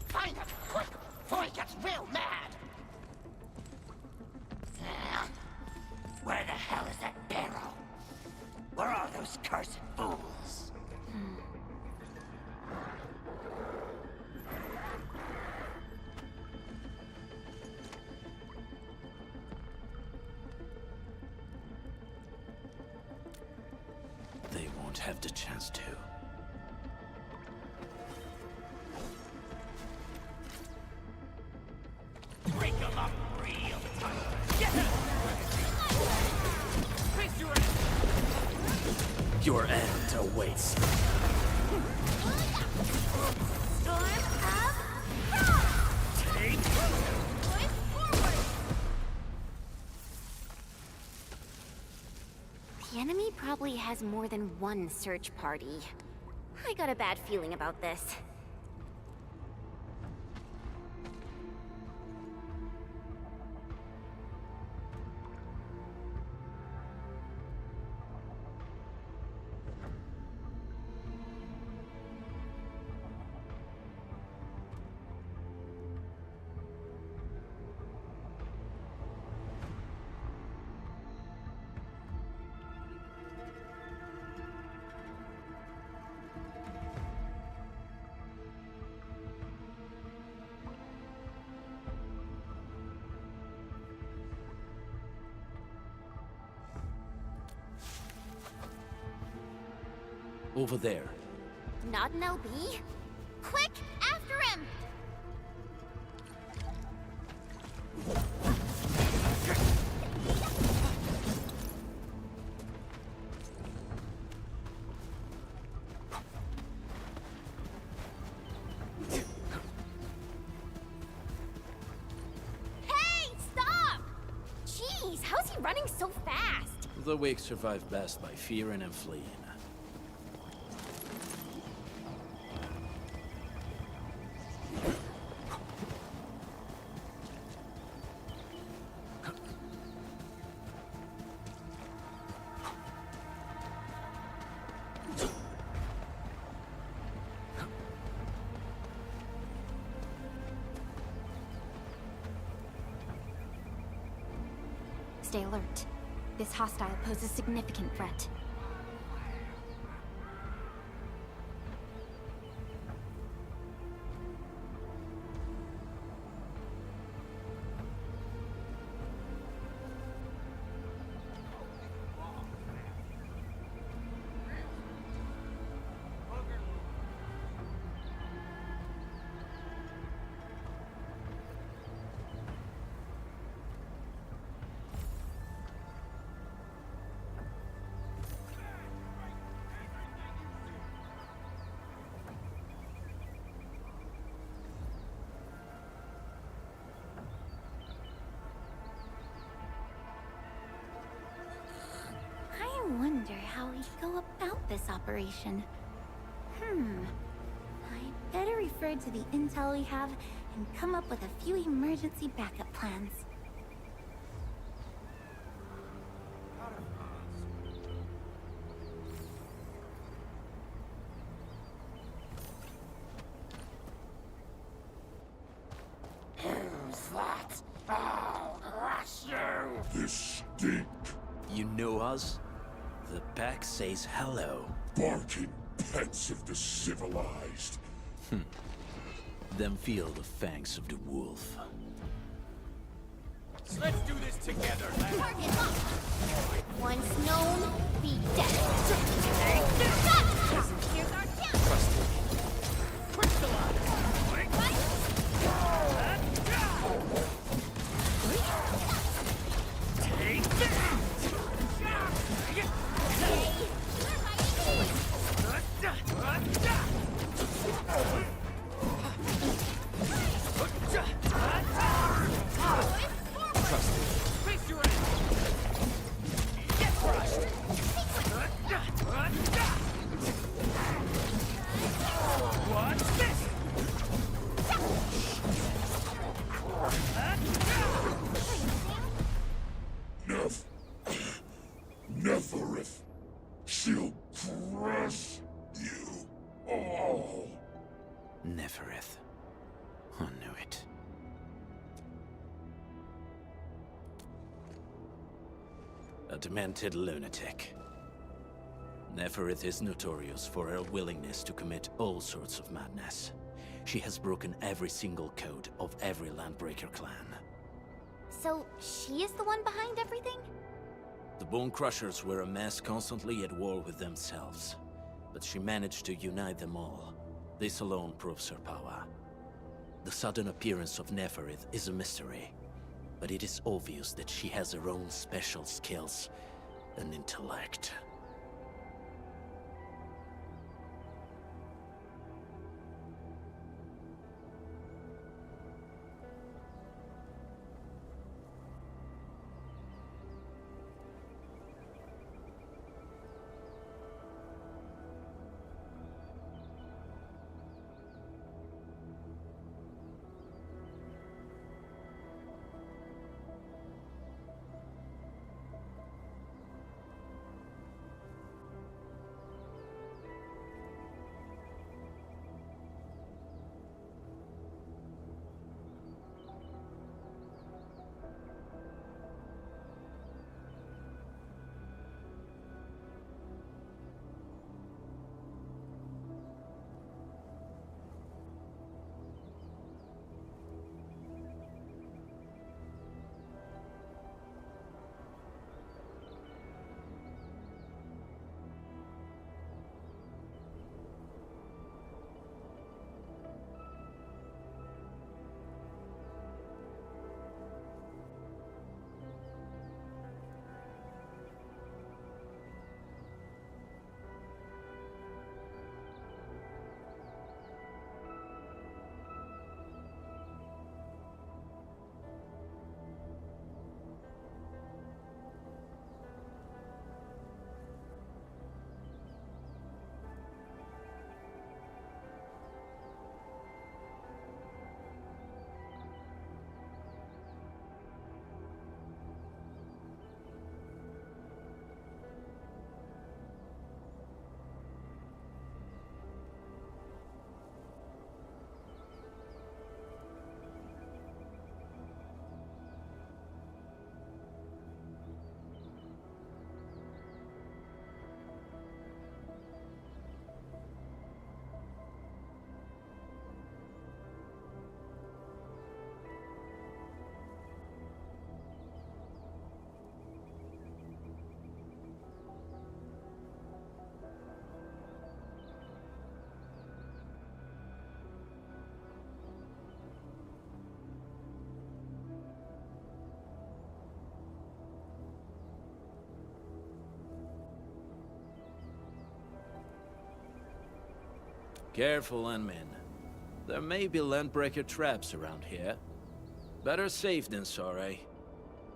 Find him, quick, before he gets real mad! Where the hell is that barrel? Where are those cursed fools? They won't have the chance to. Break them up real tight. Your end awaits. Storm up! Take! Push forward! The enemy probably has more than one search party. I got a bad feeling about this. Over there. Not an LB? Quick, after him! Hey, stop! Jeez, how's he running so fast? The weak survive best by fearing and fleeing. Stay alert. This hostile poses significant threat. I wonder how we go about this operation. I better refer to the intel we have and come up with a few emergency backup plans. stink. You know us? The pack says hello. Barking pets of the civilized. Then feel the fangs of the wolf. Let's do this together, lad. Target locked. Once known, be dead. Here's our chance. Trust me. Crystallize. Take this. Face your enemy. Get crushed. What's this? Neferith. She'll crush you all. Neferith. I knew it. A demented lunatic. Neferith is notorious for her willingness to commit all sorts of madness. She has broken every single code of every Landbreaker clan. So, she is the one behind everything? The Bone Crushers were a mess constantly at war with themselves, but she managed to unite them all. This alone proves her power. The sudden appearance of Neferith is a mystery, but it is obvious that she has her own special skills and intellect. Careful, Landmen. There may be Landbreaker traps around here. Better safe than sorry.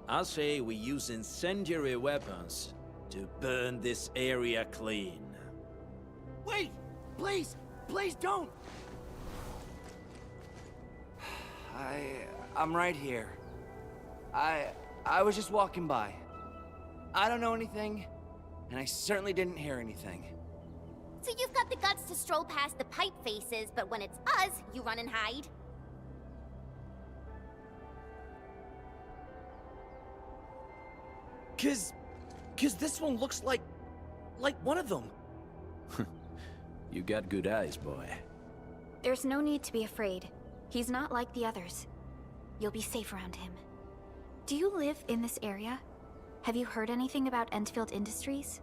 I say we use incendiary weapons to burn this area clean. Wait! Please! Please don't! I'm right here. I was just walking by. I don't know anything, and I certainly didn't hear anything. So you've got the guts to stroll past the pipe faces, but when it's us, you run and hide? Cause this one looks like one of them. You got good eyes, boy. There's no need to be afraid. He's not like the others. You'll be safe around him. Do you live in this area? Have you heard anything about Endfield Industries?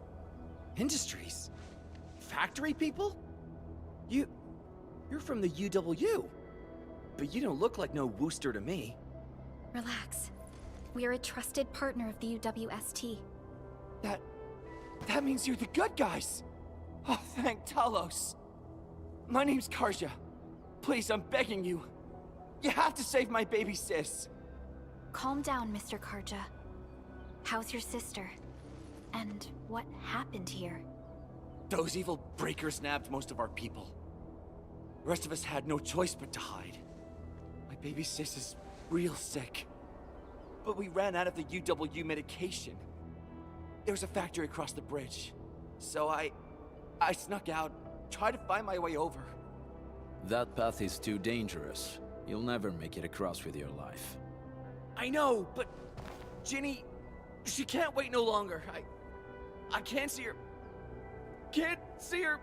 Industries? Factory people? You're from the UW. But you don't look like no Wooster to me. Relax. We are a trusted partner of the UWST. That means you're the good guys! Oh, thank Talos. My name's Karja. Please, I'm begging you. You have to save my baby sis. Calm down, Mr. Karja. How's your sister? And what happened here? Those evil breakers nabbed most of our people. The rest of us had no choice but to hide. My baby sis is real sick. But we ran out of the UW medication. There was a factory across the bridge. So I snuck out, tried to find my way over. That path is too dangerous. You'll never make it across with your life. I know, but Ginny, she can't wait no longer. I can't see her. Can't see her.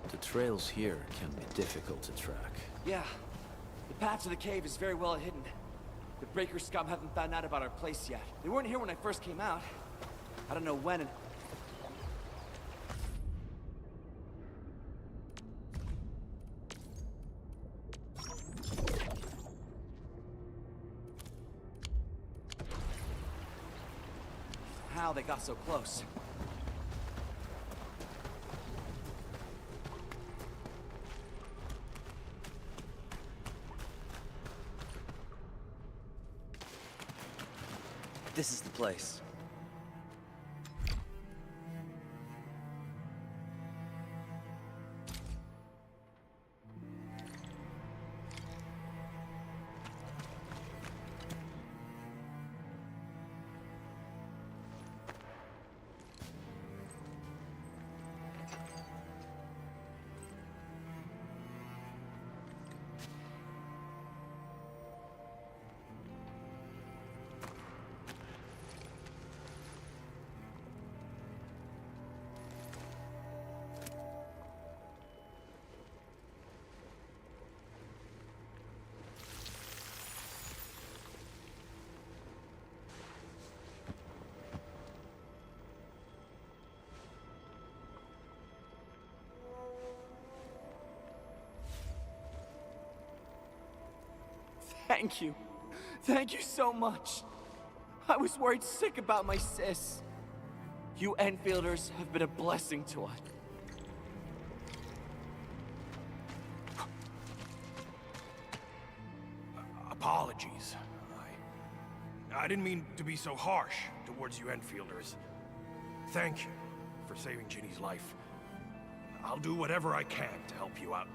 The trails here can be difficult to track. Yeah. The path to the cave is very well hidden. The Breaker scum haven't found out about our place yet. They weren't here when I first came out. I don't know when and... how they got so close. This is the place. Thank you. Thank you so much. I was worried sick about my sis. You Enfielders have been a blessing to us. Apologies. I didn't mean to be so harsh towards you Enfielders. Thank you for saving Ginny's life. I'll do whatever I can to help you out.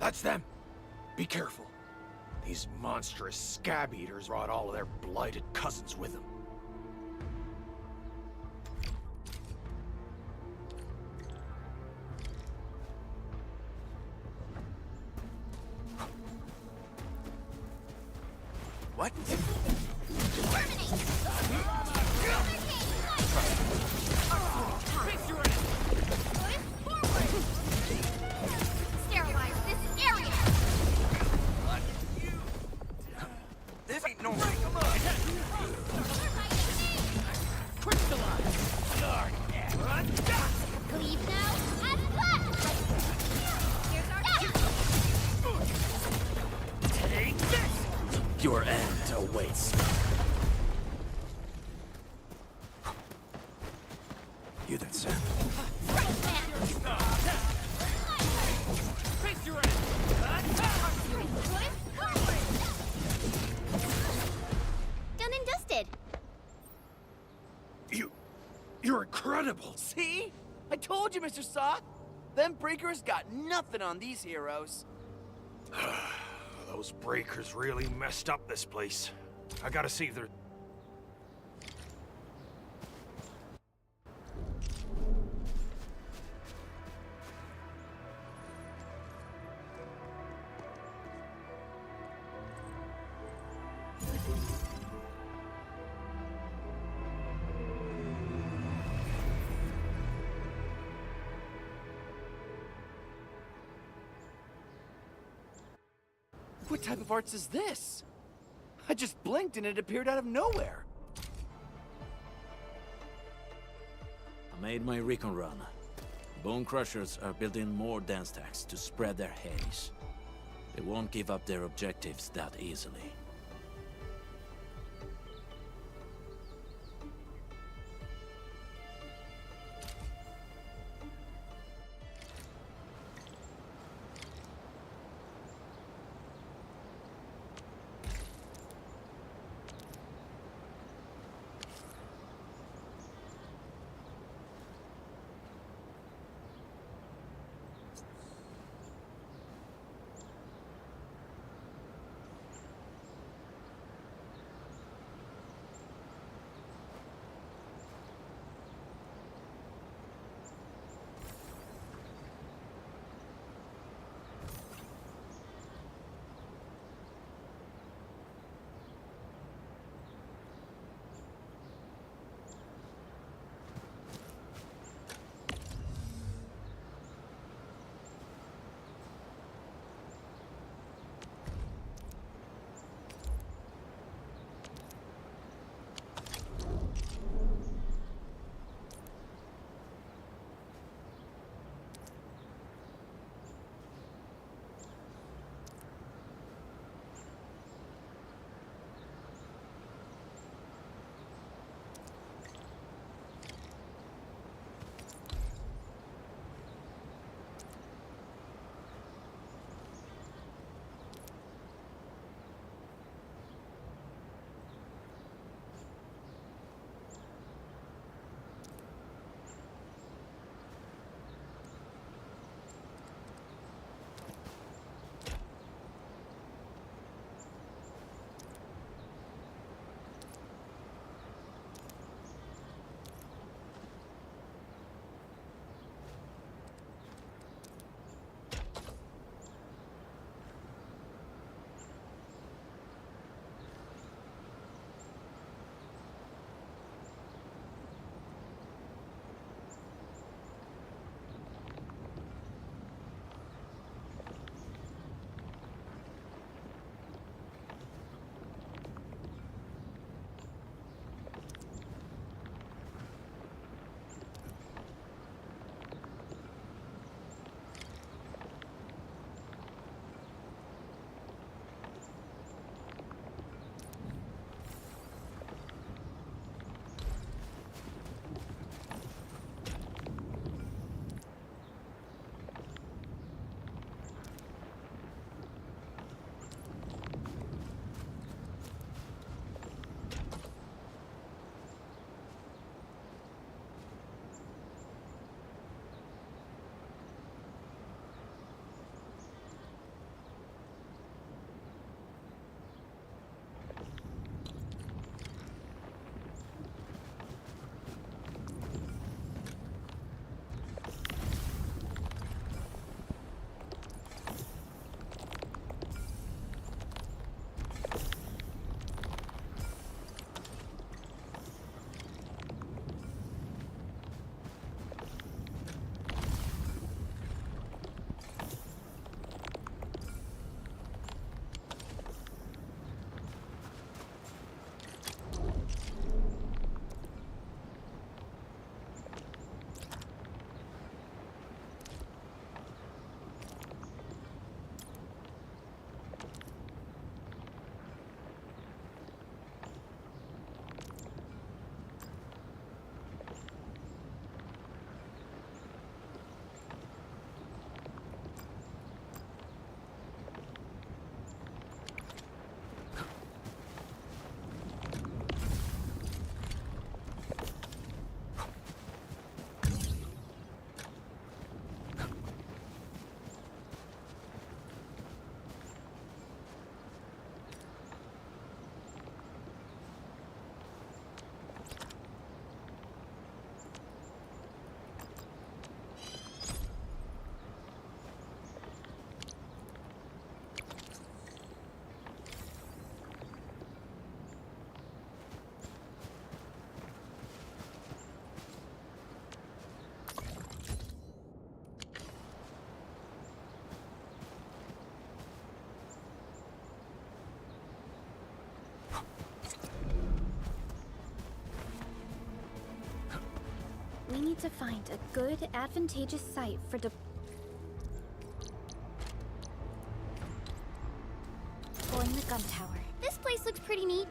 That's them! Be careful. These monstrous scab eaters brought all of their blighted cousins with them. What? Sterilize this area! This ain't normal. Leave now and left! Here's our Take this! Your end awaits. You that Sam. Done and dusted. You're incredible! See? I told you, Mr. Sock. Them breakers got nothing on these heroes. Those breakers really messed up this place. I gotta see if they're... What type of arts is this? I just blinked and it appeared out of nowhere. I made my recon run. Bone Crushers are building more dance stacks to spread their haze. They won't give up their objectives that easily. We need to find a good, advantageous site for deploying the gun tower. This place looks pretty neat.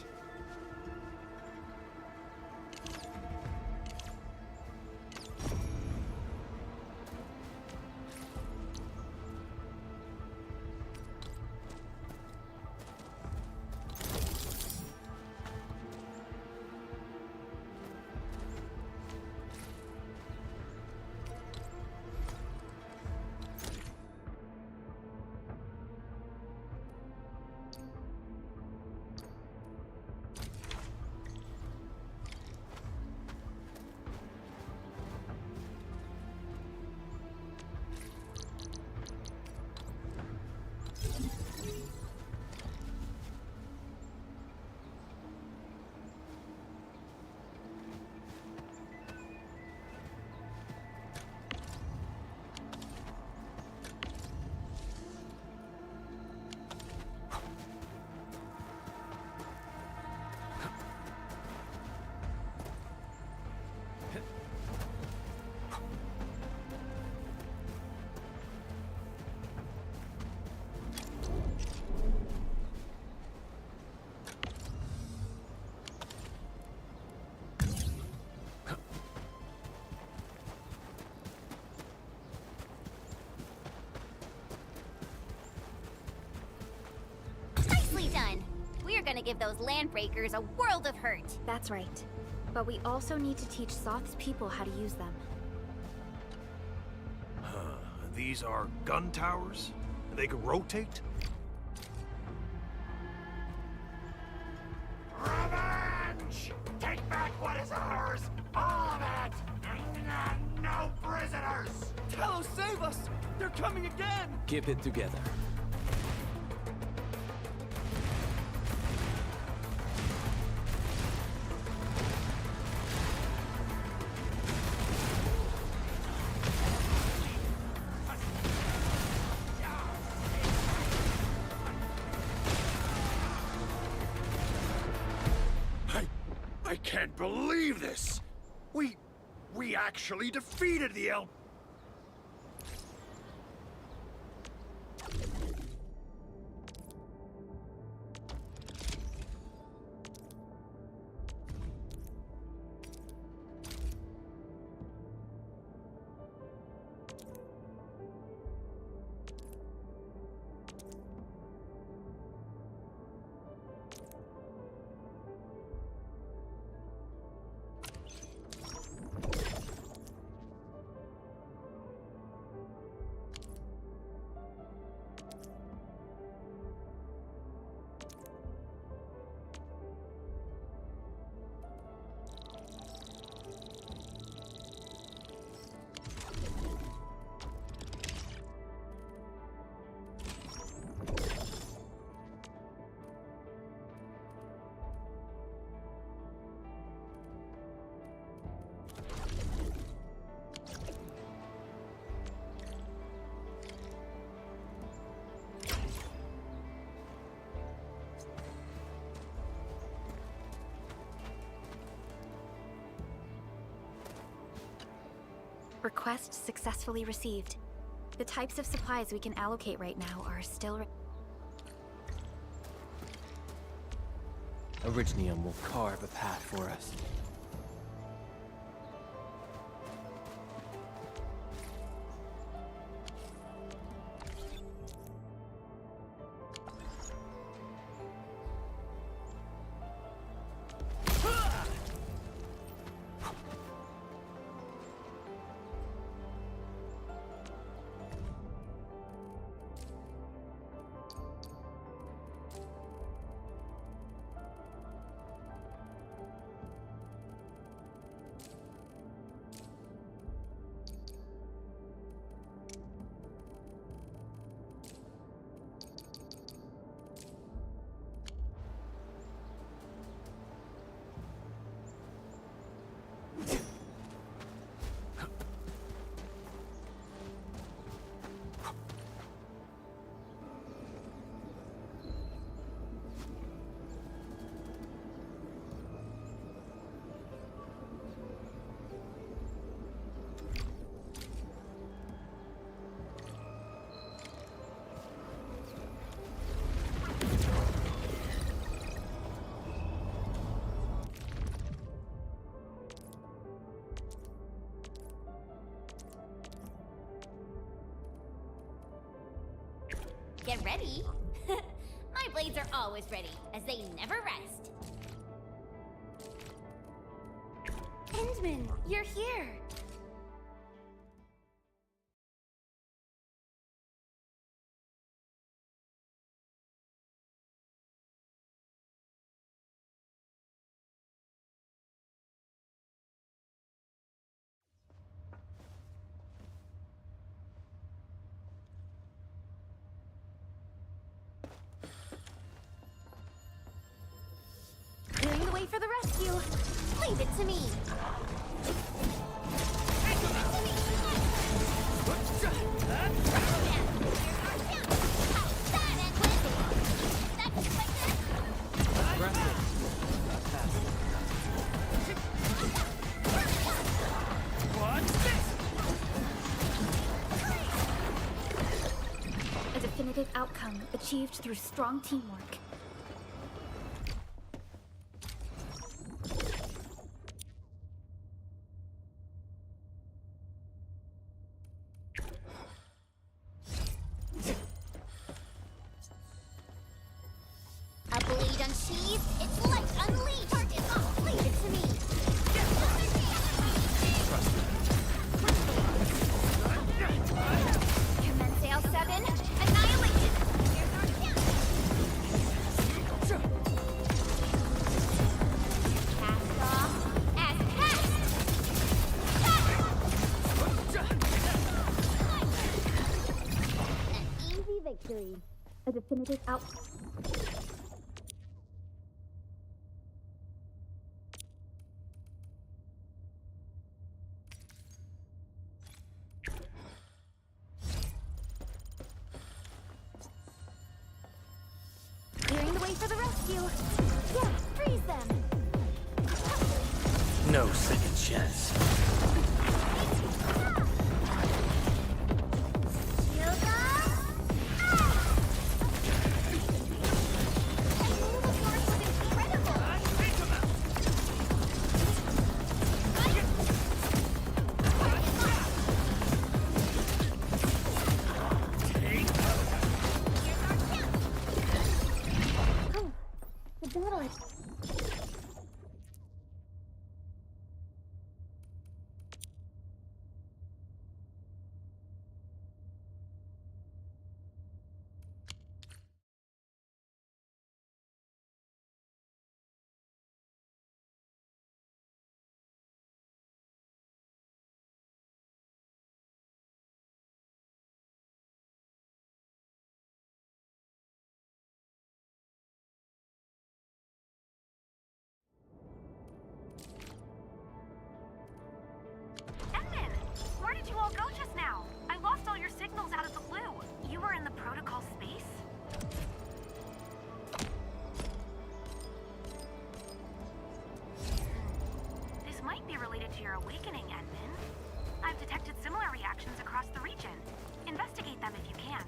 Nicely done. We're gonna give those landbreakers a world of hurt. That's right. But we also need to teach Soth's people how to use them. These are gun towers? They can rotate? Revenge! Take back what is ours! All of it! No prisoners! Talos, save us! They're coming again! Keep it together. I can't believe this! We actually defeated the Elf. Request successfully received. The types of supplies we can allocate right now are still Originium will carve a path for us. get ready. My blades are always ready, as they never rest. Endman, you're here! Clearing the way for the rescue! Leave it to me! A definitive outcome achieved through strong teamwork. A blade unsheathed, its light unleashed! Target off! Leave it to me! Commence L7, annihilated! Cast off as cast! An easy victory. A definitive outcome. Clearing the way for the rescue! Yeah, freeze them! No second chance. Shield up! The battle is... Edmund! Where did you all go just now? I lost all your signals out of the blue. You were in the protocol space? This might be related to your awakening, Edmund. I've detected similar reactions across the region. Investigate them if you can.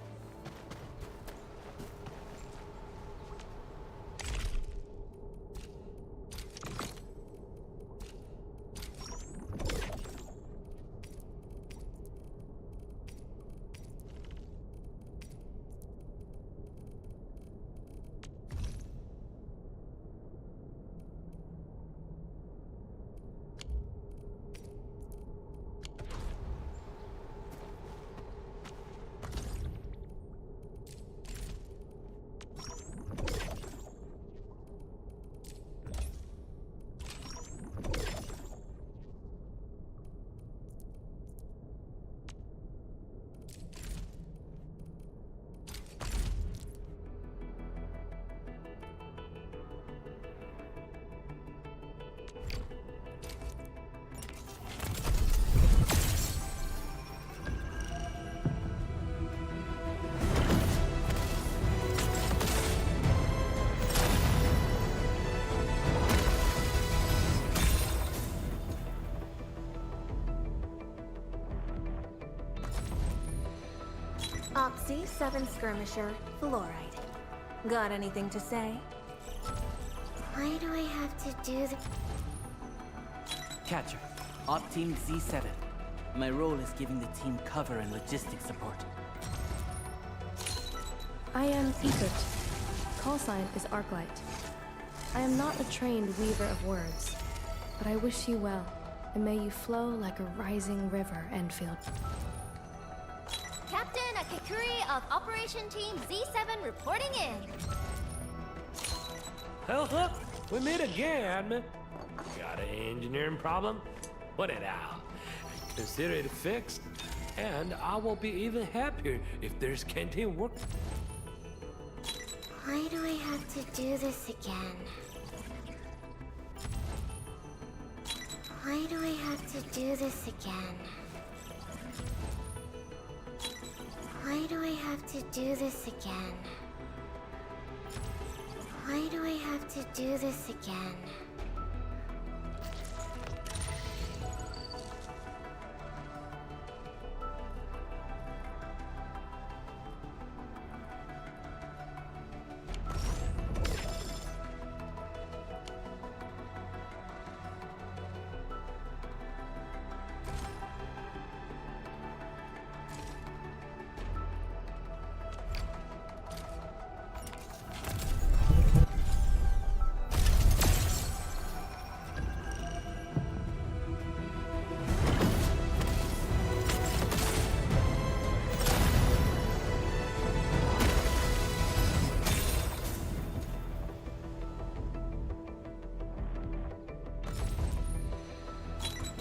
Opsy 7 Skirmisher, Fluoride. Got anything to say? Why do I have to do the... Catcher, Op Team Z7. My role is giving the team cover and logistics support. I am Egypt. Call sign is Arklight. I am not a trained weaver of words, but I wish you well, and may you flow like a rising river, Endfield. Captain Akakuri of Operation Team Z7 reporting in. Hold up! We meet again, Admin. Got an engineering problem? Put it out. Consider it fixed, and I will be even happier if there's canteen work. Why do I have to do this again? Why do I have to do this again? Why do I have to do this again? Why do I have to do this again?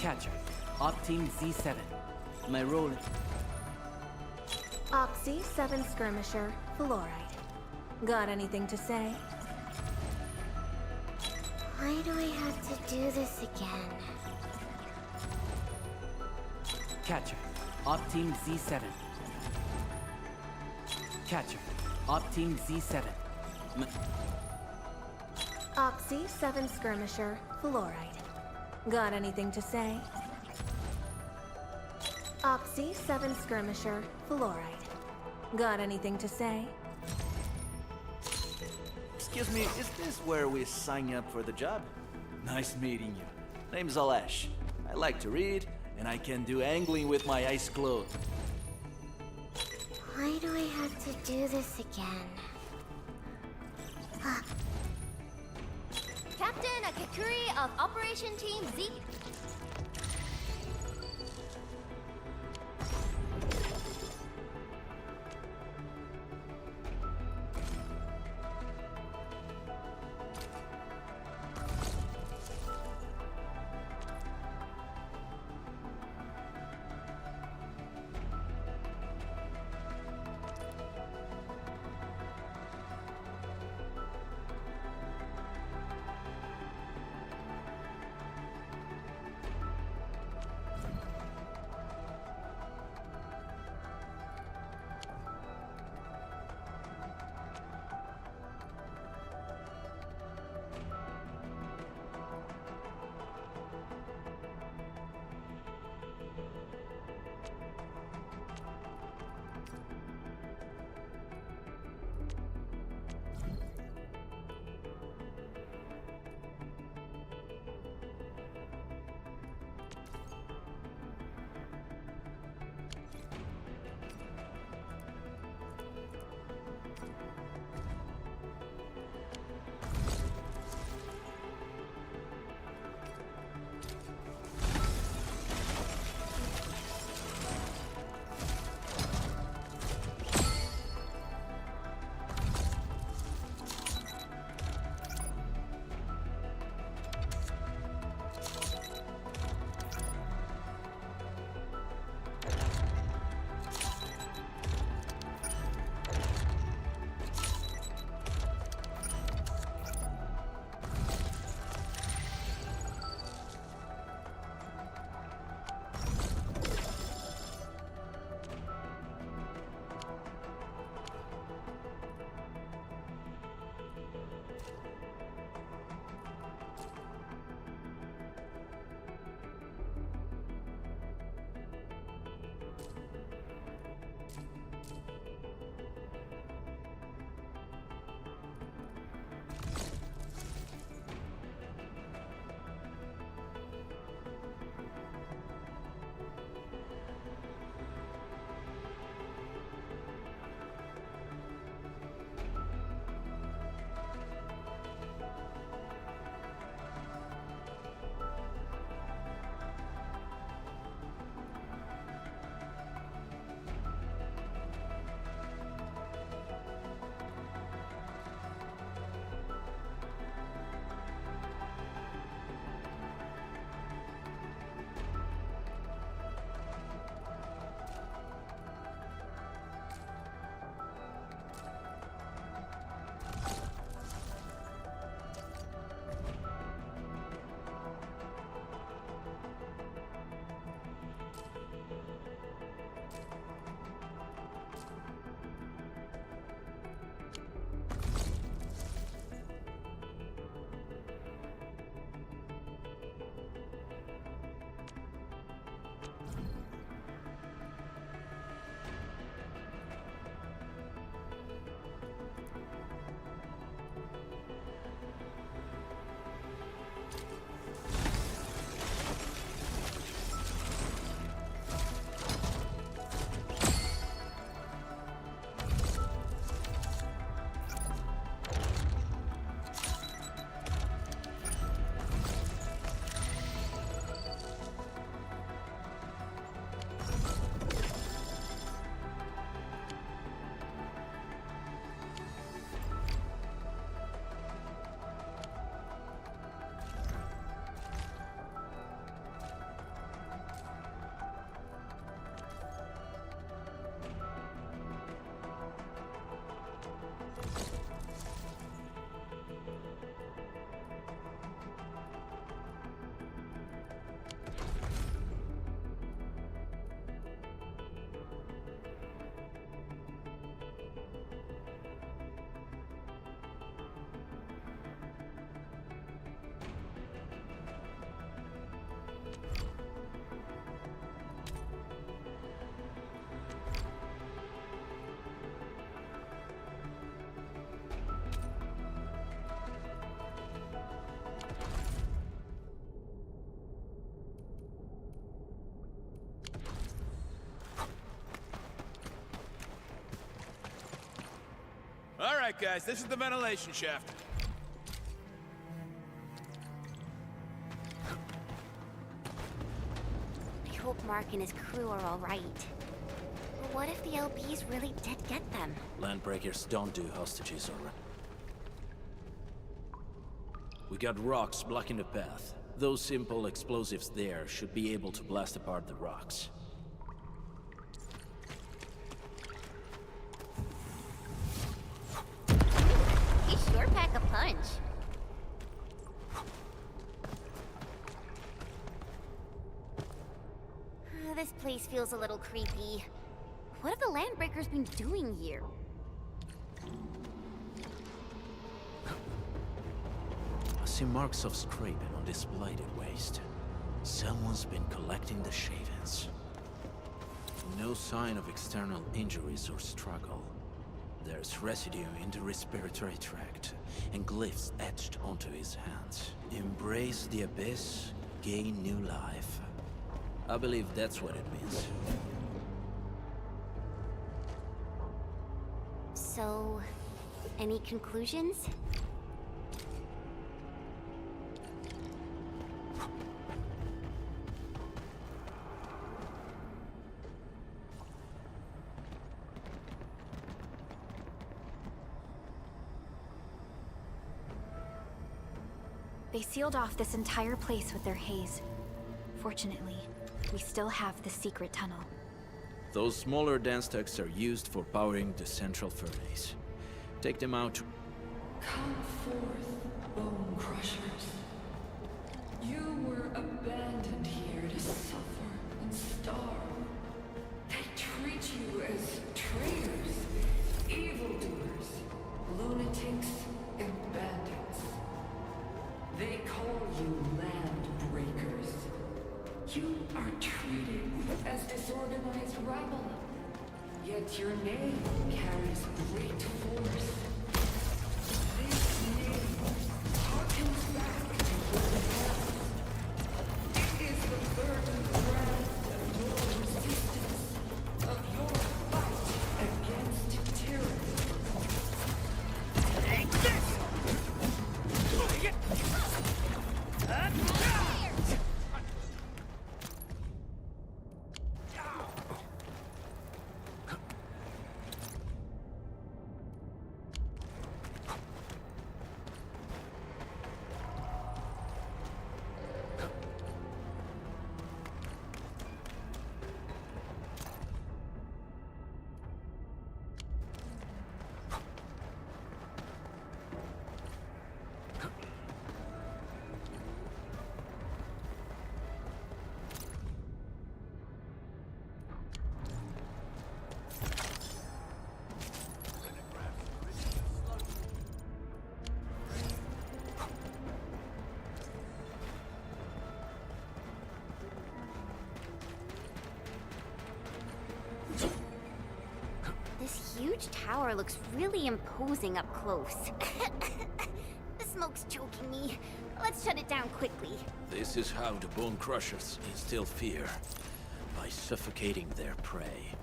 Catcher. Op Team Z7. My role is... Oxy 7 Skirmisher, Fluoride. Got anything to say? Why do I have to do this again? Catcher. Op Team Z7. Catcher. Op Team Z7. Oxy 7 Skirmisher, Fluoride. Got anything to say? Oxy 7 Skirmisher, Fluoride. Got anything to say? Excuse me, is this where we sign up for the job? Nice meeting you. Name's Alesh. I like to read, and I can do angling with my eyes closed. Why do I have to do this again? Captain Akakuri of Operation Team Z. All right, guys, this is the ventilation shaft. I hope Mark and his crew are all right. But what if the LBs really did get them? Landbreakers don't do hostages, alright? We got rocks blocking the path. Those simple explosives there should be able to blast apart the rocks. You sure pack a punch. This place feels a little creepy. What have the Landbreakers been doing here? I see marks of scraping on this blighted waste. Someone's been collecting the shavings. No sign of external injuries or struggle. There's residue in the respiratory tract, and glyphs etched onto his hands. Embrace the abyss, gain new life. I believe that's what it means. So, any conclusions? They sealed off this entire place with their haze. Fortunately, we still have the secret tunnel. Those smaller dance ducts are used for powering the central furnace. Take them out. Come forth, bone crushers. You were abandoned here to suffer and starve. They treat you as traitors, evildoers, lunatics, and bandits. They call you land breakers. You are treated as disorganized rabble. Yet your name carries great force. This name harkens back to your past. It is the burden brand of your resistance, of your fight against tyranny. Take this! This huge tower looks really imposing up close. The smoke's choking me. Let's shut it down quickly. This is how the Bone Crushers instill fear, by suffocating their prey.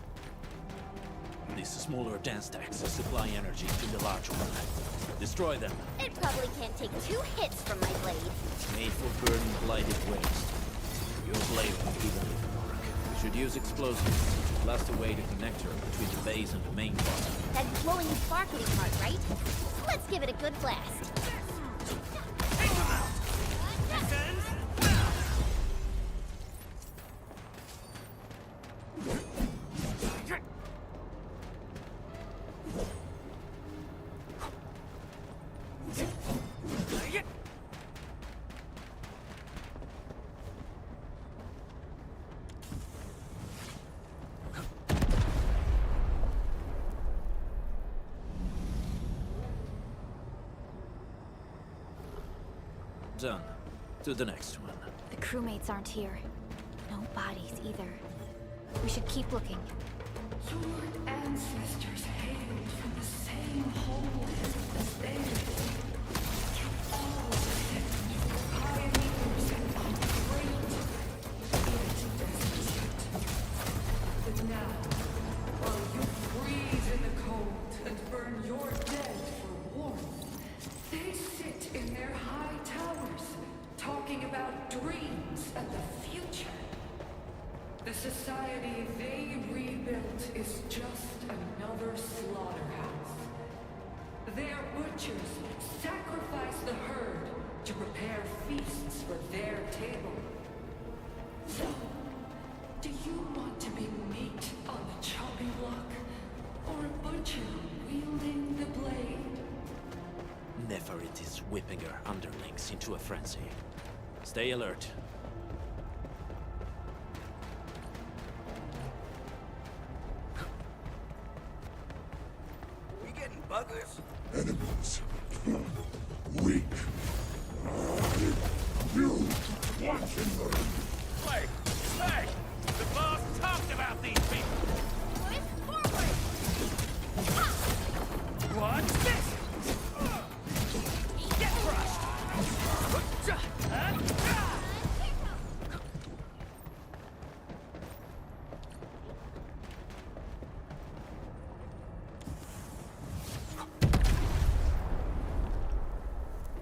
These smaller dance stacks supply energy to the large one. Destroy them. It probably can't take 2 hits from my blade. It's made for burning blighted waste. Your blade won't even leave a mark. Should use explosives. Blast away the connector between the base and the main part. That glowing sparkly part, right? Let's give it a good blast. Done. To the next one. The crewmates aren't here. No bodies either. We should keep looking. Your ancestors hailed from the same homeland as theirs. You all descend from pioneers and great But now, while you freeze in the cold and burn your dead at the future. The society they rebuilt is just another slaughterhouse. Their butchers sacrifice the herd to prepare feasts for their table. So, do you want to be meat on the chopping block, or a butcher wielding the blade? Never it is whipping her underlings into a frenzy. Stay alert. We getting buggers? Enemies. Weak. You watch and learn. Wait! Hey! The boss talked about these people! What's this? Get crushed!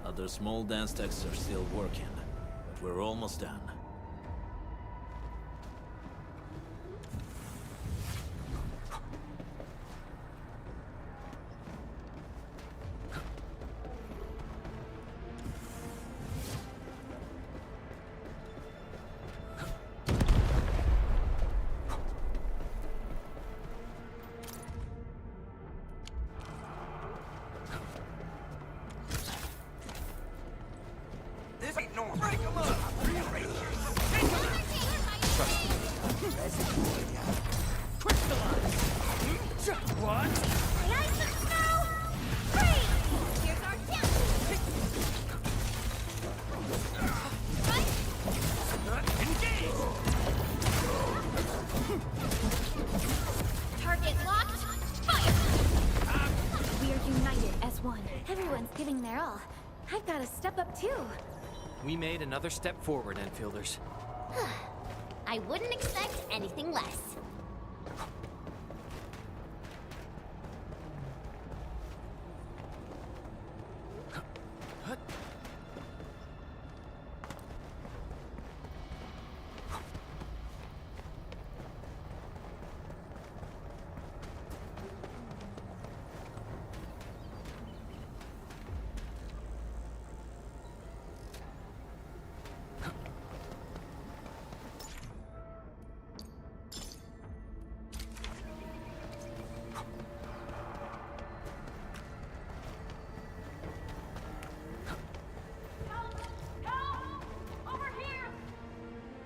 Other small dance techs are still working, but we're almost done. This ain't normal. Break 'em up! What? The ice and snow! Freeze! Here's our chance! Engage! Target locked! Fire! We are united as one. Everyone's giving their all. I've got to step up too. We made another step forward, Enfielders. I wouldn't expect anything less.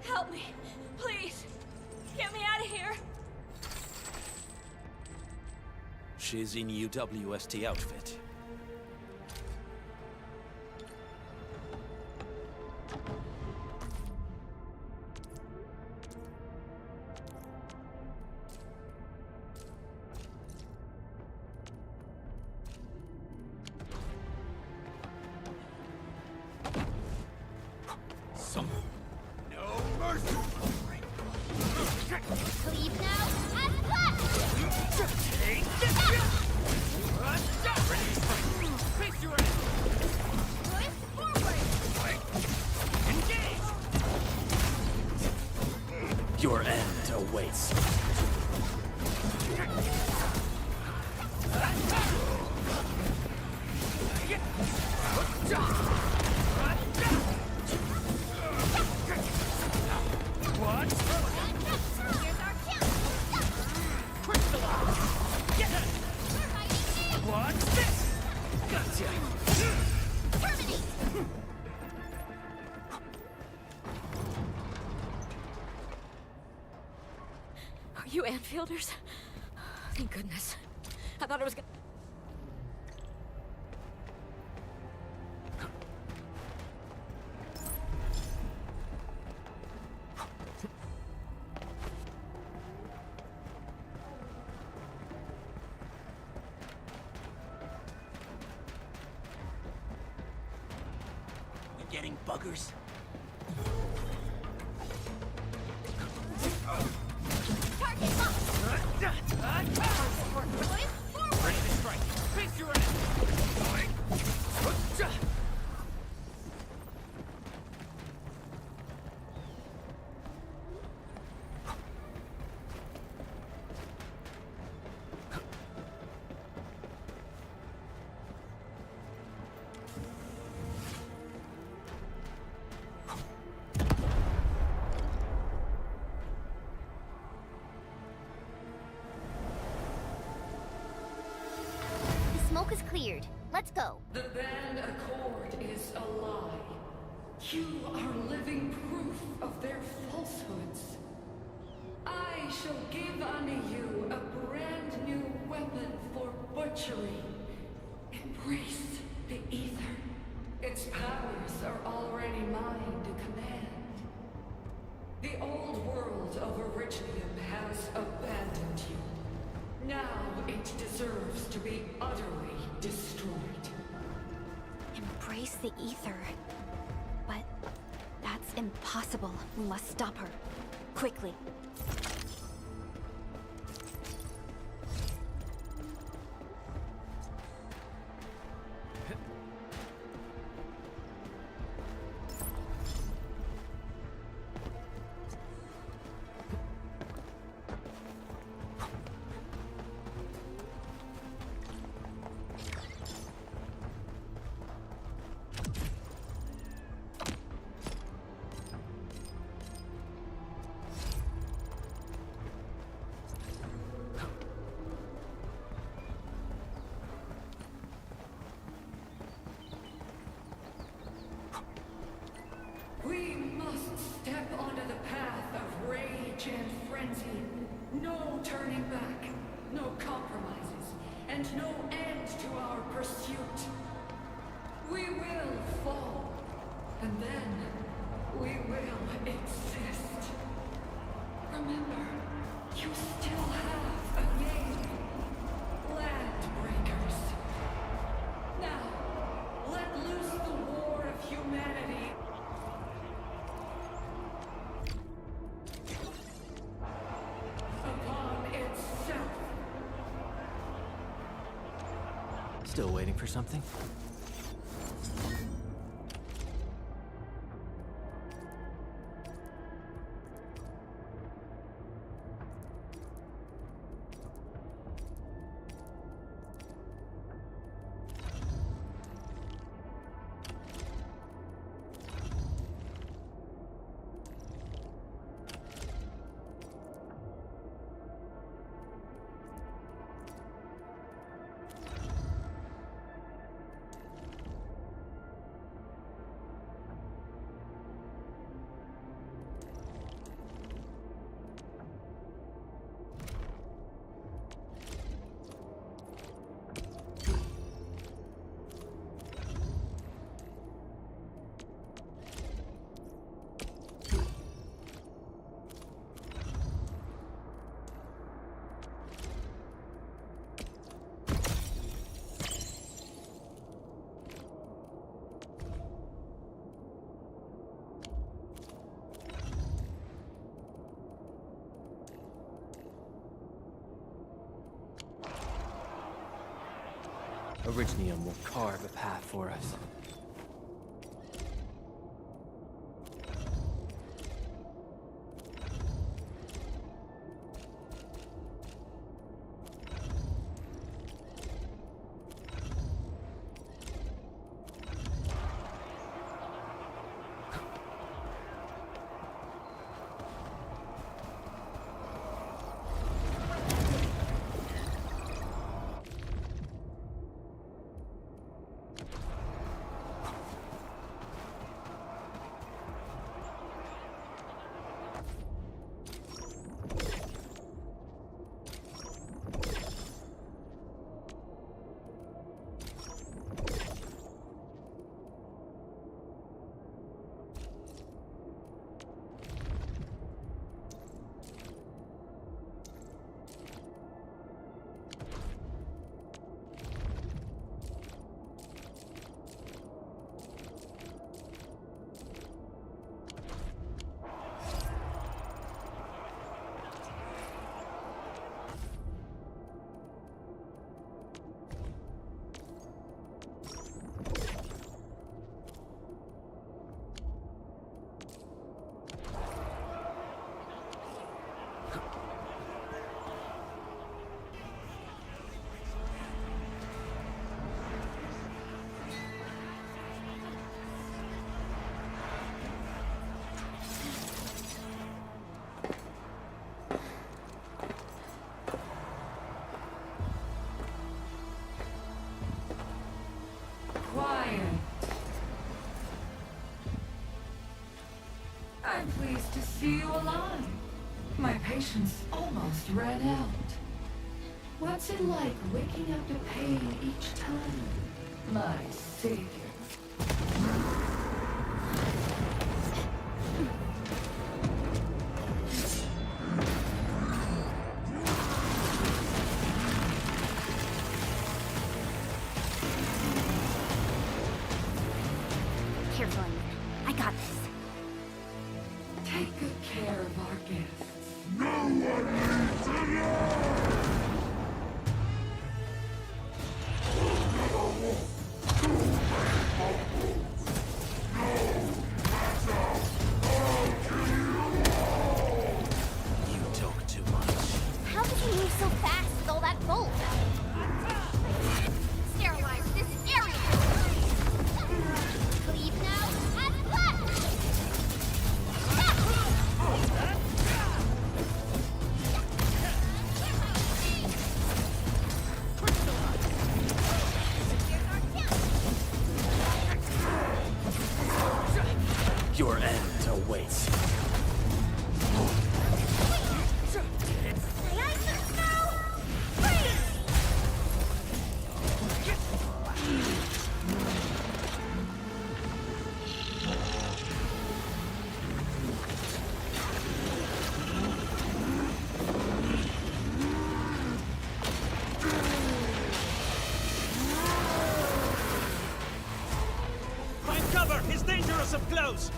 Help me, please. Get me out of here. She's in UWST outfit. Leave now and left! Take this! Face your end! Push forward! Engage! Your end awaits. What? Here's our chance! Crystallize! Get it! What's this? Gotcha! Terminate! Are you Enfielders? Thank goodness. I thought it was gonna... Getting buggers? Target locked! Push forward! Ready to strike! Face your end! smoke is cleared. Let's go. The Band Accord is a lie. You are living proof of their falsehoods. I shall give unto you a brand new weapon for butchery. Embrace the Ether. Its powers are already mine to command. The old world of Originium has abandoned you. Now it deserves to be utterly destroyed. Embrace the Ether. But that's impossible. We must stop her. Quickly. We must step onto the path of rage and frenzy. No turning back, no compromises, and no end to our pursuit. We will fall, and then we will exist. Remember, you still have a name. Landbreakers. Now, let loose the war of humanity. Upon itself. Still waiting for something? Originium will carve a path for us. patience almost ran out. What's it like waking up to pain each time? My savior. Careful, I got this. Take good care of our guests. No one leaves alone! You talk too much. How did he move so fast with all that bolt? Sterilize this area! Leave now and left! Your end awaits. My eyes are snow! Freeze! Find cover! He's dangerous up close!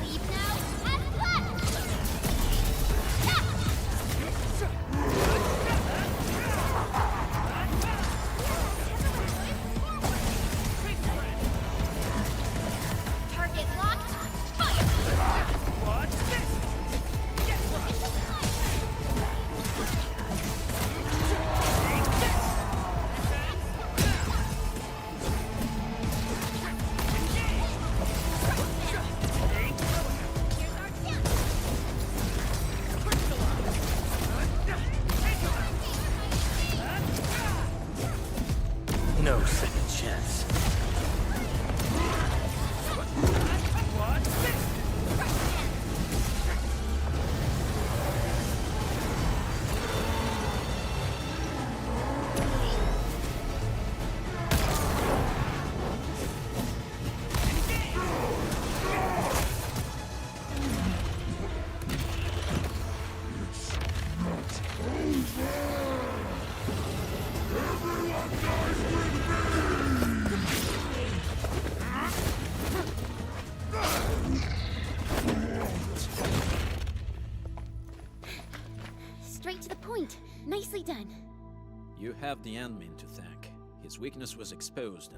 Leave now and left! Target locked. Fire! What's this? Get right! No second chance. What's this? Straight to the point. Nicely done. You have the admin to thank. His weakness was exposed.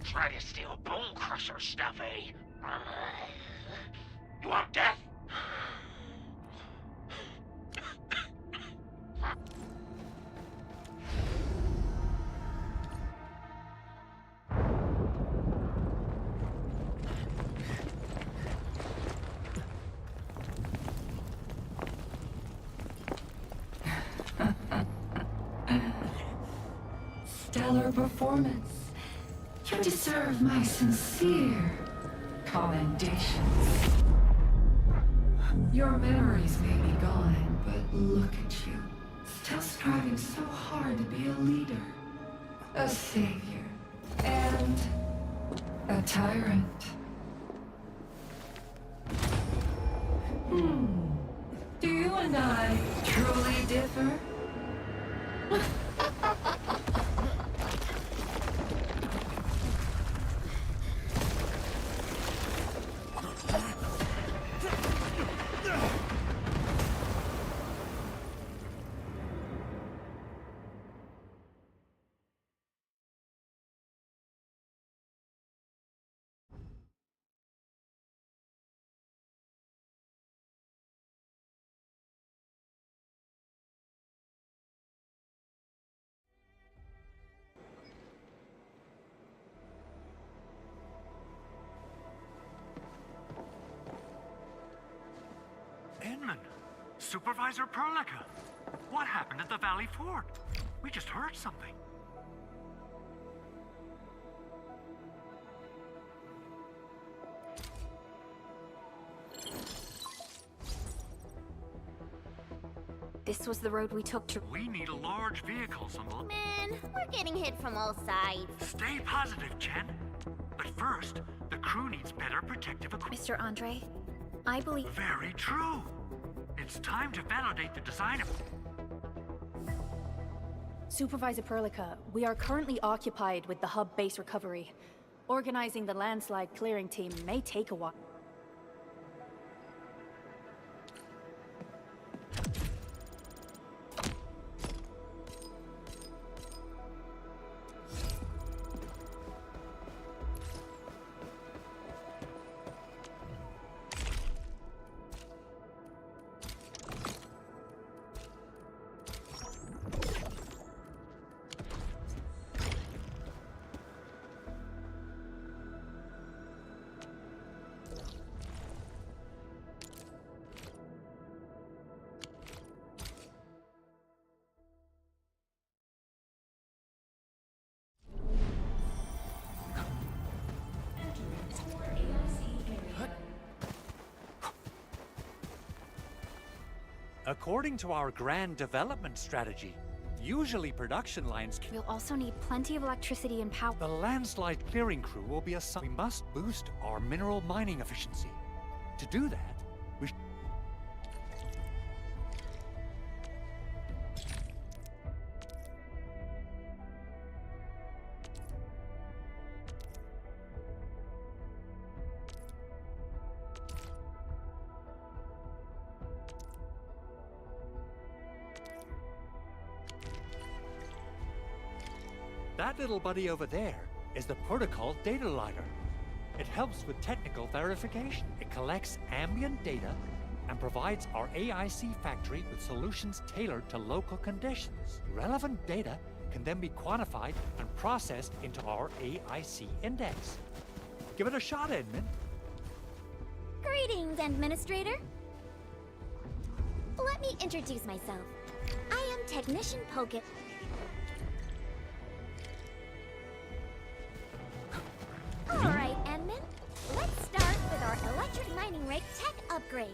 Try to steal Bone Crusher stuff, eh? You want death? Stellar performance. You deserve my sincere commendations. Your memories may be gone, but look at you. Still striving so hard to be a leader, a savior, and a tyrant. Do you and I truly differ? Supervisor Perlica, what happened at the Valley Fort? We just heard something. This was the road we took to... We need large vehicles on the... Man, we're getting hit from all sides. Stay positive, Chen. But first, the crew needs better protective equipment. Mr. Andre, I believe... Very true. It's time to validate the design of... Supervisor Perlica, we are currently occupied with the hub base recovery. Organizing the landslide clearing team may take a while. According to our grand development strategy, usually production lines can... We'll also need plenty of electricity and power. The landslide clearing crew will be assigned. We must boost our mineral mining efficiency. To do that, we... That little buddy over there is the protocol data logger. It helps with technical verification. It collects ambient data and provides our AIC factory with solutions tailored to local conditions. Relevant data can then be quantified and processed into our AIC index. Give it a shot, Edmund. Greetings, Administrator. Let me introduce myself. I am Technician Poke. Alright, Edmund. Let's start with our electric mining rig tech upgrade.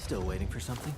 Still waiting for something?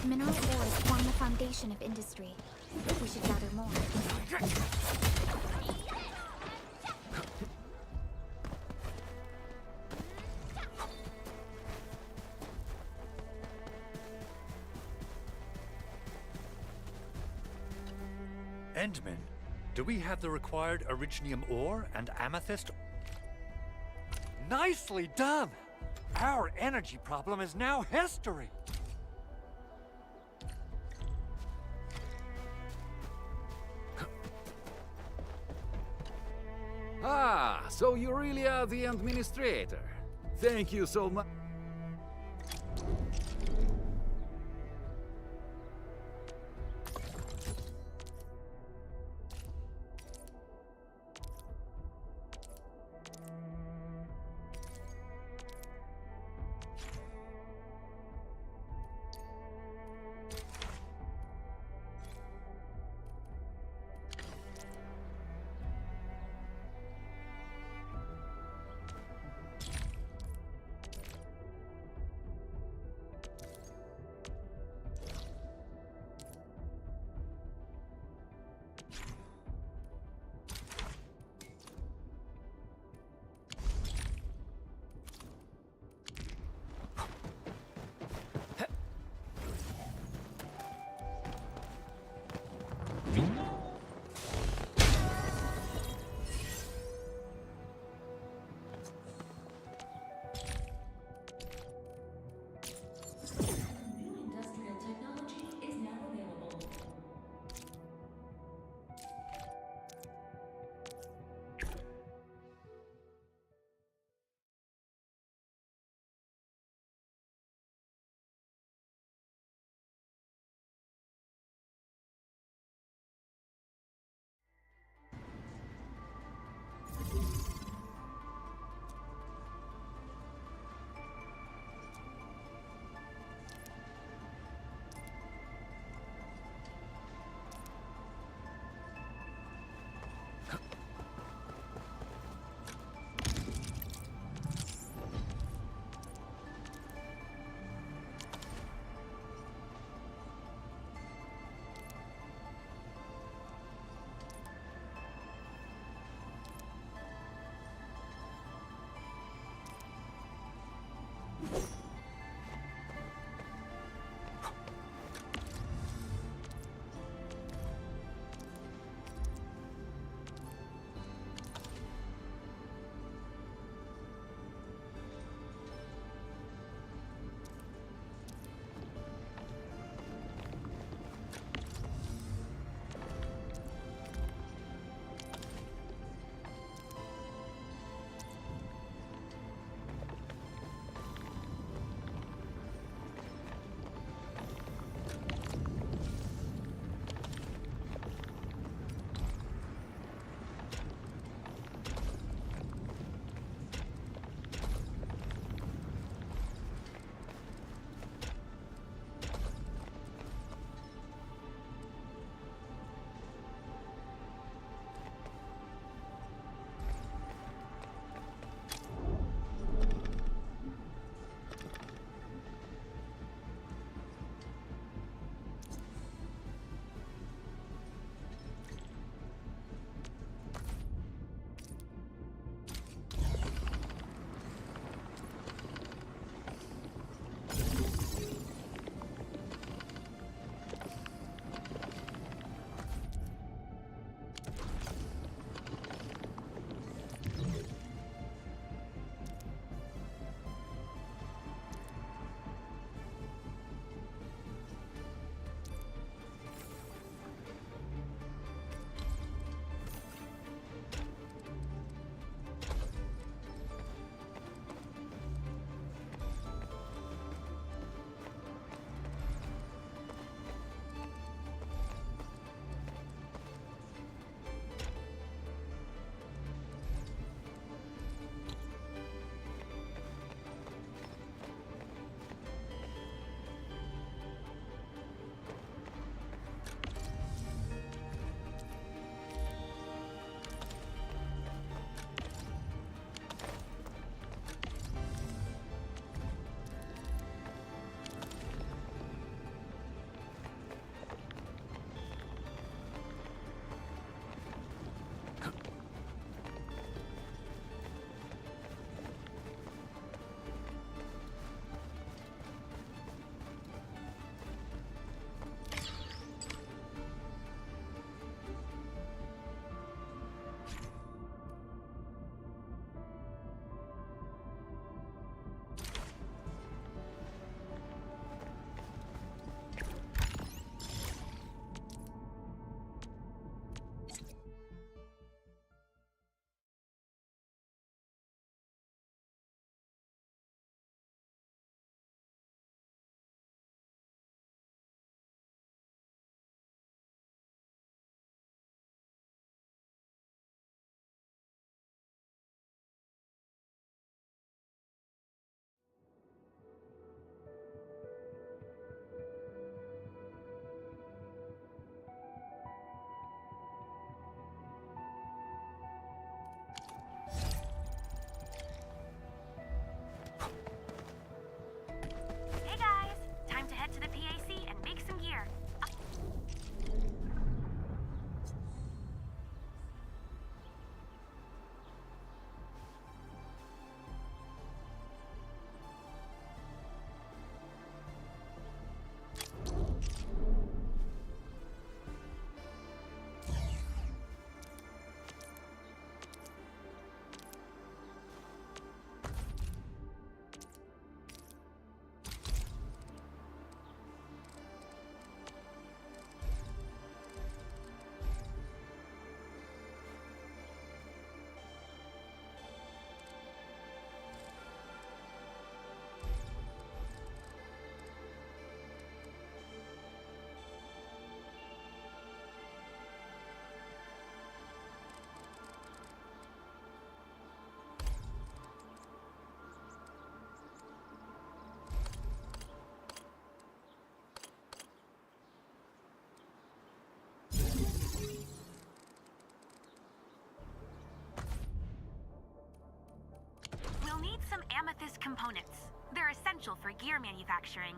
Mineral ores form the foundation of industry. We should gather more. Endman, do we have the required originium ore and amethyst? Nicely done! Our energy problem is now history! Ah, so you really are the administrator. Thank you so much. Amethyst components. They're essential for gear manufacturing.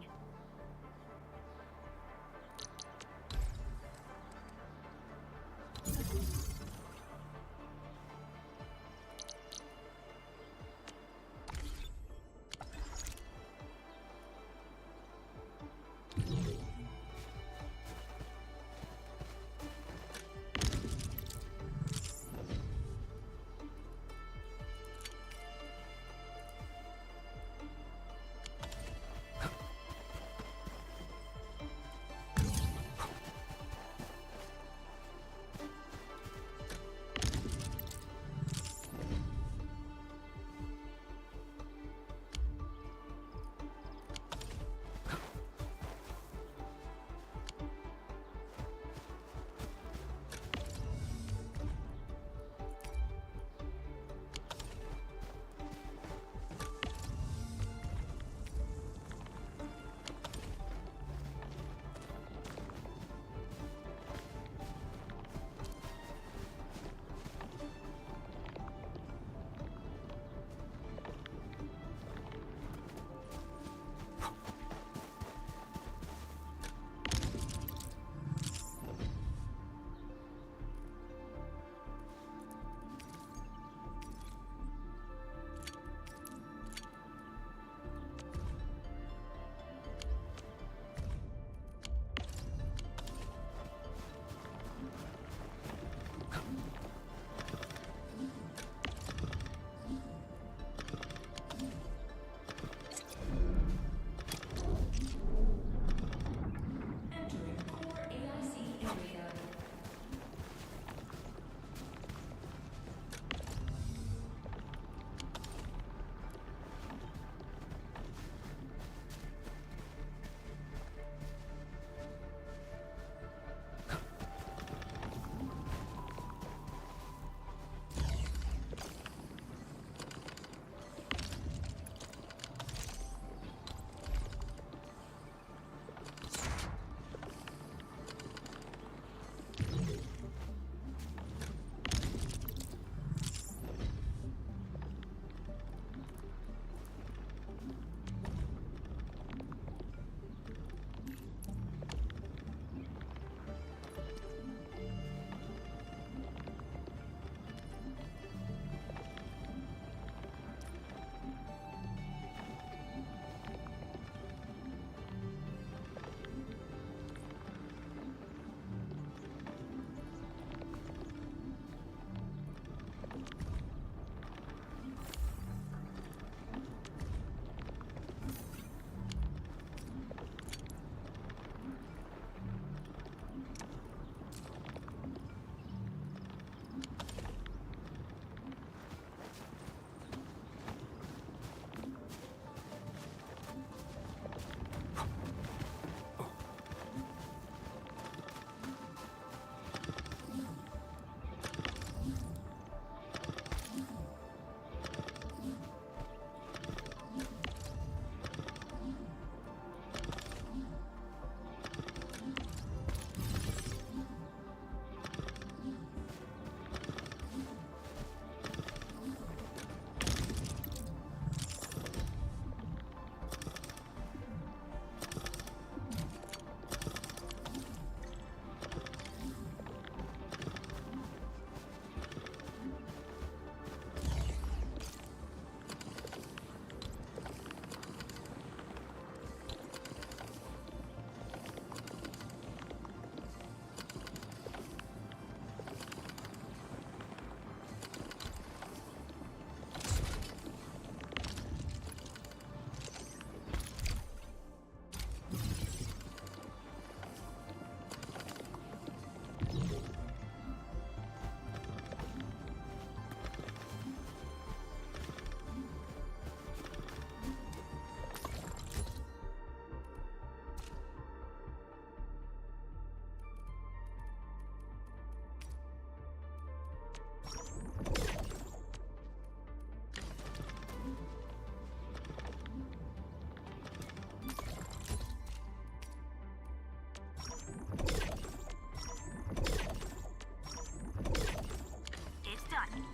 It's done.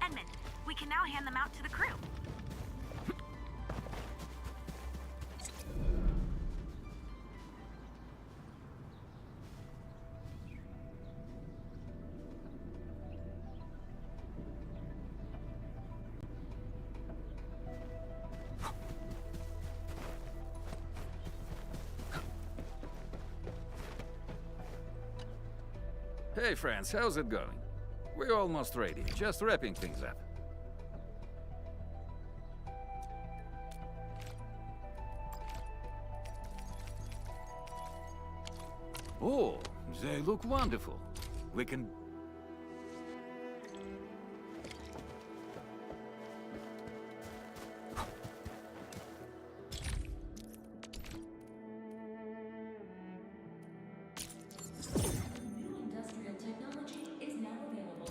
Edmund, we can now hand them out to the crew. Hey friends, how's it going? We're almost ready, just wrapping things up. Oh, they look wonderful. We can... Industrial technology is now available.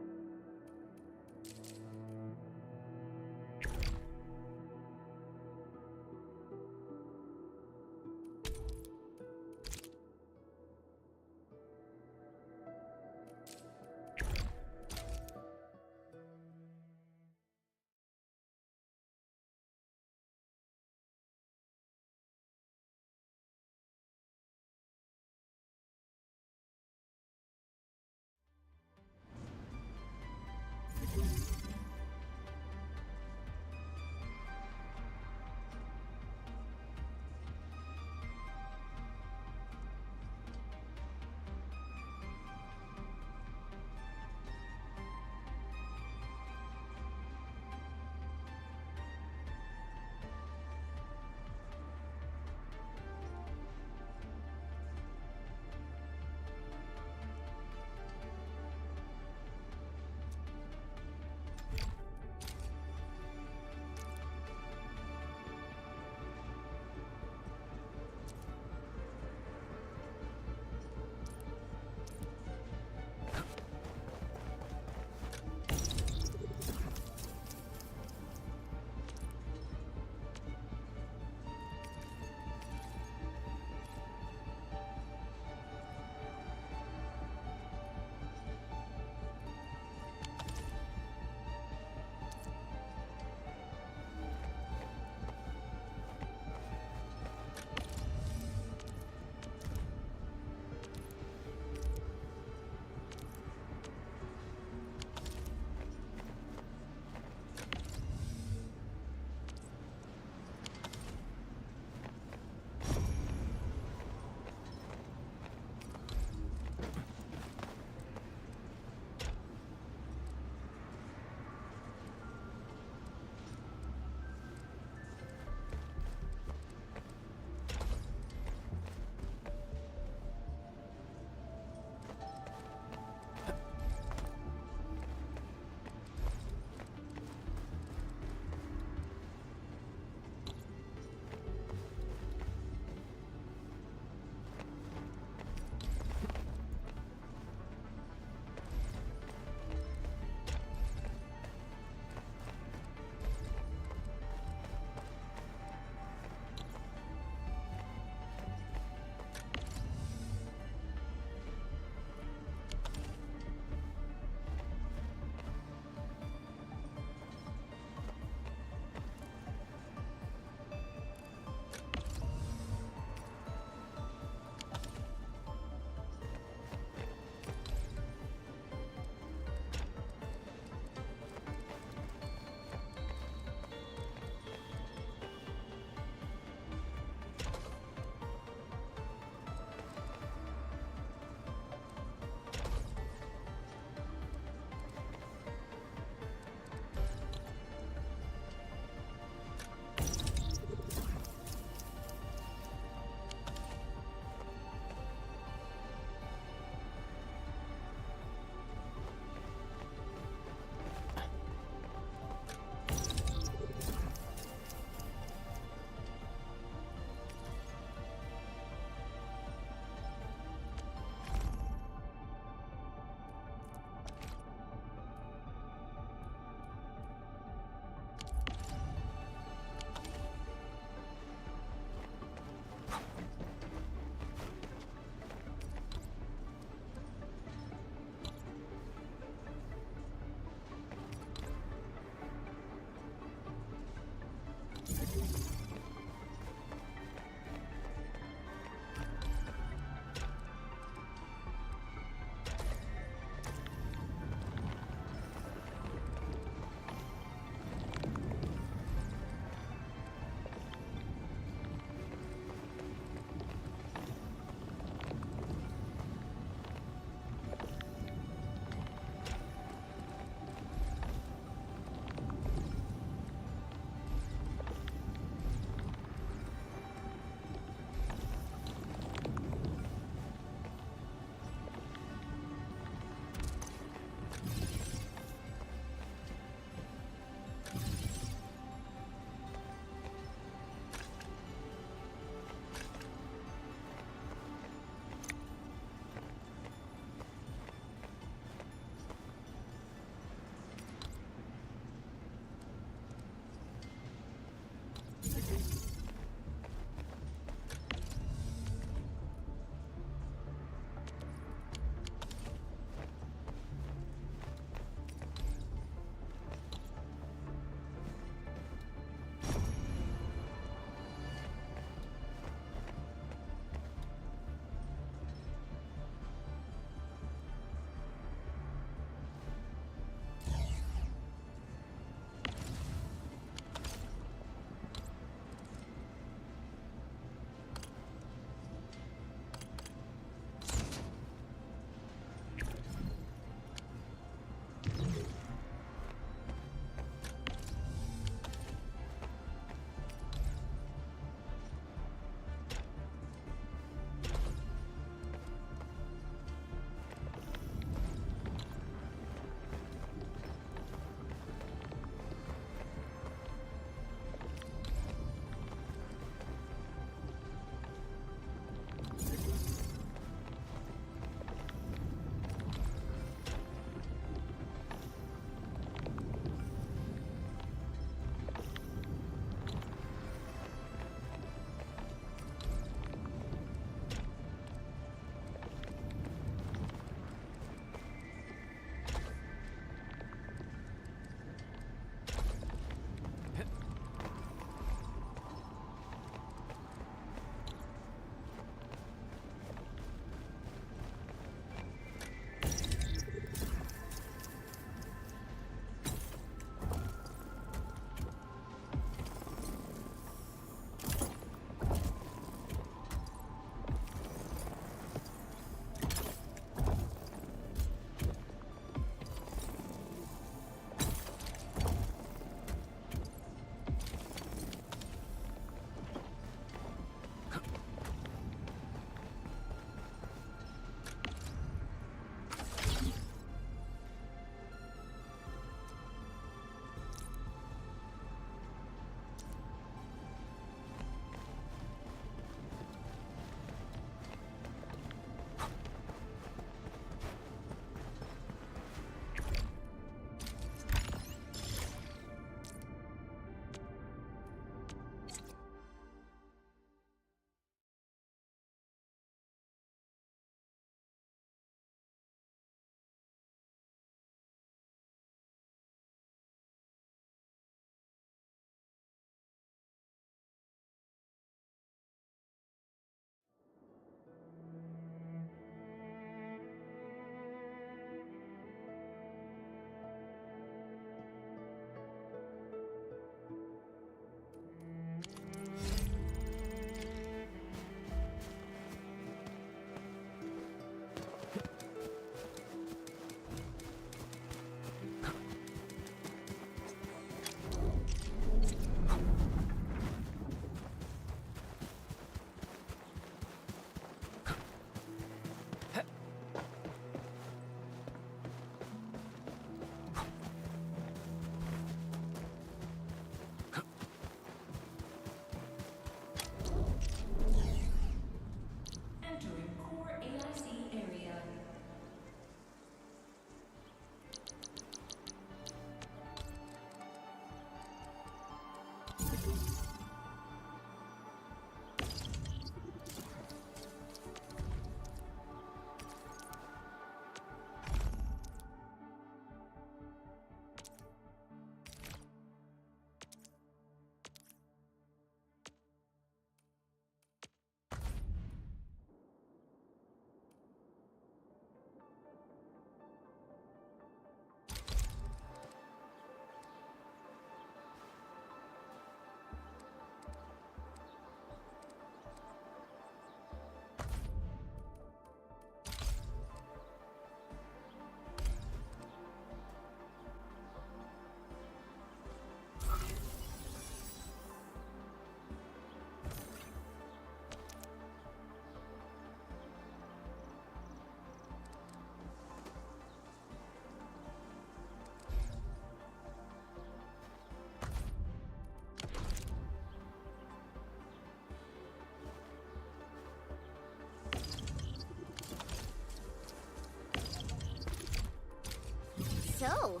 So,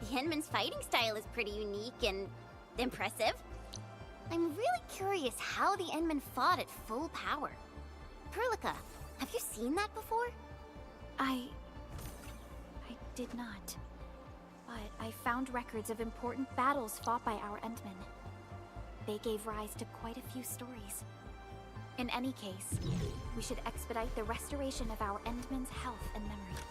the Endman's fighting style is pretty unique and impressive. I'm really curious how the Endman fought at full power. Perlica, have you seen that before? I did not. But I found records of important battles fought by our Endmen. They gave rise to quite a few stories. In any case, we should expedite the restoration of our Endmen's health and memory.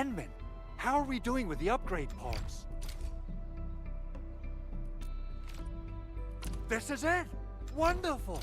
Enmin, how are we doing with the upgrade pods? This is it! Wonderful!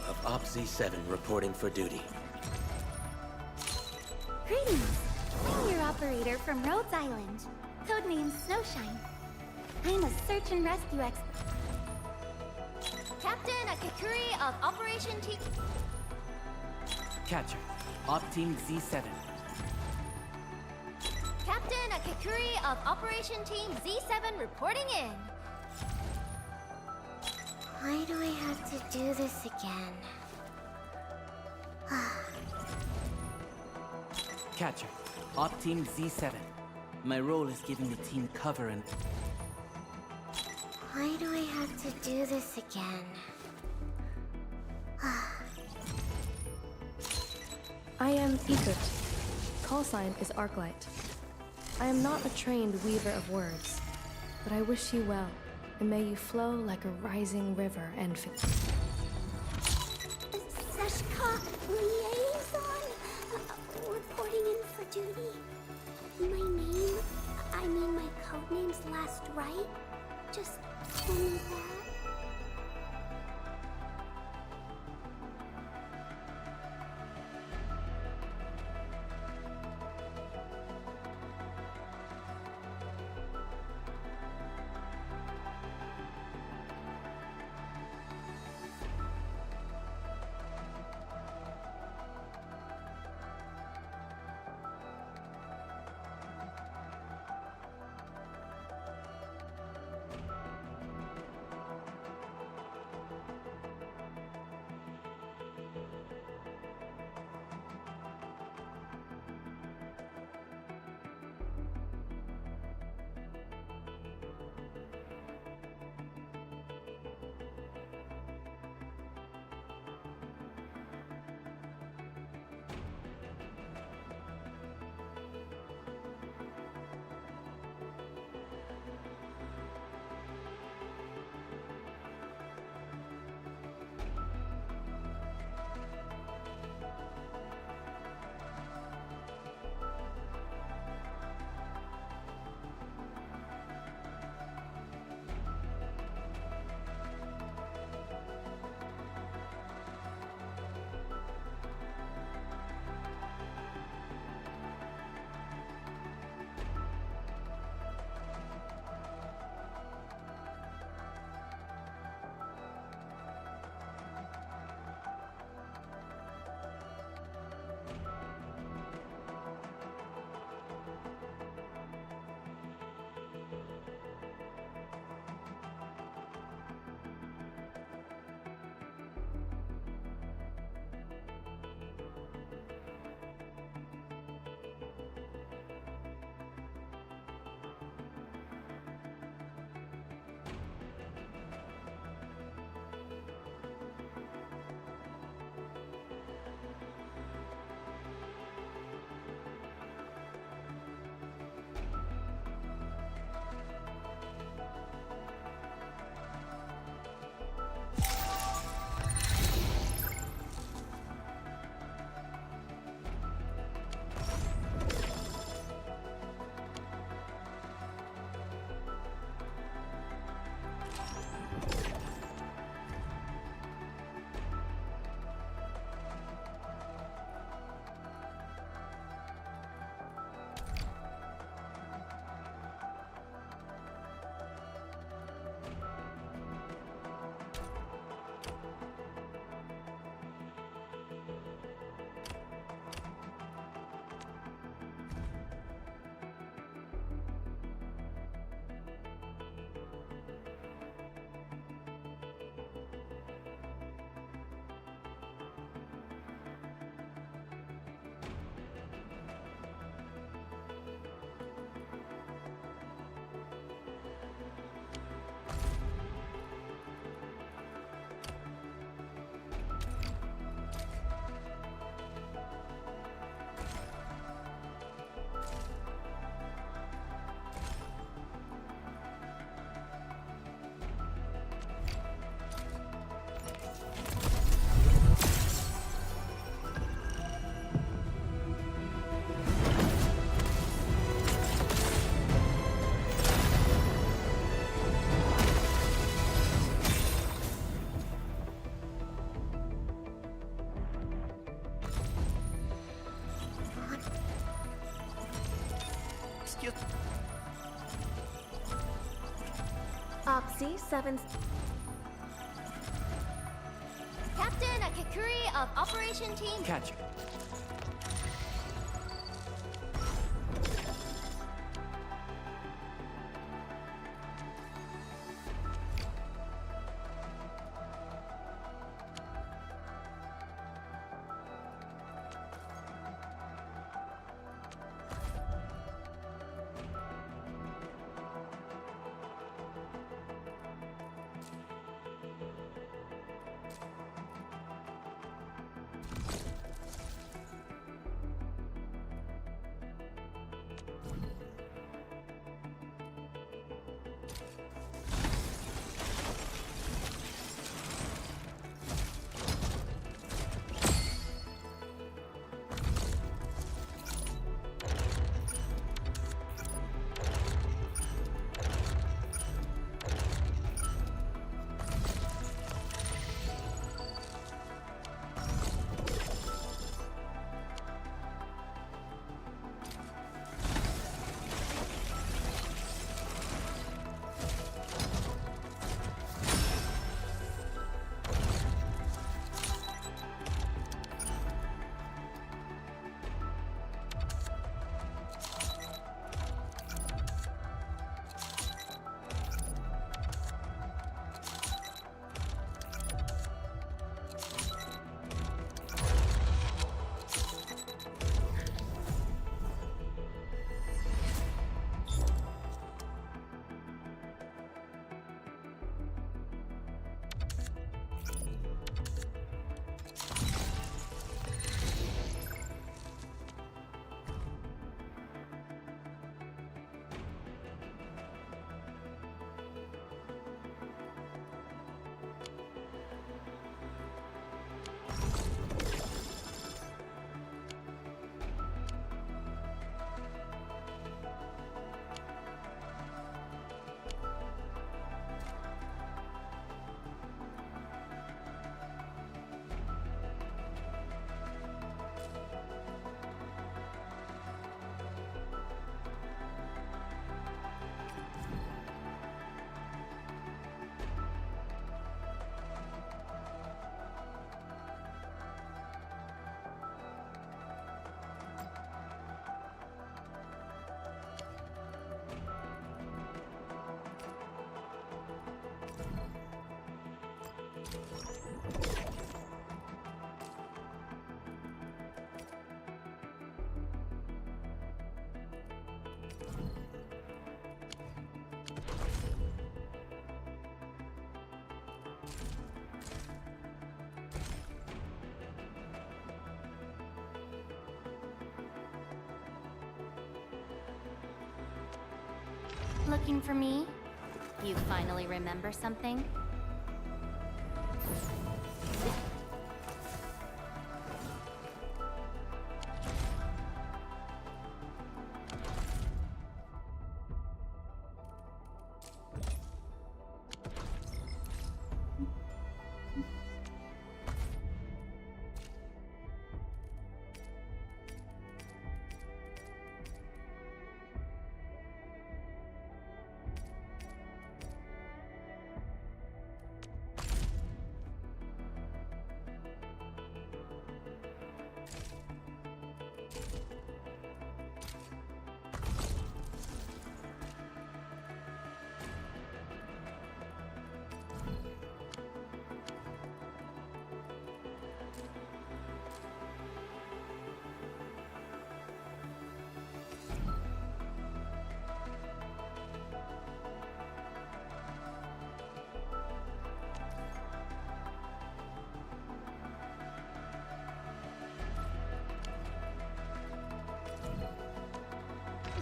Of OpZ7 reporting for duty. Greetings! I'm your operator from Rhodes Island. Codename Snowshine. I'm a search and rescue expert. Captain Akakuri of Operation T... Catcher, Op Team Z7. Captain Akakuri of Operation Team Z7 reporting in. Why do I have to do this again? Catcher, Op Team Z7. My role is giving the team cover and... Why do I have to do this again? I am Egret. Call sign is Arklight. I am not a trained weaver of words, but I wish you well, and may you flow like a rising river, Endfield. Seshka Liaison, reporting in for duty. My name, I mean my codename's last right. Just tell me that. Opsy 7. Captain Akakuri of Operation Team. Catch. Looking for me? You finally remember something?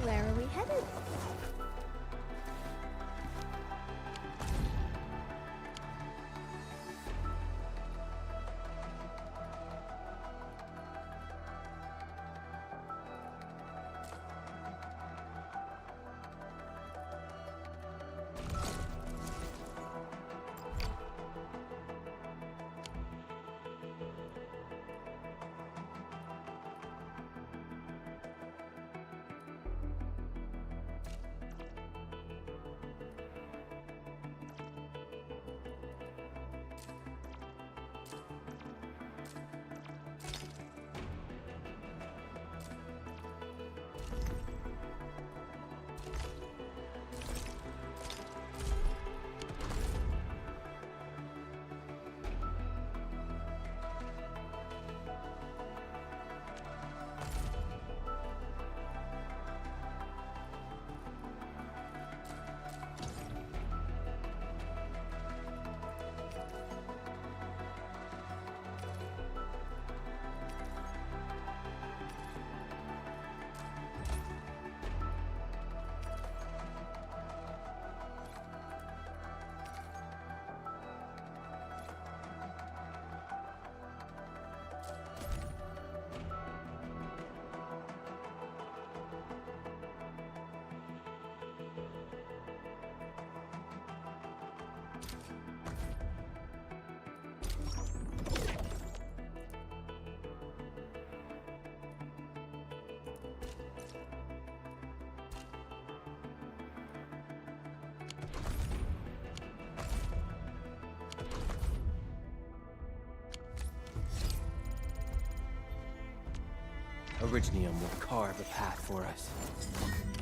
Where are we headed? Originium will carve a path for us.